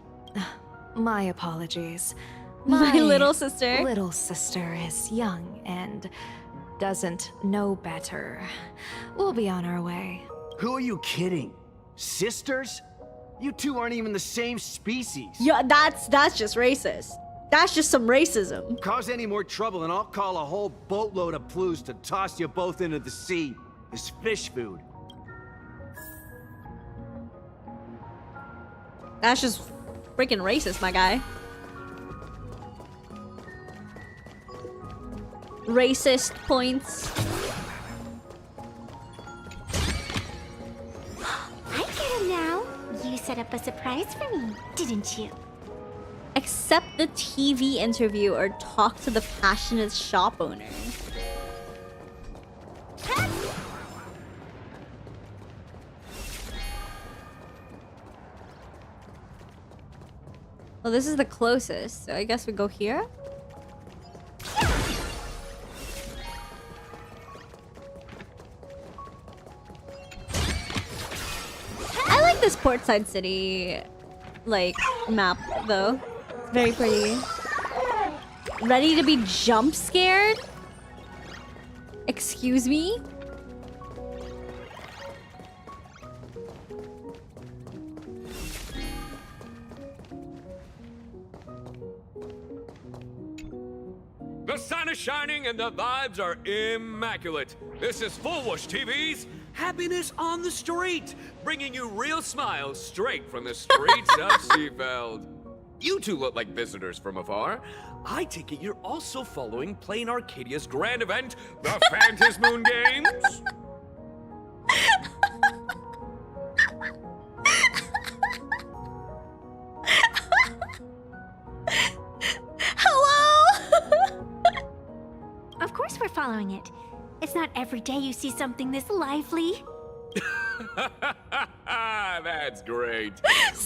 My apologies. My little sister. Little sister is young and doesn't know better. We'll be on our way. Who are you kidding? Sisters? You two aren't even the same species. Yeah, that's just racist. That's just some racism. Cause any more trouble and I'll call a whole boatload of Ploos to toss you both into the sea as fish food. That's just freaking racist, my guy. Racist points. I get him now. You set up a surprise for me, didn't you? Accept the TV interview or talk to the passionate shop owner. Well, this is the closest, so I guess we go here? I like this Portside City, like, map, though. It's very pretty. Ready to be jump scared? Excuse me? is shining and the vibes are immaculate. This is Fullwish TV's Happiness on the Street, bringing you real smiles straight from the streets of Seafeld. You two look like visitors from afar. I take it you're also following Plain Arcadia's grand event, the Phantasmoon Games? Hello? Of course we're following it. It's not every day you see something this lively. That's great.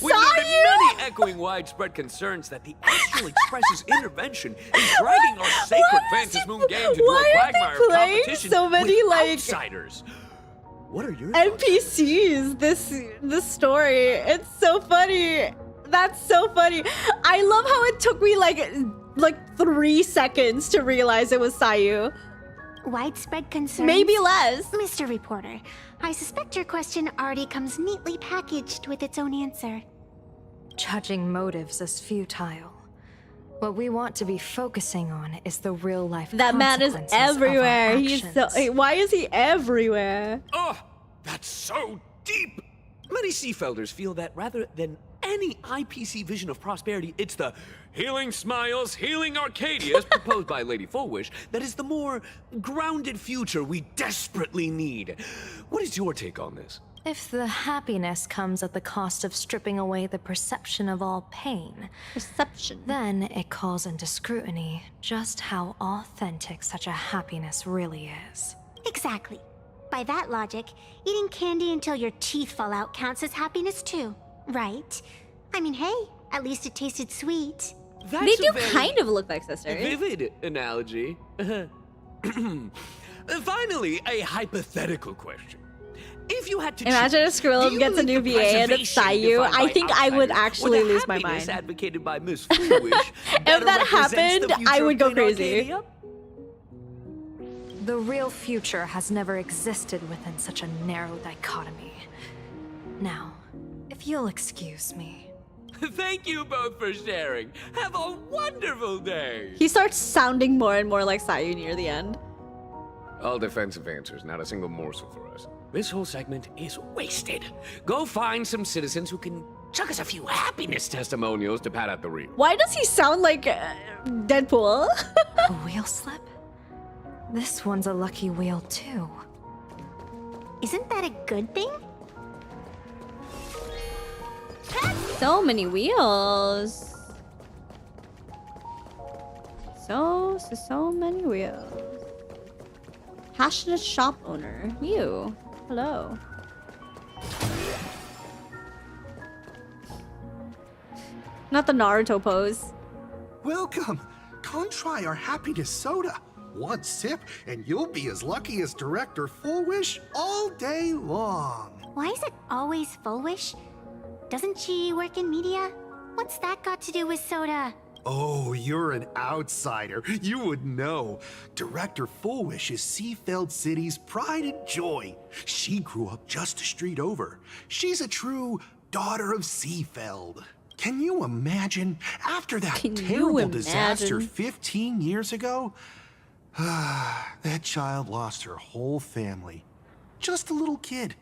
We've noted many echoing widespread concerns that the Astral Express's intervention is dragging our sacred Phantasmoon Games into a quagmire of competition so many, with like, outsiders. What are your NPCs? This story. It's so funny. That's so funny. I love how it took me like 3 seconds to realize it was Sayu. Widespread concerns? Maybe less. Mr. Reporter, I suspect your question already comes neatly packaged with its own answer. Judging motives is futile. What we want to be focusing on is the real life That man is consequences of our everywhere. He's so. actions. Why is he everywhere? Oh, that's so deep. Many Seafelders feel that rather than any IPC vision of prosperity, it's the healing smiles, healing Arcadia as proposed by Lady Fullwish that is the more grounded future we desperately need. What is your take on this? If the happiness comes at the cost of stripping away the perception of all pain, then it calls into scrutiny just how authentic such a happiness really is. Exactly. By that logic, eating candy until your teeth fall out counts as happiness too, right? I mean, hey, at least it tasted sweet. That's They do a very kind of look like sisters. Vivid analogy. Finally, a hypothetical question. If you had to Imagine choose, if Skrilla do you gets a new believe the VA and it's preservation Sayu. defined I by think I would outsiders actually or the lose my happiness mind. advocated by Miss Foolish If that happened, I would go crazy. The real future has never existed within such a narrow dichotomy. Now, if you'll excuse me. Thank you both for sharing. Have a wonderful day. He starts sounding more and more like Sayu near the end. All defensive answers, not a single morsel for us. This whole segment is wasted. Go find some citizens who can chuck us a few happiness testimonials to pad out the reel. Why does he sound like Deadpool? A wheel slip? This one's a lucky wheel too. Isn't that a good thing? So many wheels. So many wheels. Passionate shop owner. You. Hello. Not the Naruto pose. Welcome. Come try our happiness soda. One sip, and you'll be as lucky as Director Fullwish all day long. Why is it always Fullwish? Doesn't she work in media? What's that got to do with soda? Oh, you're an outsider. You would know. Director Fullwish is Seafeld City's pride and joy. She grew up just a street over. She's a true daughter of Seafeld. Can you imagine? After that terrible disaster 15 years ago, that child lost her whole family. Just a little kid.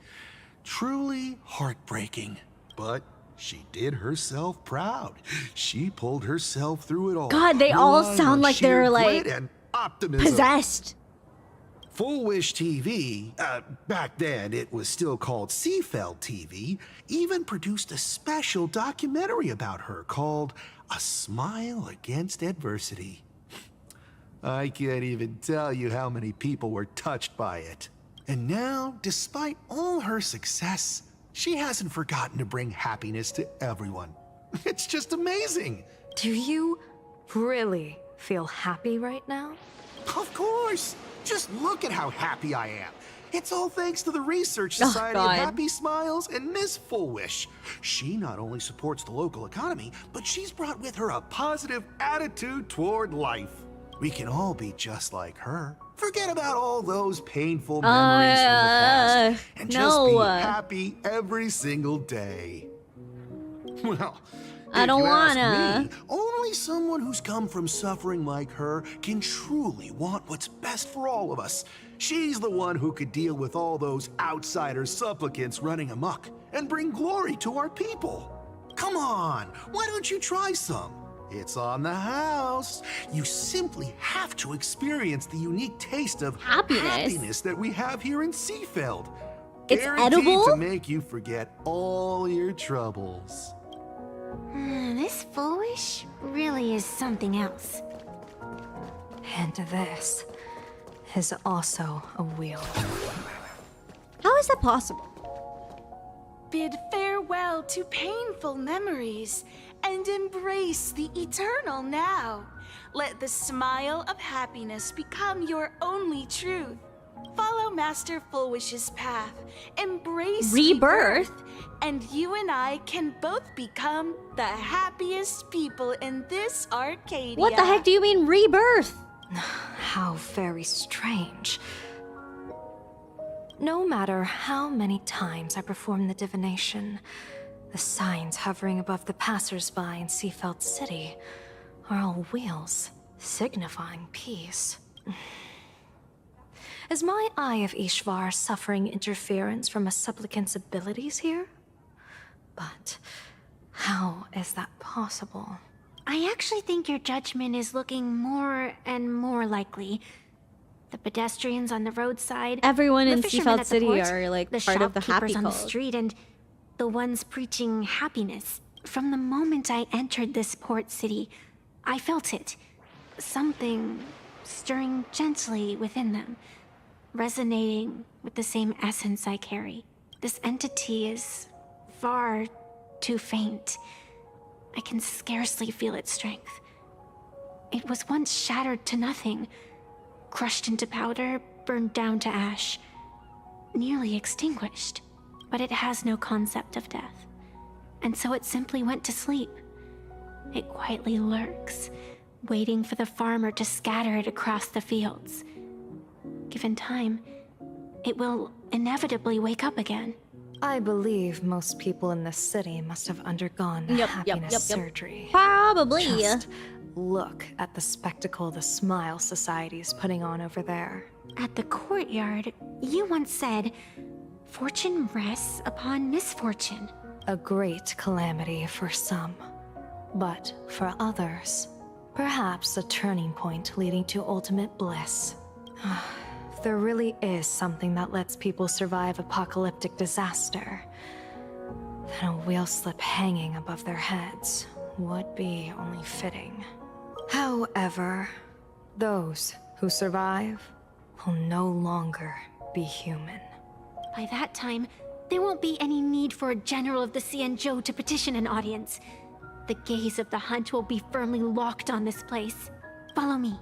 Truly heartbreaking. But she did herself proud. She pulled herself through it all. God, they all Run sound on like sheer they're like grit and optimism. possessed. Fullwish TV, back then it was still called Seafeld TV, even produced a special documentary about her called A Smile Against Adversity. I can't even tell you how many people were touched by it. And now, despite all her success, she hasn't forgotten to bring happiness to everyone. It's just amazing. Do you really feel happy right now? Of course. Just look at how happy I am. It's all thanks to the Research Society of God. Happy Smiles and Miss Fullwish. She not only supports the local economy, but she's brought with her a positive attitude toward life. We can all be just like her. Forget about all those painful memories from the past and just be happy every single day. Well, I don't If you ask wanna. me, only someone who's come from suffering like her can truly want what's best for all of us. She's the one who could deal with all those outsider supplicants running amok and bring glory to our people. Come on, why don't you try some? It's on the house. You simply have to experience the unique taste of happiness that we have here in Seafeld. It's Guaranteed edible? to make you forget all your troubles. This foolish really is something else. And this is also a wheel. How is that possible? Bid farewell to painful memories and embrace the eternal now. Let the smile of happiness become your only truth. Follow Master Fullwish's path. Embrace Rebirth? and you and I can both become the happiest people in this Arcadia. What the heck do you mean rebirth? How very strange. No matter how many times I perform the divination, the signs hovering above the passers-by in Seafeld City are all wheels, signifying peace. Is my Eye of Ishvar suffering interference from a supplicant's abilities here? But how is that possible? I actually think your judgment is looking more and more likely. The pedestrians on the roadside, Everyone the in fishermen Seafeld at the City port, are like the part of the shopkeepers happy on the cult. street, and the ones preaching happiness. From the moment I entered this port city, I felt it. Something stirring gently within them, resonating with the same essence I carry. This entity is far too faint. I can scarcely feel its strength. It was once shattered to nothing, crushed into powder, burned down to ash, nearly extinguished. But it has no concept of death, and so it simply went to sleep. It quietly lurks, waiting for the farmer to scatter it across the fields. Given time, it will inevitably wake up again. I believe most people in this city must have undergone happiness surgery. Probably. Just look at the spectacle the Smile Society is putting on over there. At the courtyard, you once said, "Fortune rests upon misfortune." A great calamity for some, but for others, perhaps a turning point leading to ultimate bliss. If there really is something that lets people survive apocalyptic disaster, then a wheel slip hanging above their heads would be only fitting. However, those who survive will no longer be human. By that time, there won't be any need for a general of the Xianzhou to petition an audience. The gaze of the hunt will be firmly locked on this place. Follow me.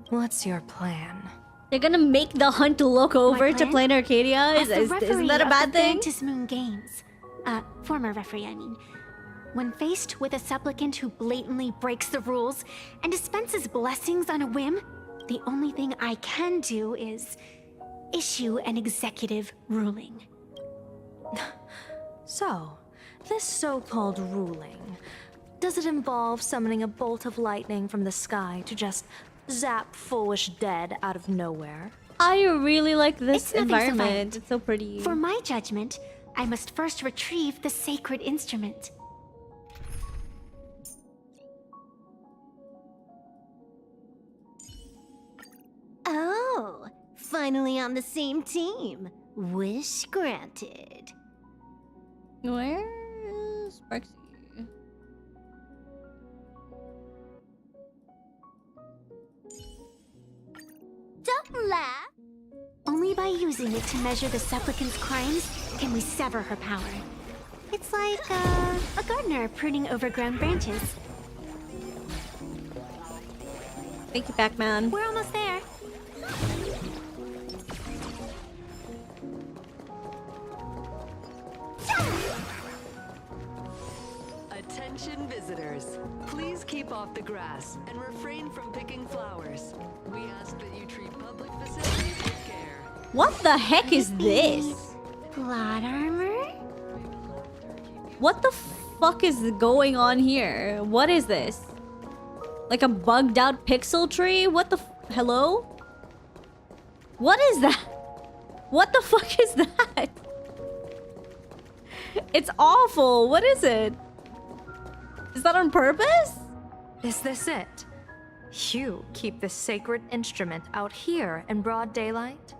What's your plan? They're gonna make the hunt look over to play in Arcadia? As the Isn't referee that a of bad the thing? Ventus Moon Games. Former referee, I mean. When faced with a supplicant who blatantly breaks the rules and dispenses blessings on a whim, the only thing I can do is issue an executive ruling. So, this so-called ruling, does it involve summoning a bolt of lightning from the sky to just zap Foolish dead out of nowhere? I really like this It's nothing so environment. violent. It's so pretty. For my judgment, I must first retrieve the sacred instrument. Oh, finally on the same team. Wish granted. Where is Sparksy? Don't laugh. Only by using it to measure the supplicant's crimes can we sever her power. It's like a gardener pruning overgrown branches. Thank you, Pac-Man. We're almost there. Attention visitors. Please keep off the grass and refrain from picking flowers. We ask that you treat public facilities with care. What the heck is this? Plot armor? What the fuck is going on here? What is this? Like a bugged out pixel tree? What the hello? What is that? What the fuck is that? It's awful. What is it? Is that on purpose? Is this it? You keep this sacred instrument out here in broad daylight?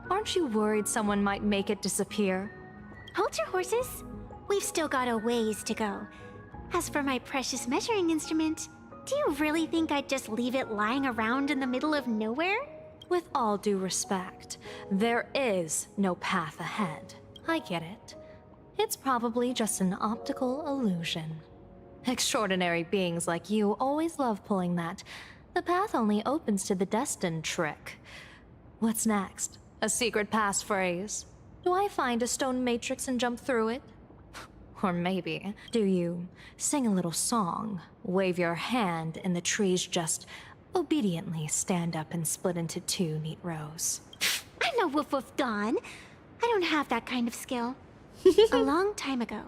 Aren't you worried someone might make it disappear? Hold your horses. We've still got a ways to go. As for my precious measuring instrument, do you really think I'd just leave it lying around in the middle of nowhere? With all due respect, there is no path ahead. I get it. It's probably just an optical illusion. Extraordinary beings like you always love pulling that. The path only opens to the destined trick. What's next? A secret passphrase? Do I find a stone matrix and jump through it? Or maybe, do you sing a little song, wave your hand, and the trees just obediently stand up and split into 2 neat rows? I'm no woof woof Dawn. I don't have that kind of skill. A long time ago,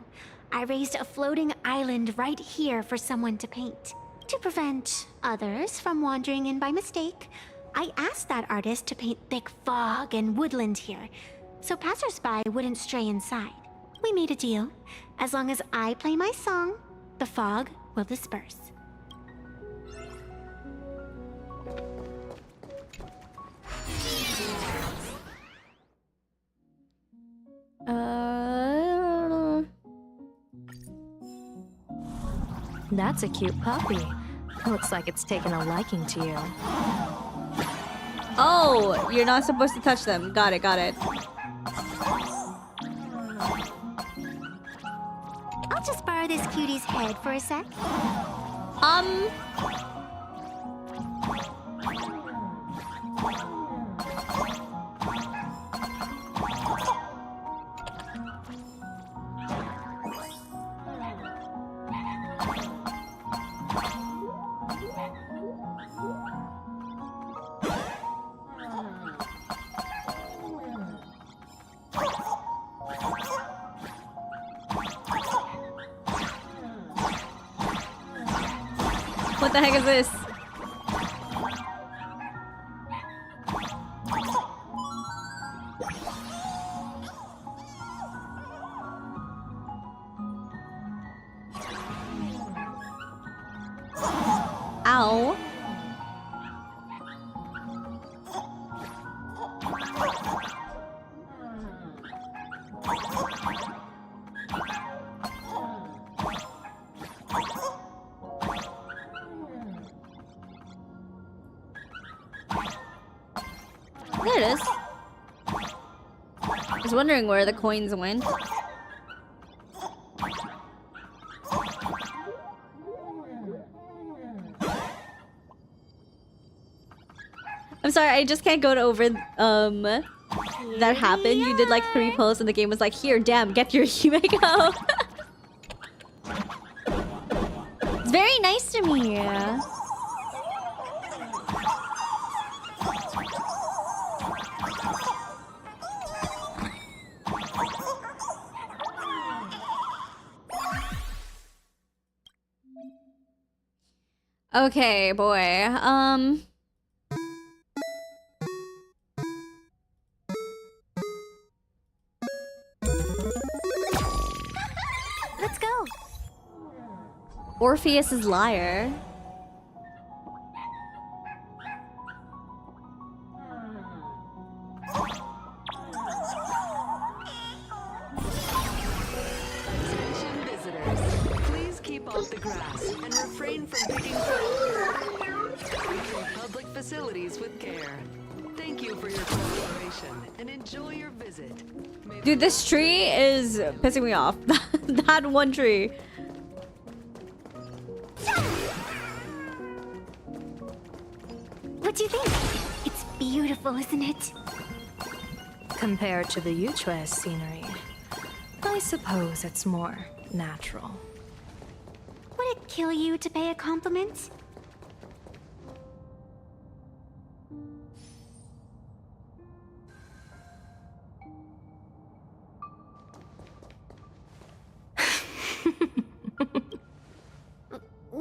I raised a floating island right here for someone to paint. To prevent others from wandering in by mistake, I asked that artist to paint thick fog and woodland here, so passersby wouldn't stray inside. We made a deal. As long as I play my song, the fog will disperse. That's a cute puppy. Looks like it's taken a liking to you. Oh, you're not supposed to touch them. Got it, got it. I'll just borrow this cutie's head for a sec. What the heck is this? Ow. There it is. I was wondering where the coins went. I'm sorry, I just can't go over that happened. You did like 3 posts and the game was like, here, damn, get your Himeko. It's very nice to me. Okay, boy. Let's go. Orpheus's lyre. Attention visitors. Please keep off the grass and refrain from picking flowers. We treat public facilities with care. Thank you for your cooperation and enjoy your visit. Dude, this tree is pissing me off. That one tree. What do you think? It's beautiful, isn't it? Compared to the Yuchue scenery, I suppose it's more natural. Would it kill you to pay a compliment?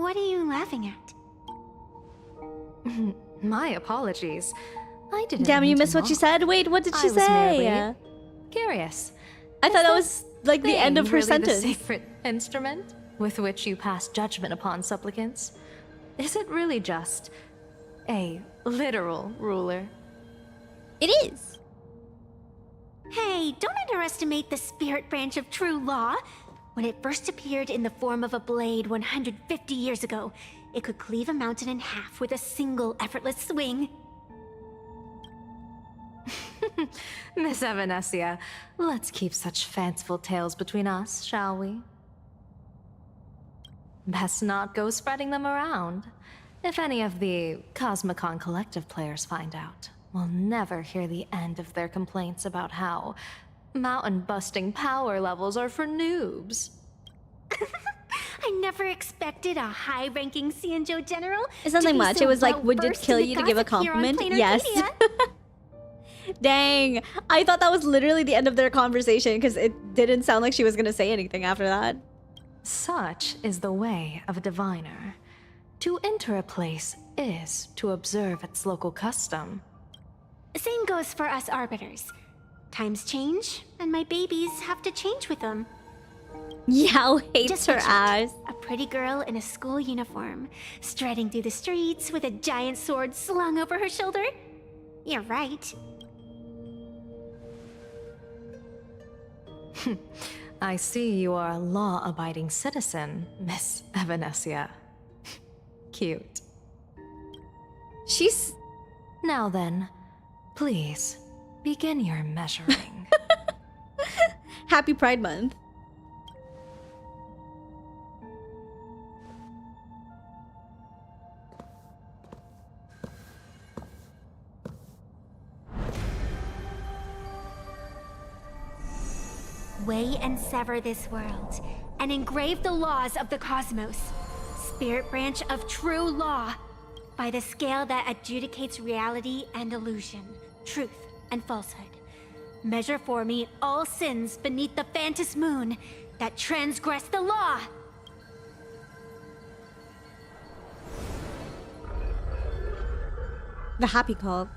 What are you laughing at? My apologies. I didn't Damn, you mean to missed what she mock. said? Wait, what did she I was say? merely curious. I thought that was like the end of her really sentence. The sacred instrument with which you pass judgment upon supplicants? Is it really just a literal ruler? It is. Hey, don't underestimate the spirit branch of true law. When it first appeared in the form of a blade 150 years ago, it could cleave a mountain in half with a single effortless swing. Miss Evanesia, let's keep such fanciful tales between us, shall we? Best not go spreading them around. If any of the Cosmicon Collective players find out, we'll never hear the end of their complaints about how mountain-busting power levels are for noobs. I never expected a high-ranking Xianzhou general. It's nothing to be much. so It was like, would it well-versed kill in the you to give a gossip here on compliment? Planar Yes. Media. Dang. I thought that was literally the end of their conversation because it didn't sound like she was going to say anything after that. Such is the way of a diviner. To enter a place is to observe its local custom. Same goes for us arbiters. Times change, and my babies have to change with them. Yao hates Just her picture ass. a pretty girl in a school uniform, striding through the streets with a giant sword slung over her shoulder. You're right. I see you are a law-abiding citizen, Miss Evanesia. Cute. She's... Now then, please, begin your measuring. Happy Pride Month. Weigh and sever this world, and engrave the laws of the cosmos, spirit branch of true law, by the scale that adjudicates reality and illusion, truth and falsehood. Measure for me all sins beneath the Phantom moon that transgress the law. The happy call.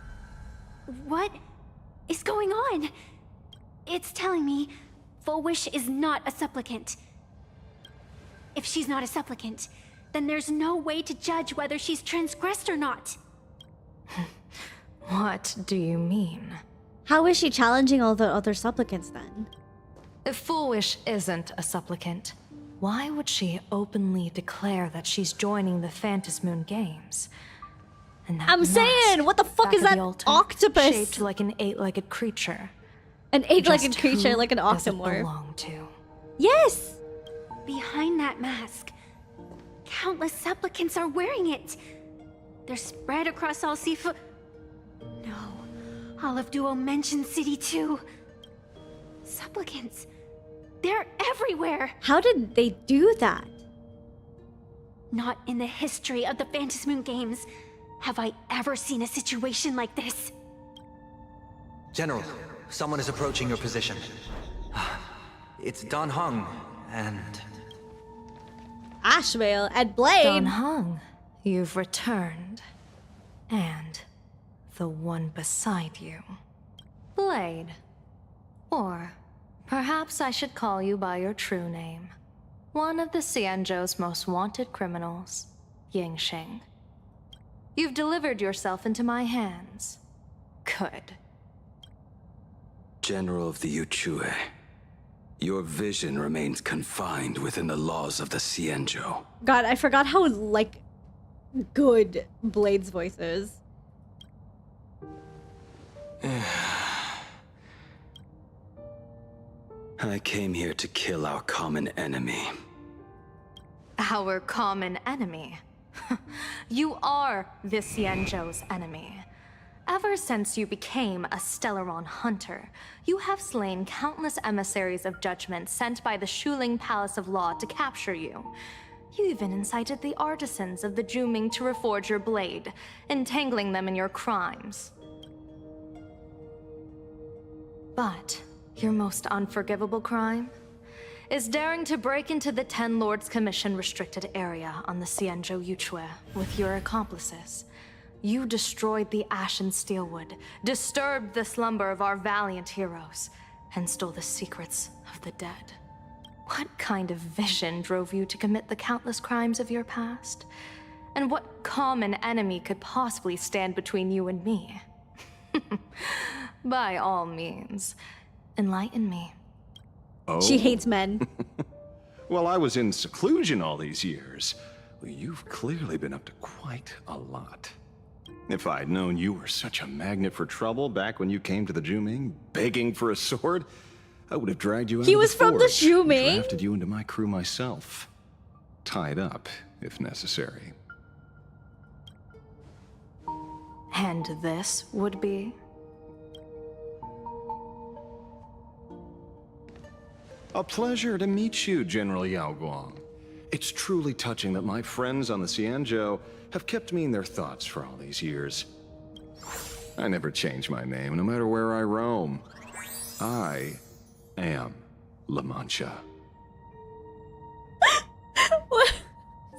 What is going on? It's telling me Full Wish is not a supplicant. If she's not a supplicant, then there's no way to judge whether she's transgressed or not. What do you mean? How is she challenging all the other supplicants then? If Full Wish isn't a supplicant, why would she openly declare that she's joining the Phantom Moon Games? And that I'm saying, what the fuck back is of that the altar, octopus? shaped like an eight-legged creature. An eight-legged Just creature, who like an does it octomorph. belong to? Yes! Behind that mask, countless supplicants are wearing it. They're spread across all Sifu. No, all of Duo mentioned City too. Supplicants, they're everywhere. How did they do that? Not in the history of the Phantom Moon Games have I ever seen a situation like this. General, someone is approaching your position. It's Don Hung, and... Ashvale and Blade. Don Hung, you've returned. And the one beside you. Blade. Or perhaps I should call you by your true name. One of the Xianzhou's most wanted criminals, Yingxing. You've delivered yourself into my hands. Good. General of the Yuchue, your vision remains confined within the laws of the Xianzhou. God, I forgot how, like, good Blade's voice is. I came here to kill our common enemy. Our common enemy. You are the Xianzhou's enemy. Ever since you became a Stellaron hunter, you have slain countless emissaries of judgment sent by the Shuling Palace of Law to capture you. You even incited the artisans of the Juming to reforge your blade, entangling them in your crimes. But your most unforgivable crime is daring to break into the Ten Lords Commission restricted area on the Xianzhou Yuchue with your accomplices. You destroyed the Ashen Steelwood, disturbed the slumber of our valiant heroes, and stole the secrets of the dead. What kind of vision drove you to commit the countless crimes of your past? And what common enemy could possibly stand between you and me? By all means, enlighten me. Oh. She hates men. Well, I was in seclusion all these years. Well, you've clearly been up to quite a lot. If I'd known you were such a magnet for trouble back when you came to the Juming, begging for a sword, I would have dragged you out He of was the from the forge, Juming? drafted you into my crew myself. Tied up, if necessary. And this would be? A pleasure to meet you, General Yao Guang. It's truly touching that my friends on the Xianzhou have kept me in their thoughts for all these years. I never change my name, no matter where I roam. I am La Mancha. What?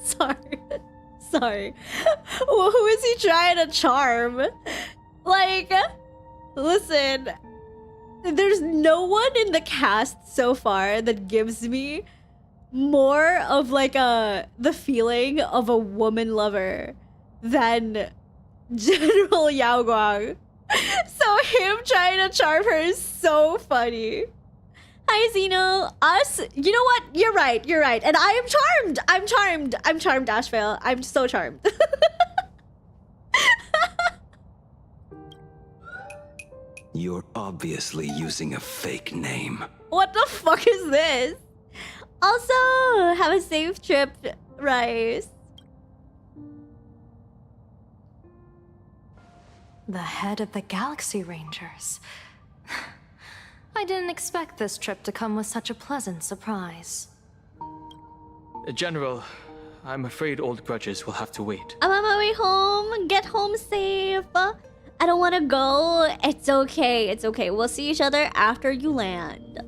Sorry. Well, who is he trying to charm? Like, listen, there's no one in the cast so far that gives me more of like the feeling of a woman lover than General Yao Guang. So him trying to charm her is so funny. Hi Zeno, us, you know what? You're right. And I am charmed. I'm charmed, Ashvale. I'm so charmed. You're obviously using a fake name. What the fuck is this? Also, have a safe trip, Rice. The head of the Galaxy Rangers. I didn't expect this trip to come with such a pleasant surprise. General, I'm afraid old grudges will have to wait. I'm on my way home. Get home safe. I don't want to go. It's okay. We'll see each other after you land.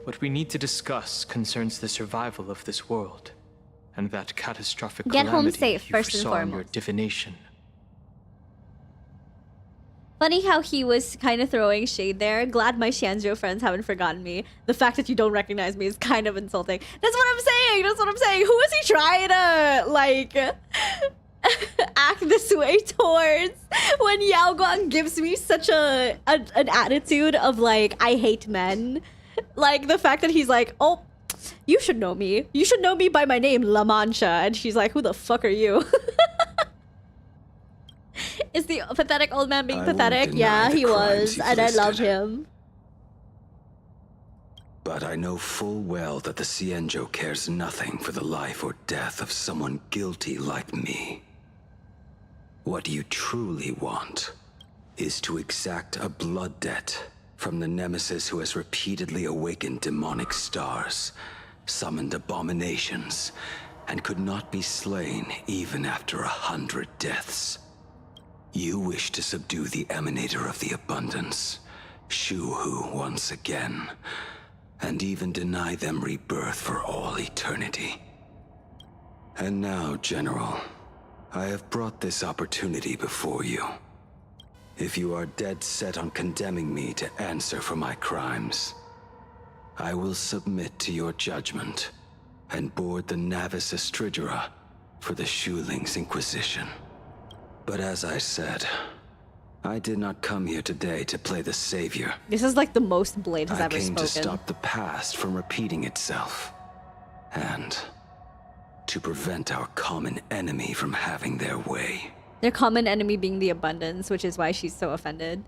What we need to discuss concerns the survival of this world, and that catastrophic Get home calamity safe, you first and foresaw in your foremost. divination. Funny how he was kind of throwing shade there. Glad my Xianzhou friends haven't forgotten me. The fact that you don't recognize me is kind of insulting. That's what I'm saying. Who is he trying to, like, act this way towards when Yao Guang gives me such an attitude of, like, I hate men? Like, the fact that he's like, oh, you should know me. You should know me by my name, La Mancha. And she's like, who the fuck are you? Is the pathetic old man being pathetic? Yeah, he was, and I love him. But I know full well that the Xianzhou cares nothing for the life or death of someone guilty like me. What you truly want is to exact a blood debt from the nemesis who has repeatedly awakened demonic stars, summoned abominations, and could not be slain even after 100 deaths. You wish to subdue the emanator of the abundance, Shu-Hu once again, and even deny them rebirth for all eternity. And now, General, I have brought this opportunity before you. If you are dead set on condemning me to answer for my crimes, I will submit to your judgment and board the Navis Astridura for the Shuling's Inquisition. But as I said, I did not come here today to play the savior. This is like the most Blade has I ever came spoken. to stop the past from repeating itself, and to prevent our common enemy from having their way. Their common enemy being the abundance, which is why she's so offended.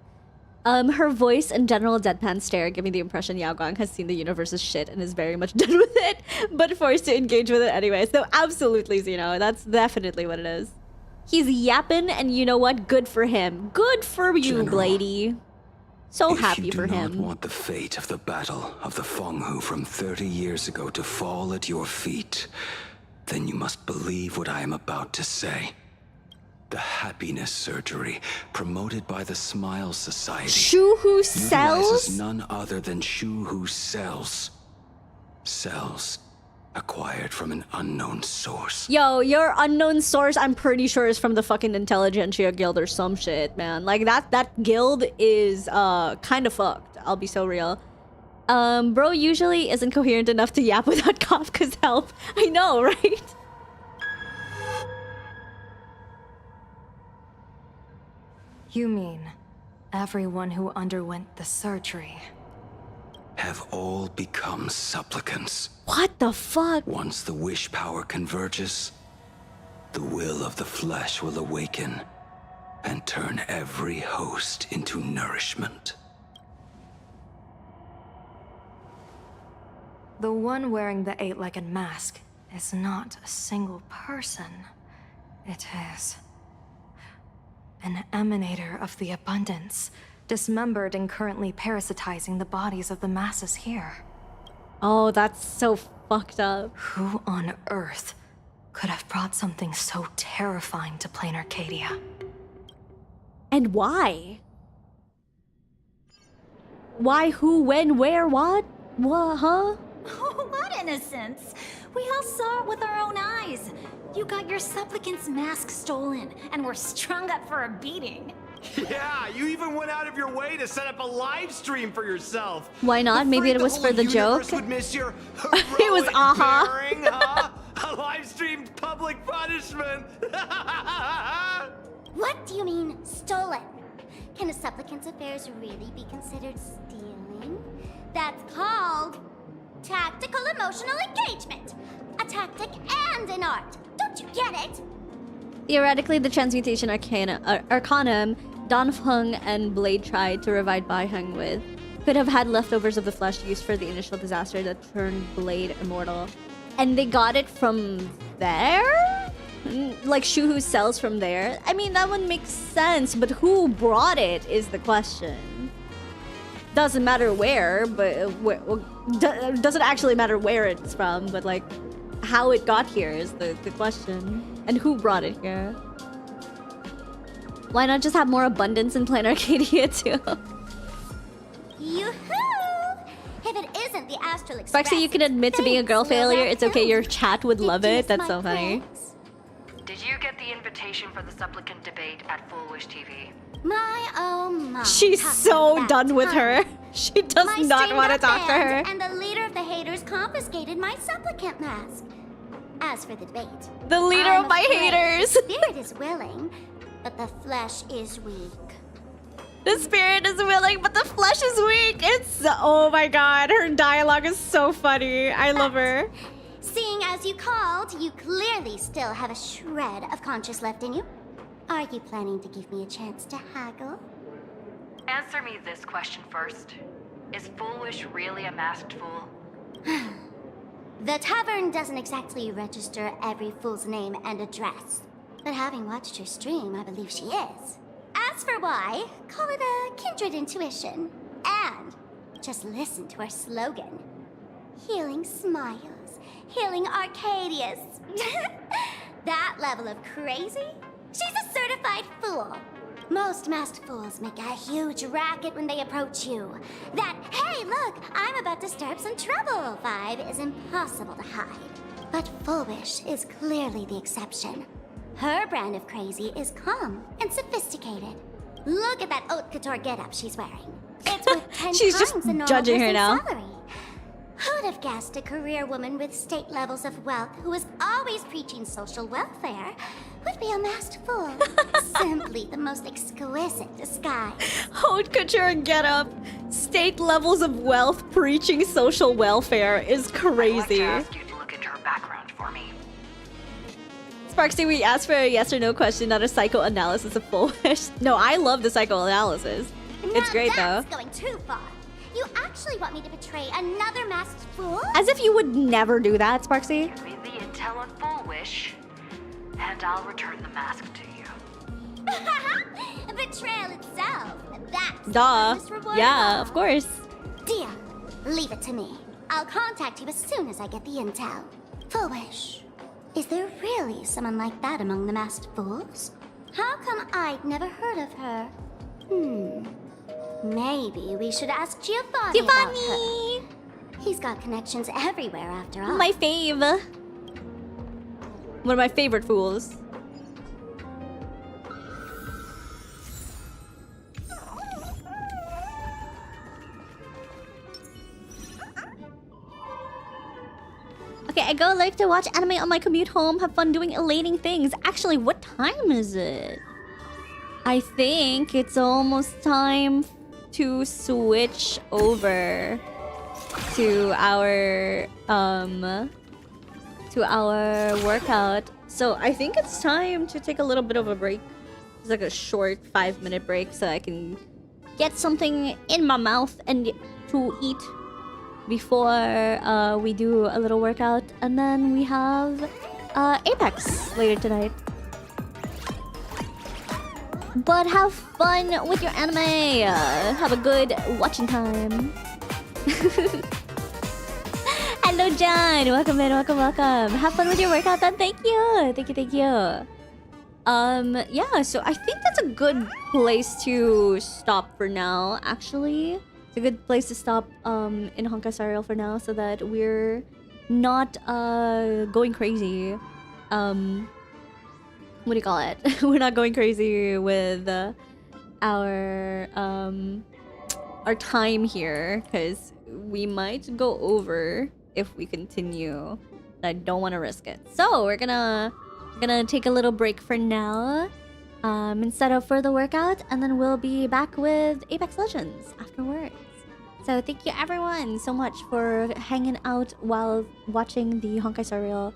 Her voice and general deadpan stare give me the impression Yao Guang has seen the universe's shit and is very much done with it, but forced to engage with it anyway. So absolutely, Zeno, that's definitely what it is. He's yapping, and you know what? Good for him. Good for you, General, Blady. So happy for If you do him. not want the fate of the battle of the Fenghu from 30 years ago to fall at your feet, then you must believe what I am about to say. The happiness surgery promoted by the Smile Society Shu-Hu utilizes cells? none other than Shu-Hu cells. Cells acquired from an unknown source. Yo, your unknown source, I'm pretty sure is from the fucking Intelligentsia Guild or some shit, man. Like that guild is kind of fucked. I'll be so real. Bro usually isn't coherent enough to yap without Kafka's help. I know, right? You mean everyone who underwent the surgery have all become supplicants. What the fuck? Once the wish power converges, the will of the flesh will awaken and turn every host into nourishment. The one wearing the eight-legged mask is not a single person. It is an emanator of the abundance, dismembered and currently parasitizing the bodies of the masses here. Oh, that's so fucked up. Who on earth could have brought something so terrifying to plain Arcadia? And why? Why, who, when, where, what? What, huh? Oh, what innocence! We all saw it with our own eyes. You got your supplicant's mask stolen and were strung up for a beating. Yeah, you even went out of your way to set up a live stream for yourself. Why not? Maybe it was for the joke. Would miss your It was bearing, huh? A live streamed public punishment. What do you mean, stolen? Can a supplicant's affairs really be considered stealing? That's called tactical emotional engagement. A tactic and an art. Don't you get it? Theoretically, the transmutation arcanum Danfeng and Blade tried to revive Baiheng with could have had leftovers of the flesh used for the initial disaster that turned Blade immortal. And they got it from there? Like Shuhu's cells from there? I mean, that one makes sense, but who brought it is the question. Doesn't matter where, but doesn't actually matter where it's from, but like how it got here is the question. And who brought it here? Why not just have more abundance in Plain Arcadia too? Yoo-hoo! If it isn't the Astral Express, Sparksy, you can admit to being a girl failure. It's okay, your chat would love it. That's so funny. Did you get the invitation for the supplicant debate at Full Wish TV? My oh my. She's so done with her. She does not want to talk to her. And the leader of the haters confiscated my supplicant mask. As for the debate, the leader of my haters. The spirit is willing, but the flesh is weak. The spirit is willing, but the flesh is weak. It's oh my god, her dialogue is so funny. I love her. Seeing as you called, you clearly still have a shred of conscience left in you. Are you planning to give me a chance to haggle? Answer me this question first. Is Full Wish really a masked fool? The tavern doesn't exactly register every fool's name and address. But having watched her stream, I believe she is. As for why, call it a kindred intuition. And just listen to her slogan. Healing smiles, healing Arcadius. That level of crazy? She's a certified fool. Most masked fools make a huge racket when they approach you. That, hey, look, I'm about to stir up some trouble vibe is impossible to hide. But Full Wish is clearly the exception. Her brand of crazy is calm and sophisticated. Look at that haute couture getup she's wearing. It's worth 10 She's times just the normal judging her person's now. salary. Who'd have guessed a career woman with state levels of wealth who was always preaching social welfare would be a masked fool? Simply the most exquisite disguise. Haute couture get up. State levels of wealth preaching social welfare is crazy. I'd like to ask you to look into her background for me. Sparksy, we asked for a yes or no question, not a psychoanalysis of Full Wish. No, I love the psychoanalysis. It's great though. That's going too far. You actually want me to betray another masked fool? As if you would never do that, Sparksy. Give me the intel on Full Wish, and I'll return the mask to you. Betrayal itself. That's the Duh. highest reward Yeah, of of course. Dear, leave it to me. I'll contact you as soon as I get the intel. Full Wish. Is there really someone like that among the masked fools? How come I'd never heard of her? Maybe we should ask Giovanni about her. He's got connections everywhere after all. My fave. One of my favorite fools. Okay, I go like to watch anime on my commute home, have fun doing elating things. Actually, what time is it? I think it's almost time to switch over to our workout. So I think it's time to take a little bit of a break. It's like a short 5-minute break so I can get something in my mouth and to eat before we do a little workout, and then we have Apex later tonight. But have fun with your anime. Have a good watching time. Hello, John. Welcome in. Welcome, welcome. Have fun with your workout then. Thank you. Thank you, thank you. Yeah, so I think that's a good place to stop for now, actually. It's a good place to stop in Honkai Star Rail for now so that we're not going crazy. What do you call it? We're not going crazy with our time here, because we might go over if we continue. I don't want to risk it. So we're gonna take a little break for now instead of for the workout, and then we'll be back with Apex Legends afterwards. So thank you everyone so much for hanging out while watching the Honkai Star Rail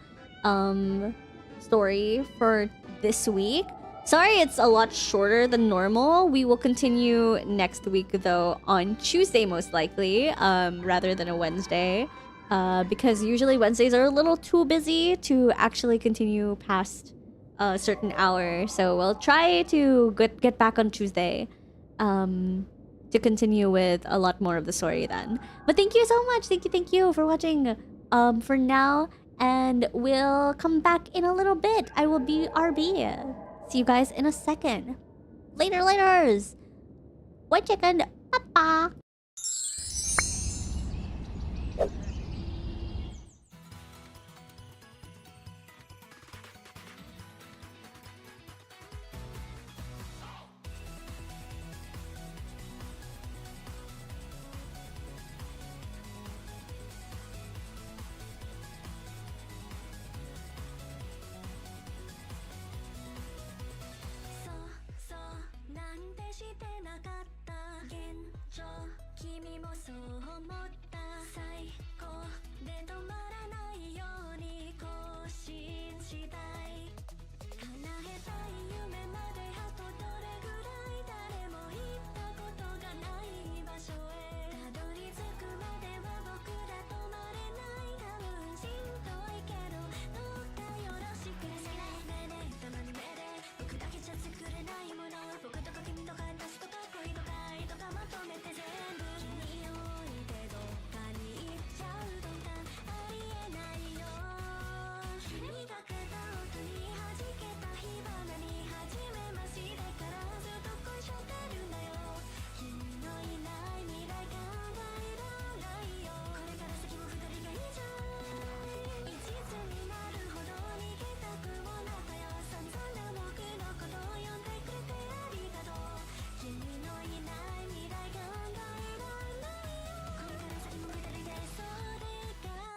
story for this week. Sorry it's a lot shorter than normal. We will continue next week though on Tuesday most likely, rather than a Wednesday. Because usually Wednesdays are a little too busy to actually continue past a certain hour. So we'll try to get back on Tuesday. To continue with a lot more of the story then. But thank you so much. Thank you for watching for now. And we'll come back in a little bit. I will be RB. See you guys in a second. Laters. White chicken. Papa.